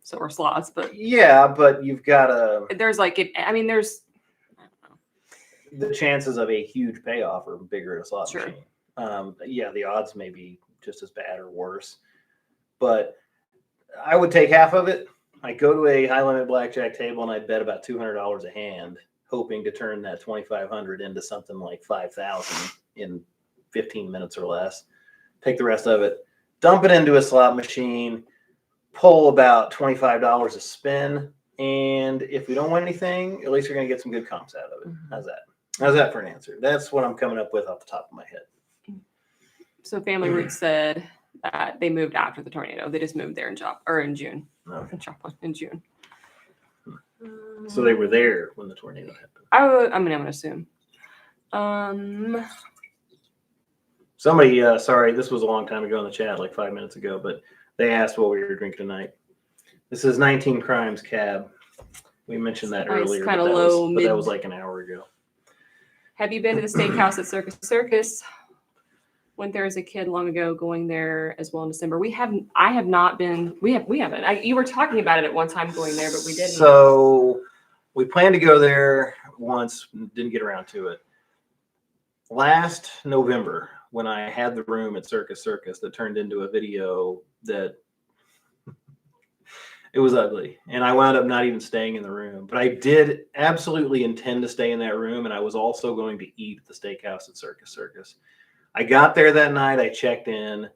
so are slots, but yeah, but you've got there's I don't know. The chances of a huge payoff are bigger at a slot machine. The odds may be just as bad or worse, but I would take half of it. I go to a high limit blackjack table and I bet about $200 a hand, hoping to turn that 2,500 into something like 5,000 in 15 minutes or less. Take the rest of it, dump it into a slot machine. pull about $25 a spin. And if we don't win anything, at least you're going to get some good comps out of it. How's that? How's that for an answer? That's what I'm coming up with off the top of my head. So Family Roots said that they moved after the tornado. They just moved there in June. Okay. In June. So they were there when the tornado happened. I'm going to assume. Somebody, sorry, this was a long time ago in the chat, like 5 minutes ago, but they asked what we were drinking tonight. This is 19 Crimes Cab. We mentioned that earlier, kind of low, but that was like an hour ago. Have you been to the steakhouse at Circus Circus? Went there as a kid long ago, going there as well in December. I have not been. We haven't. You were talking about it at one time going there, but we didn't. So we planned to go there once, didn't get around to it. Last November, when I had the room at Circus Circus that turned into a video that it was ugly, and I wound up not even staying in the room. But I did absolutely intend to stay in that room, and I was also going to eat at the steakhouse at Circus Circus. I got there that night. I checked in.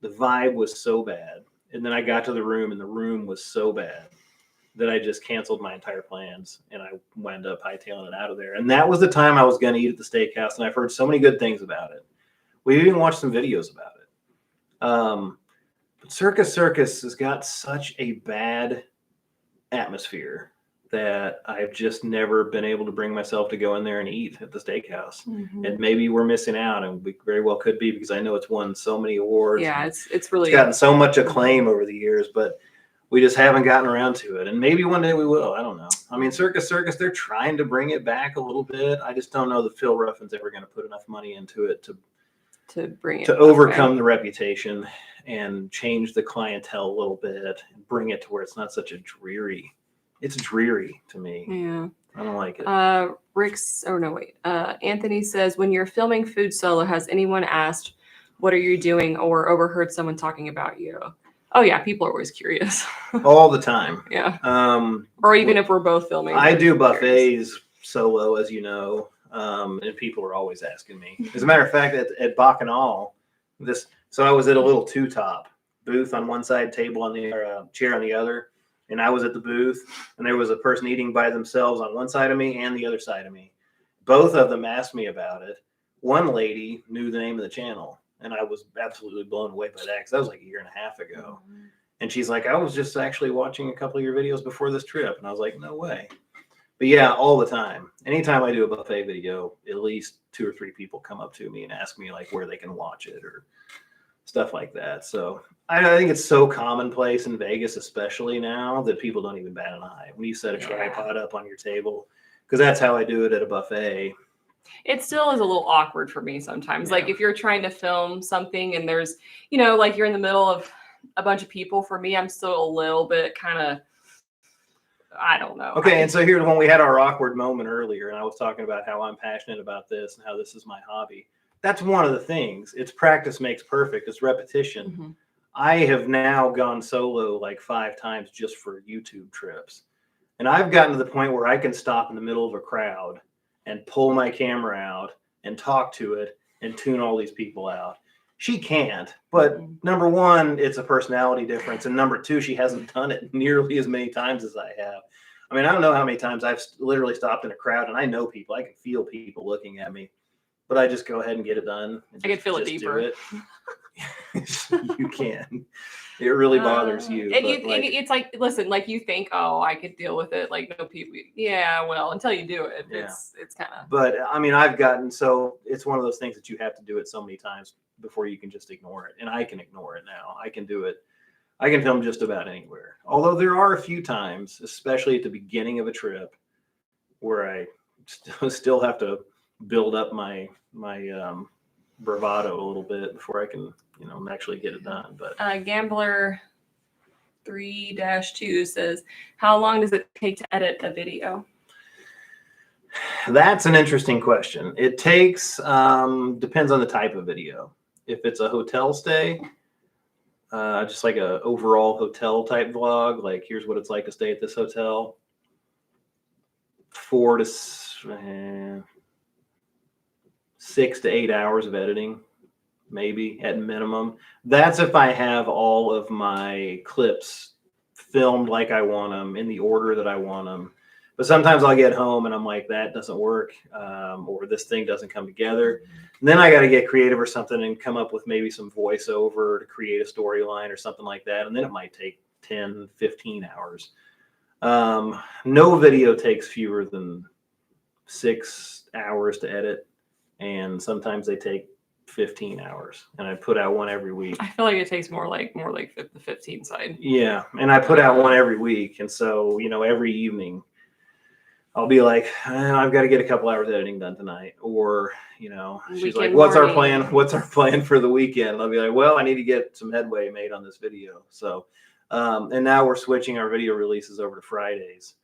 The vibe was so bad. And then I got to the room, and the room was so bad that I just canceled my entire plans, and I wound up hightailing it out of there. And that was the time I was going to eat at the steakhouse, and I've heard so many good things about it. We even watched some videos about it. But Circus Circus has got such a bad atmosphere that I've just never been able to bring myself to go in there and eat at the steakhouse. And maybe we're missing out, and we very well could be, because I know it's won so many awards. Yeah, it's really gotten so much acclaim over the years, but we just haven't gotten around to it. And maybe one day we will. I don't know. I mean, Circus Circus, they're trying to bring it back a little bit. I just don't know that Phil Ruffin's ever going to put enough money into it to bring it to overcome the reputation and change the clientele a little bit and bring it to where it's not such a dreary. It's dreary to me. Yeah. I don't like it. Anthony says, when you're filming food solo, has anyone asked, what are you doing, or overheard someone talking about you? Oh yeah, people are always curious. All the time. Yeah. Or even if we're both filming. I do buffets solo, as you know, and people are always asking me. As a matter of fact, at Bacchanal, so I was at a little two-top booth on one side, table on the chair on the other, and I was at the booth, and there was a person eating by themselves on one side of me and the other side of me. Both of them asked me about it. One lady knew the name of the channel, and I was absolutely blown away by that, because that was like a year and a half ago. And she's like, I was just actually watching a couple of your videos before this trip. And I was like, no way. But yeah, all the time. Anytime I do a buffet video, at least 2 or 3 people come up to me and ask me like where they can watch it or stuff like that. So I think it's so commonplace in Vegas, especially now, that people don't even bat an eye when you set a tripod up on your table, because that's how I do it at a buffet. It still is a little awkward for me sometimes. Like if you're trying to film something and there's, like you're in the middle of a bunch of people, for me, I'm still a little bit kind of, I don't know. Okay. And so here, when we had our awkward moment earlier, and I was talking about how I'm passionate about this and how this is my hobby. That's one of the things. It's practice makes perfect. It's repetition. I have now gone solo like 5 times just for YouTube trips. And I've gotten to the point where I can stop in the middle of a crowd and pull my camera out and talk to it and tune all these people out. She can't, but number one, it's a personality difference. And number 2, she hasn't done it nearly as many times as I have. I mean, I don't know how many times I've literally stopped in a crowd and I know people, I can feel people looking at me, but I just go ahead and get it done. I can feel it deeper. You can. It really bothers you. And it's like, listen, like you think, oh, I could deal with it. Like no people. Yeah, well, until you do it, it's kind of. But I mean, it's one of those things that you have to do it so many times before you can just ignore it. And I can ignore it now. I can do it. I can film just about anywhere. Although there are a few times, especially at the beginning of a trip, where I still have to build up my bravado a little bit before I can, actually get it done. But Gambler 3-2 says, how long does it take to edit a video? That's an interesting question. It takes, depends on the type of video. If it's a hotel stay, just like a overall hotel type vlog, like here's what it's like to stay at this hotel, 6 to 8 hours of editing maybe at minimum. That's if I have all of my clips filmed like I want them in the order that I want them. But sometimes I'll get home and I'm like, that doesn't work, or this thing doesn't come together. And then I got to get creative or something and come up with maybe some voiceover to create a storyline or something like that. And then it might take 10, 15 hours. No video takes fewer than 6 hours to edit. And sometimes they take 15 hours. And I put out one every week. I feel like it takes more like the 15 side. Yeah. And I put out one every week. And so, every evening, I'll be like, I've got to get a couple hours editing done tonight. Or, she's like, what's our plan? What's our plan for the weekend? I'll be like, well, I need to get some headway made on this video. So, and now we're switching our video releases over to Fridays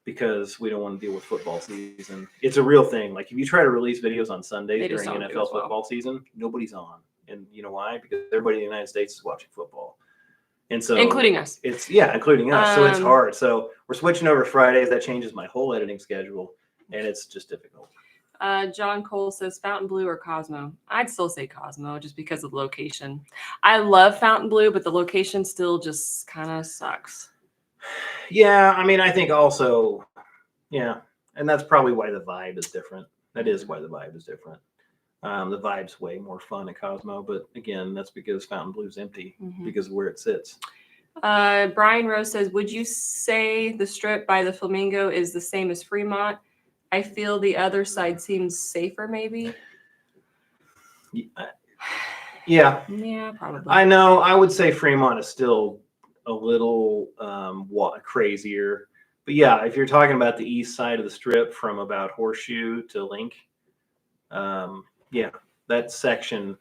because we don't want to deal with football season. It's a real thing. Like if you try to release videos on Sundays during NFL football season, nobody's on. And you know why? Because everybody in the United States is watching football. And so including us. Including us. So it's hard. So we're switching over Fridays. That changes my whole editing schedule, and it's just difficult. John Cole says Fontainebleau or Cosmo. I'd still say Cosmo just because of the location. I love Fontainebleau, but the location still just kind of sucks. Yeah, I think also, and that's probably why the vibe is different. That is why the vibe is different. The vibe's way more fun at Cosmo, but again, that's because Fontainebleau's empty because of where it sits. Brian Rose says, would you say the strip by the Flamingo is the same as Fremont? I feel the other side seems safer, maybe. Yeah. Yeah, probably. I know. I would say Fremont is still a little crazier. But yeah, if you're talking about the east side of the strip from about Horseshoe to Link, that section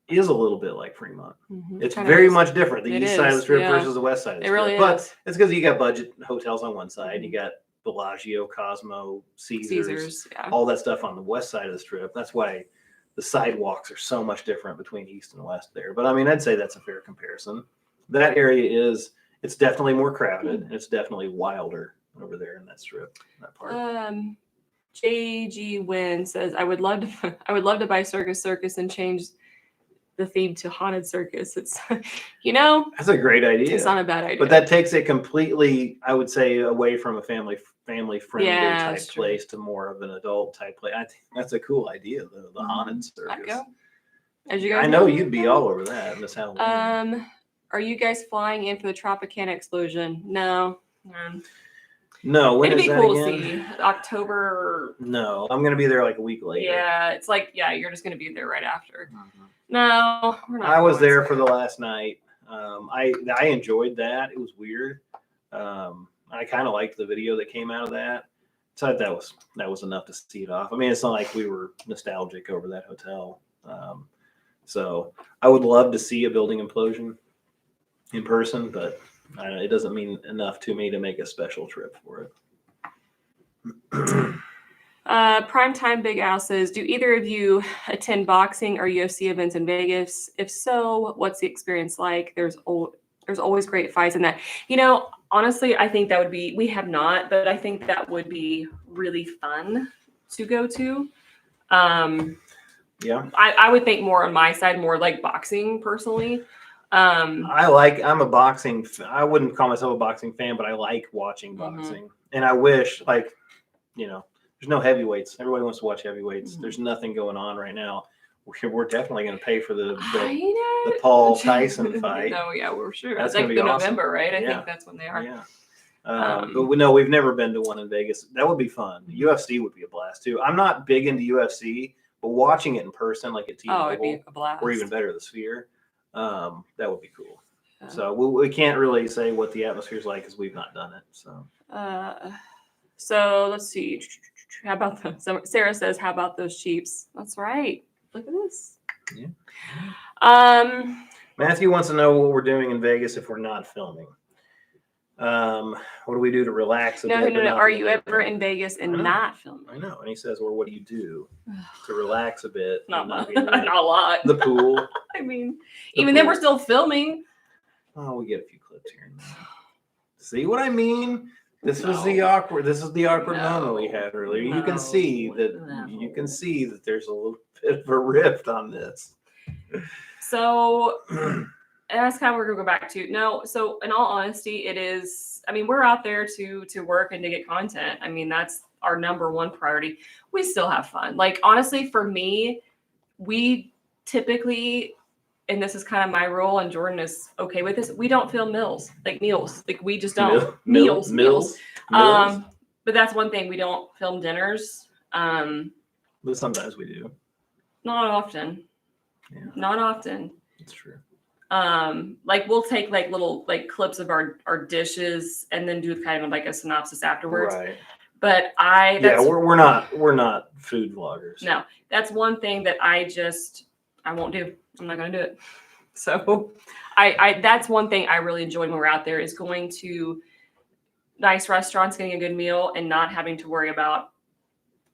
is a little bit like Fremont. It's very much different. The east side of the strip versus the west side of the strip. Really but it's because you got budget hotels on one side. You got Bellagio, Cosmo, Caesars, all that stuff on the west side of the strip. That's why the sidewalks are so much different between east and west there. But I'd say that's a fair comparison. That area it's definitely more crowded. And it's definitely wilder over there in that strip, that part. JG Wynn says, I would love to buy Circus and change the theme to Haunted Circus. It's, that's a great idea. It's not a bad idea. But that takes it completely, I would say, away from a family friendly type place to more of an adult type place. I think that's a cool idea, the Haunted Circus. As you guys I know you'd be all over that in this Halloween. Are you guys flying in for the Tropicana explosion? No. No, when it'd is be that cool again? to see. October. No, I'm gonna be there like a week later. Yeah, it's like you're just gonna be there right after. No, we're not. I was there for the last night. I enjoyed that. It was weird. I kind of liked the video that came out of that. So that was enough to see it off. It's not like we were nostalgic over that hotel. So I would love to see a building implosion in person, but it doesn't mean enough to me to make a special trip for it. Primetime Big Al says, do either of you attend boxing or UFC events in Vegas? If so, what's the experience like? There's always great fights in that. Honestly, I think that would be, we have not, but I think that would be really fun to go to. Yeah. I would think more on my side, more like boxing personally. I'm a boxing, I wouldn't call myself a boxing fan, but I like watching boxing. And I wish, there's no heavyweights. Everybody wants to watch heavyweights. There's nothing going on right now. We're definitely going to pay for the Paul Tyson fight. No, yeah, we're sure. That's like going to be awesome. November, right? I think that's when they are. Yeah. But we've never been to one in Vegas. That would be fun. UFC would be a blast too. I'm not big into UFC, but watching it in person, like at T-Mobile, it'd be a blast. Or even better, the Sphere, that would be cool. So we can't really say what the atmosphere is like because we've not done it. So let's see. How about Sarah says, how about those Chiefs? That's right. Look at this. Yeah. Matthew wants to know what we're doing in Vegas if we're not filming. What do we do to relax? No. Are you ever in Vegas and not filming? I know. And he says, well, what do you do to relax a bit? Not a lot. The pool. Even then we're still filming. Oh, we get a few clips here and there. See what I mean? This is the awkward moment we had earlier. You can see that there's a little bit of a rift on this. So that's kind of what we're gonna go back to. No, so in all honesty, it is. I mean, we're out there to work and to get content. I mean, that's our number one priority. We still have fun. Like honestly, for me, we typically, and this is kind of my role, and Jordan is okay with this. We don't film meals. Like we just don't meals. But that's one thing, we don't film dinners. But sometimes we do. Not often. Yeah. Not often. That's true. Like we'll take like little like clips of our dishes and then do kind of like a synopsis afterwards. Right. But we're not food vloggers. No, that's one thing that I won't do. I'm not gonna do it. So I that's one thing I really enjoyed when we're out there, is going to nice restaurants, getting a good meal, and not having to worry about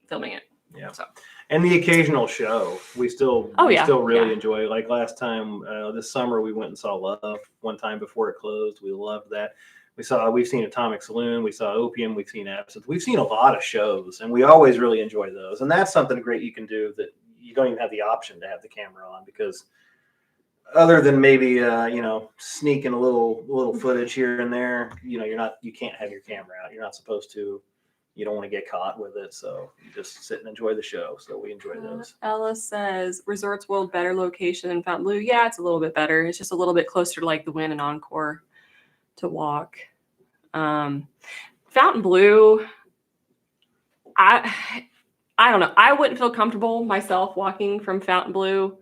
filming it. Yeah. So. And the occasional show, we still really enjoy. Like last time, this summer, we went and saw Love one time before it closed. We loved that. We've seen Atomic Saloon, we saw Opium, we've seen Absinthe. We've seen a lot of shows, and we always really enjoy those. And that's something great you can do that you don't even have the option to have the camera on, because other than maybe sneaking a little footage here and there, you can't have your camera out. You're not supposed to. You don't want to get caught with it, so you just sit and enjoy the show. So we enjoy those. Ella says Resorts World better location than Fontainebleau. Yeah, it's a little bit better. It's just a little bit closer to like the Wynn and Encore to walk. Fontainebleau, I don't know. I wouldn't feel comfortable myself walking from Fontainebleau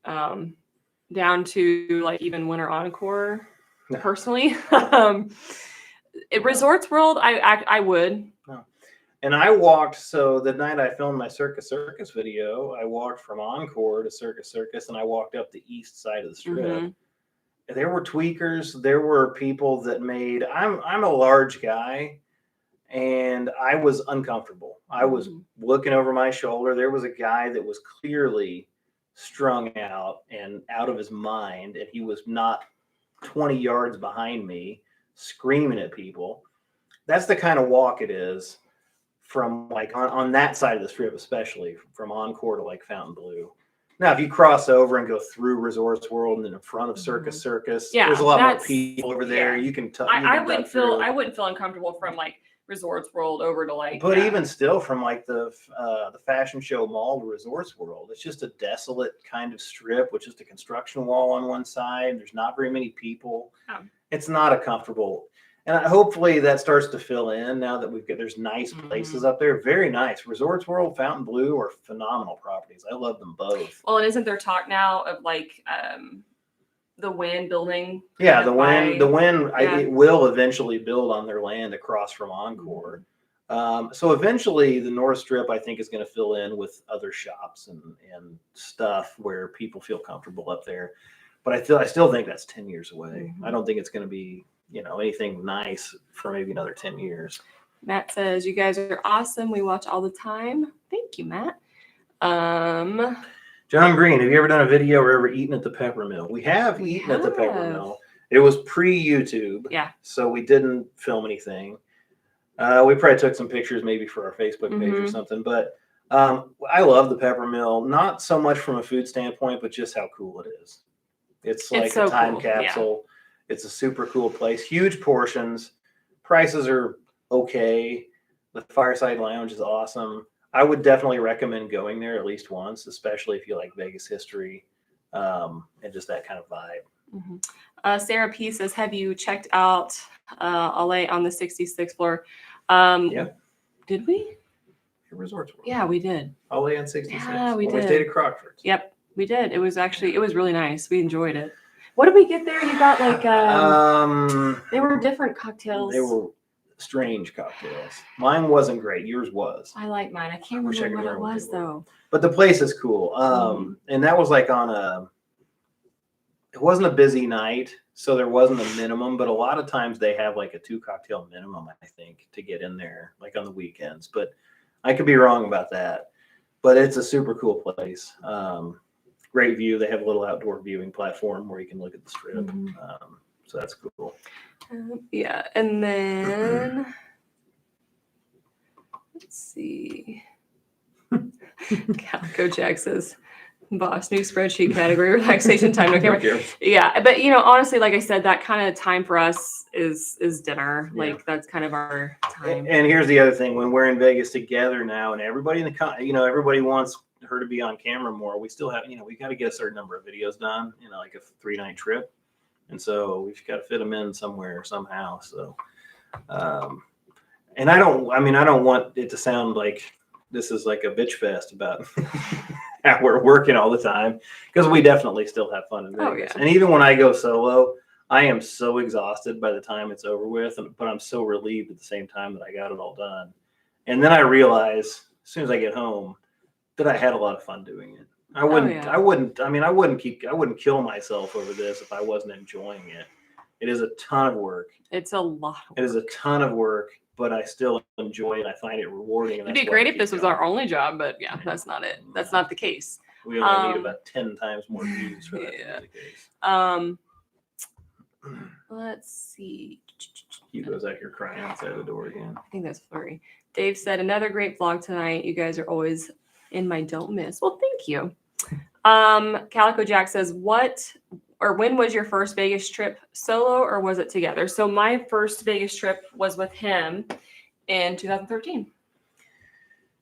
down to like even Wynn or Encore personally. Resorts World, I would. No. And I walked, so the night I filmed my Circus video, I walked from Encore to Circus, and I walked up the east side of the strip. Mm-hmm. There were tweakers. There were people that made, I'm a large guy, and I was uncomfortable. I was looking over my shoulder. There was a guy that was clearly strung out and out of his mind, and he was not 20 yards behind me, screaming at people. That's the kind of walk it is from like on that side of the strip, especially from Encore to like Fontainebleau. Now, if you cross over and go through Resorts World and then in front of Circus, there's a lot more people over there. Yeah. You can I wouldn't feel uncomfortable from like Resorts World over to like. But even still, from like the Fashion Show Mall to Resorts World, it's just a desolate kind of strip with just a construction wall on one side. There's not very many people. It's not a comfortable. And hopefully that starts to fill in now that there's nice places up there. Very nice. Resorts World, Fontainebleau are phenomenal properties. I love them both. Well, and isn't there talk now of like the Wynn building? Yeah, the Wynn it will eventually build on their land across from Encore. So eventually the North Strip, I think, is going to fill in with other shops and stuff where people feel comfortable up there. But I still think that's 10 years away. I don't think it's going to be anything nice for maybe another 10 years. Matt says, you guys are awesome. We watch all the time. Thank you, Matt. John Green, have you ever done a video or ever eaten at the Peppermill? We have eaten at the Peppermill. It was pre-YouTube. Yeah. So we didn't film anything. We probably took some pictures maybe for our Facebook page or something. But I love the Peppermill, not so much from a food standpoint, but just how cool it is. It's like a time capsule. Yeah. It's a super cool place. Huge portions. Prices are okay. The Fireside Lounge is awesome. I would definitely recommend going there at least once, especially if you like Vegas history and just that kind of vibe. Sarah P says, have you checked out LA on the 66th floor? Yeah. Did we? Resorts World. Yeah, we did. LA on 66th. Yeah, we did. We stayed at Crockford's. Yep, we did. It was really nice. We enjoyed it. What did we get there? You got like they were different cocktails. They were strange cocktails. Mine wasn't great. Yours was. I like mine. I can't remember what it was though. But the place is cool. And that was like it wasn't a busy night, so there wasn't a minimum, but a lot of times they have like a 2 cocktail minimum, I think, to get in there, like on the weekends. But I could be wrong about that. But it's a super cool place. Great view. They have a little outdoor viewing platform where you can look at the strip. So that's cool. Yeah. And then let's see. Calico Jack says, Boss, new spreadsheet category, relaxation time, no camera. Okay. Yeah, but honestly, like I said, that kind of time for us is dinner. Yeah. Like that's kind of our time. And here's the other thing: when we're in Vegas together now, and everybody in the everybody wants her to be on camera more. We still have we got to get a certain number of videos done. Like a 3-night trip, and so we've got to fit them in somewhere somehow. So, and I don't want it to sound like this is like a bitch fest about how we're working all the time, because we definitely still have fun in Vegas. Oh, yeah. And even when I go solo, I am so exhausted by the time it's over with, but I'm so relieved at the same time that I got it all done. And then I realize as soon as I get home that I had a lot of fun doing it. I wouldn't kill myself over this if I wasn't enjoying it. It is a ton of work. It's a lot of work. It is a ton of work, but I still enjoy it. I find it rewarding. It'd be great if this was our only job, but yeah, that's not it. That's not the case. We only need about 10 times more views for that to be the case. Let's see. Hugo's out here crying outside the door again. I think that's flurry. Dave said, another great vlog tonight. You guys are always in my don't miss. Well, thank you. Calico Jack says, when was your first Vegas trip, solo or was it together? So my first Vegas trip was with him in 2013.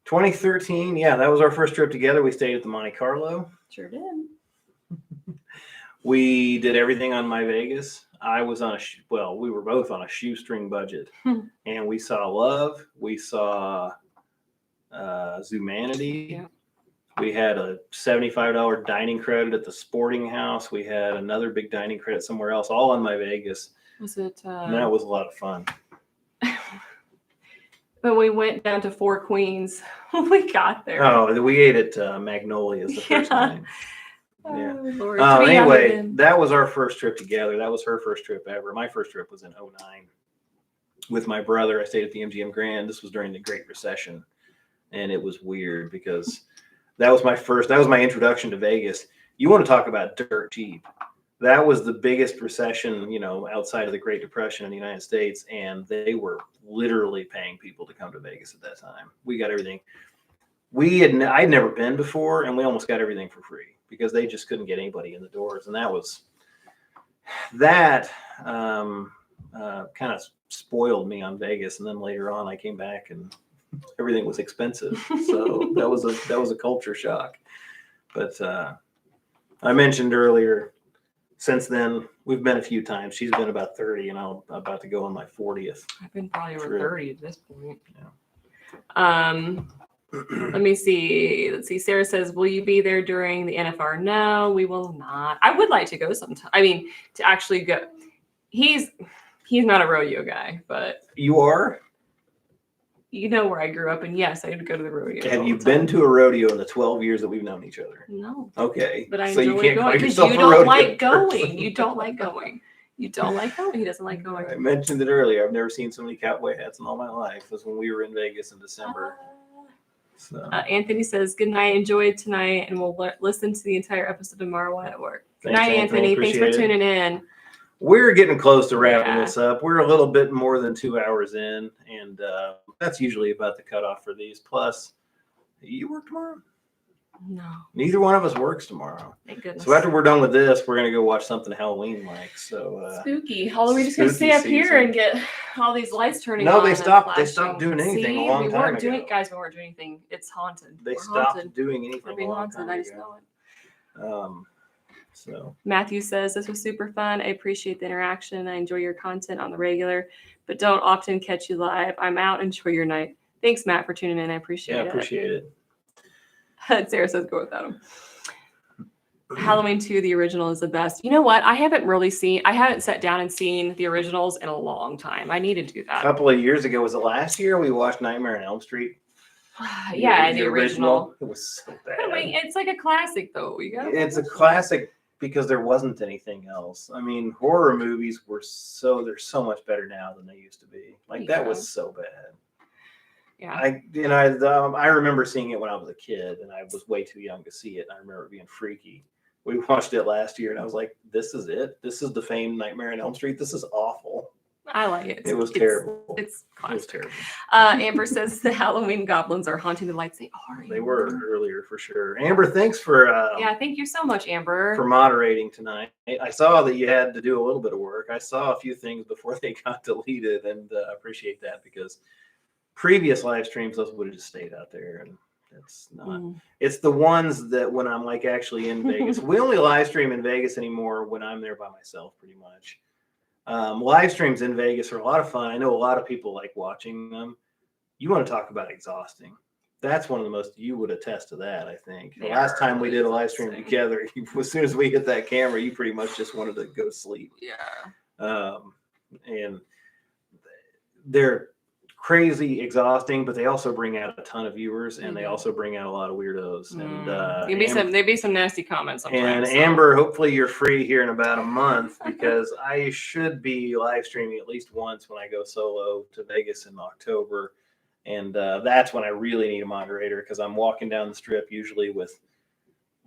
2013, yeah, that was our first trip together. We stayed at the Monte Carlo. Sure did. We did everything on My Vegas. I was on we were both on a shoestring budget. And we saw Love. We saw Zumanity. Yeah. We had a $75 dining credit at the Sporting House. We had another big dining credit somewhere else, all on My Vegas. Was it? And that was a lot of fun. When we went down to Four Queens, we got there. Oh, we ate at Magnolia's the first night. Yeah. Oh, Lord. Anyway, that was our first trip together. That was her first trip ever. My first trip was in 2009 with my brother. I stayed at the MGM Grand. This was during the Great Recession. And it was weird because that was my introduction to Vegas. You want to talk about dirt cheap. That was the biggest recession, outside of the Great Depression in the United States. And they were literally paying people to come to Vegas at that time. We got everything. I'd never been before, and we almost got everything for free because they just couldn't get anybody in the doors. And that kind of spoiled me on Vegas. And then later on, I came back and everything was expensive. So that was a culture shock. But I mentioned earlier, since then, we've been a few times. She's been about 30, and I'm about to go on my 40th. I've been probably over 30 at this point. Yeah. Let me see. Let's see. Sarah says, will you be there during the NFR? No, we will not. I would like to go sometime. I mean, to actually go. He's not a rodeo guy, but you are? You know where I grew up, and yes, I would go to the rodeo. Have you been to a rodeo in the 12 years that we've known each other? No. Okay. But I so enjoy you can't going call because yourself you a don't rodeo like guy. going. You don't like going. You don't like going. He doesn't like going. I mentioned it earlier. I've never seen so many cowboy hats in all my life. It was when we were in Vegas in December. So. Anthony says, good night. Enjoy tonight, and we'll listen to the entire episode tomorrow while at work. Good Thanks, night, Anthony. Thanks for tuning in. We're getting close to wrapping this up. We're a little bit more than 2 hours in, and that's usually about the cutoff for these. Plus, you work tomorrow? No. Neither one of us works tomorrow. Thank goodness. So after we're done with this, we're going to go watch something Halloween-like. So spooky. Halloween. Just going to stay up here and get all these lights turning on. No, they stopped doing anything a long time ago. Guys, we weren't doing anything. It's haunted. They stopped doing anything We're being haunted. I just know it. So Matthew says, this was super fun. I appreciate the interaction. I enjoy your content on the regular, but don't often catch you live. I'm out. Enjoy your night. Thanks, Matt, for tuning in. I appreciate it. Yeah, appreciate it. Sarah says, go without him. Halloween 2, the original, is the best. You know what? I haven't sat down and seen the originals in a long time. I need to do that. A couple of years ago, was it last year? We watched Nightmare on Elm Street. Yeah, the original. It was so bad. I mean, it's like a classic, though. It's a classic because there wasn't anything else. I mean, horror movies they're so much better now than they used to be. That was so bad. Yeah. I remember seeing it when I was a kid, and I was way too young to see it. And I remember it being freaky. We watched it last year, and I was like, "This is it. This is the famed Nightmare on Elm Street. This is awful." I like it. It was terrible. It's It was classic. terrible. Amber says the Halloween goblins are haunting the lights. They are. They were earlier for sure. Amber, thanks for Yeah, thank you so much, Amber. for moderating tonight. I saw that you had to do a little bit of work. I saw a few things before they got deleted, and I appreciate that because previous live streams, those would have just stayed out there, and it's not. It's the ones that when I'm like actually in Vegas. We only live stream in Vegas anymore when I'm there by myself, pretty much. Live streams in Vegas are a lot of fun. I know a lot of people like watching them. You want to talk about exhausting. That's one of the most, you would attest to that, I think. The last time we did a live stream together, as soon as we hit that camera, you pretty much just wanted to go to sleep. Yeah. And they're crazy exhausting, but they also bring out a ton of viewers, and they also bring out a lot of weirdos. And there'd be some nasty comments sometimes. And Amber, hopefully you're free here in about a month because I should be live streaming at least once when I go solo to Vegas in October. And that's when I really need a moderator because I'm walking down the strip usually with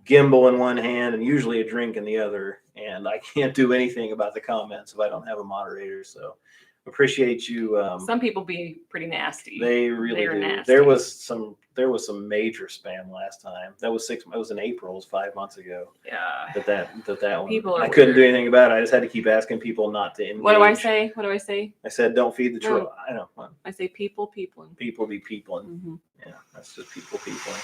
gimbal in one hand and usually a drink in the other. And I can't do anything about the comments if I don't have a moderator. So appreciate you. Some people be pretty nasty. They really do. Nasty. There was some major spam last time. That was it was in April. It was 5 months ago. Yeah. That one. People are I couldn't do weird. anything about it. I just had to keep asking people not to engage. What do I say? What do I say? I said, don't feed the troll. I know. I say people. People be peopling. Yeah, that's just people peopling.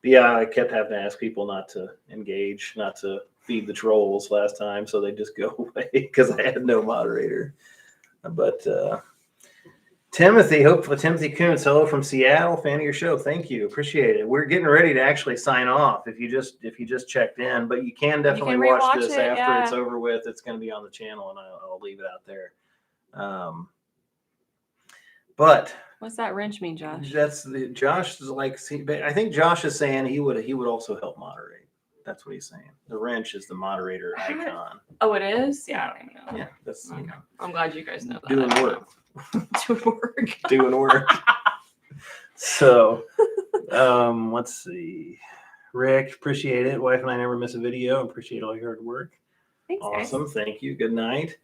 Yeah, I kept having to ask people not to engage, not to feed the trolls last time, so they just go away because I had no moderator. But Timothy Kuntz, hello from Seattle, fan of your show. Thank you, appreciate it. We're getting ready to actually sign off. If you just checked in, but you can definitely watch this after it's over with. It's going to be on the channel, and I'll leave it out there. But what's that wrench mean, Josh? Josh is like. I think Josh is saying he would also help moderate. That's what he's saying. The wrench is the moderator icon. Oh, it is? Yeah, I don't even know. Yeah, that's okay. I'm glad you guys know that. Doing work. Doing work. So, let's see. Rick, appreciate it. Wife and I never miss a video. Appreciate all your hard work. Thanks, awesome. Guys. Thank you. Good night.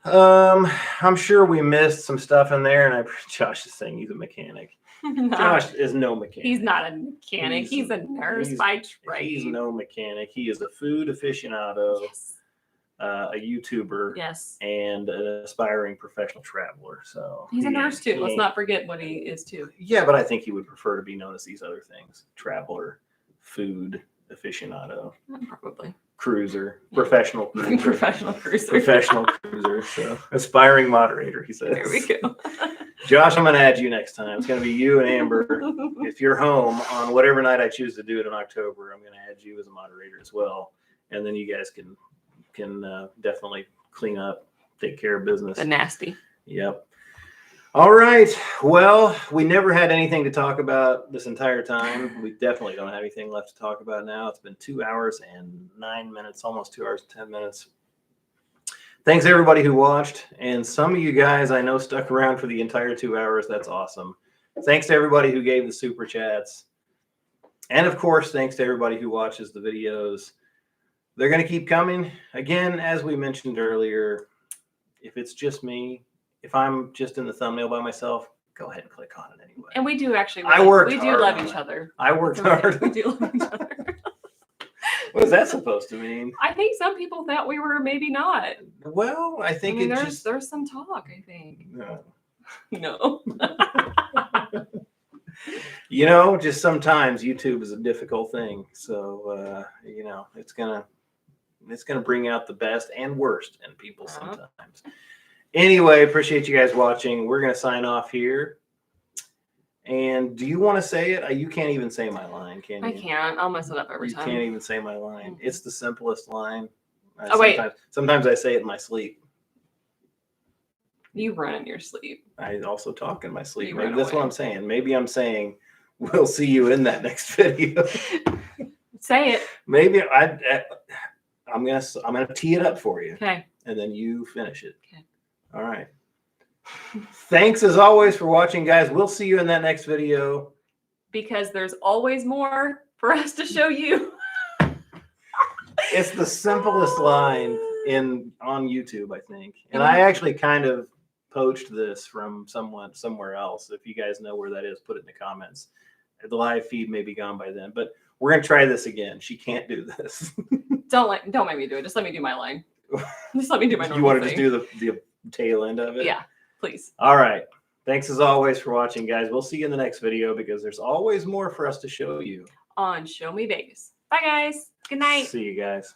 I'm sure we missed some stuff in there, and Josh is saying he's a mechanic. Josh is no mechanic. He's not a mechanic. He's a nurse by trade. He's no mechanic. He is a food aficionado, a YouTuber, and an aspiring professional traveler. So he's a nurse too. Let's not forget what he is too. Yeah, but I think he would prefer to be known as these other things: traveler, food aficionado, probably cruiser, professional cruiser, professional cruiser. So aspiring moderator, he says. There we go. Josh, I'm going to add you next time. It's going to be you and Amber. If you're home on whatever night I choose to do it in October, I'm going to add you as a moderator as well. And then you guys can definitely clean up, take care of business. The nasty. Yep. All right. Well, we never had anything to talk about this entire time. We definitely don't have anything left to talk about now. It's been 2 hours and 9 minutes, almost 2 hours and 10 minutes. Thanks everybody who watched, and some of you guys I know stuck around for the entire 2 hours. That's awesome. Thanks to everybody who gave the super chats, and of course, thanks to everybody who watches the videos. They're going to keep coming. Again, as we mentioned earlier, if it's just me, if I'm just in the thumbnail by myself, go ahead and click on it anyway. And we do actually. We do love each other. I worked hard. We do love each other. What is that supposed to mean? I think some people thought we were maybe not. Well, I think there's some talk, I think. No. You know, just sometimes YouTube is a difficult thing. So you know, it's gonna bring out the best and worst in people sometimes. Anyway, appreciate you guys watching. We're gonna sign off here. And do you want to say it? You can't even say my line, can you? I can't. I'll mess it up every time. You can't even say my line. It's the simplest line. Wait. Sometimes I say it in my sleep. You run in your sleep. I also talk in my sleep. Maybe that's what I'm saying. Maybe I'm saying, we'll see you in that next video. Say it. Maybe I'm gonna tee it up for you. Okay. And then you finish it. Okay. All right. Thanks as always for watching, guys. We'll see you in that next video. Because there's always more for us to show you. It's the simplest line. on YouTube, I think. And I actually kind of poached this from someone somewhere else. If you guys know where that is, put it in the comments. The live feed may be gone by then, but we're gonna try this again. She can't do this. Don't make me do it. Just let me do my line. Just let me do my normal You want to thing. just do the tail end of it? Yeah, please. All right. Thanks as always for watching, guys. We'll see you in the next video because there's always more for us to show you. On Show Me Vegas. Bye, guys. Good night. See you guys.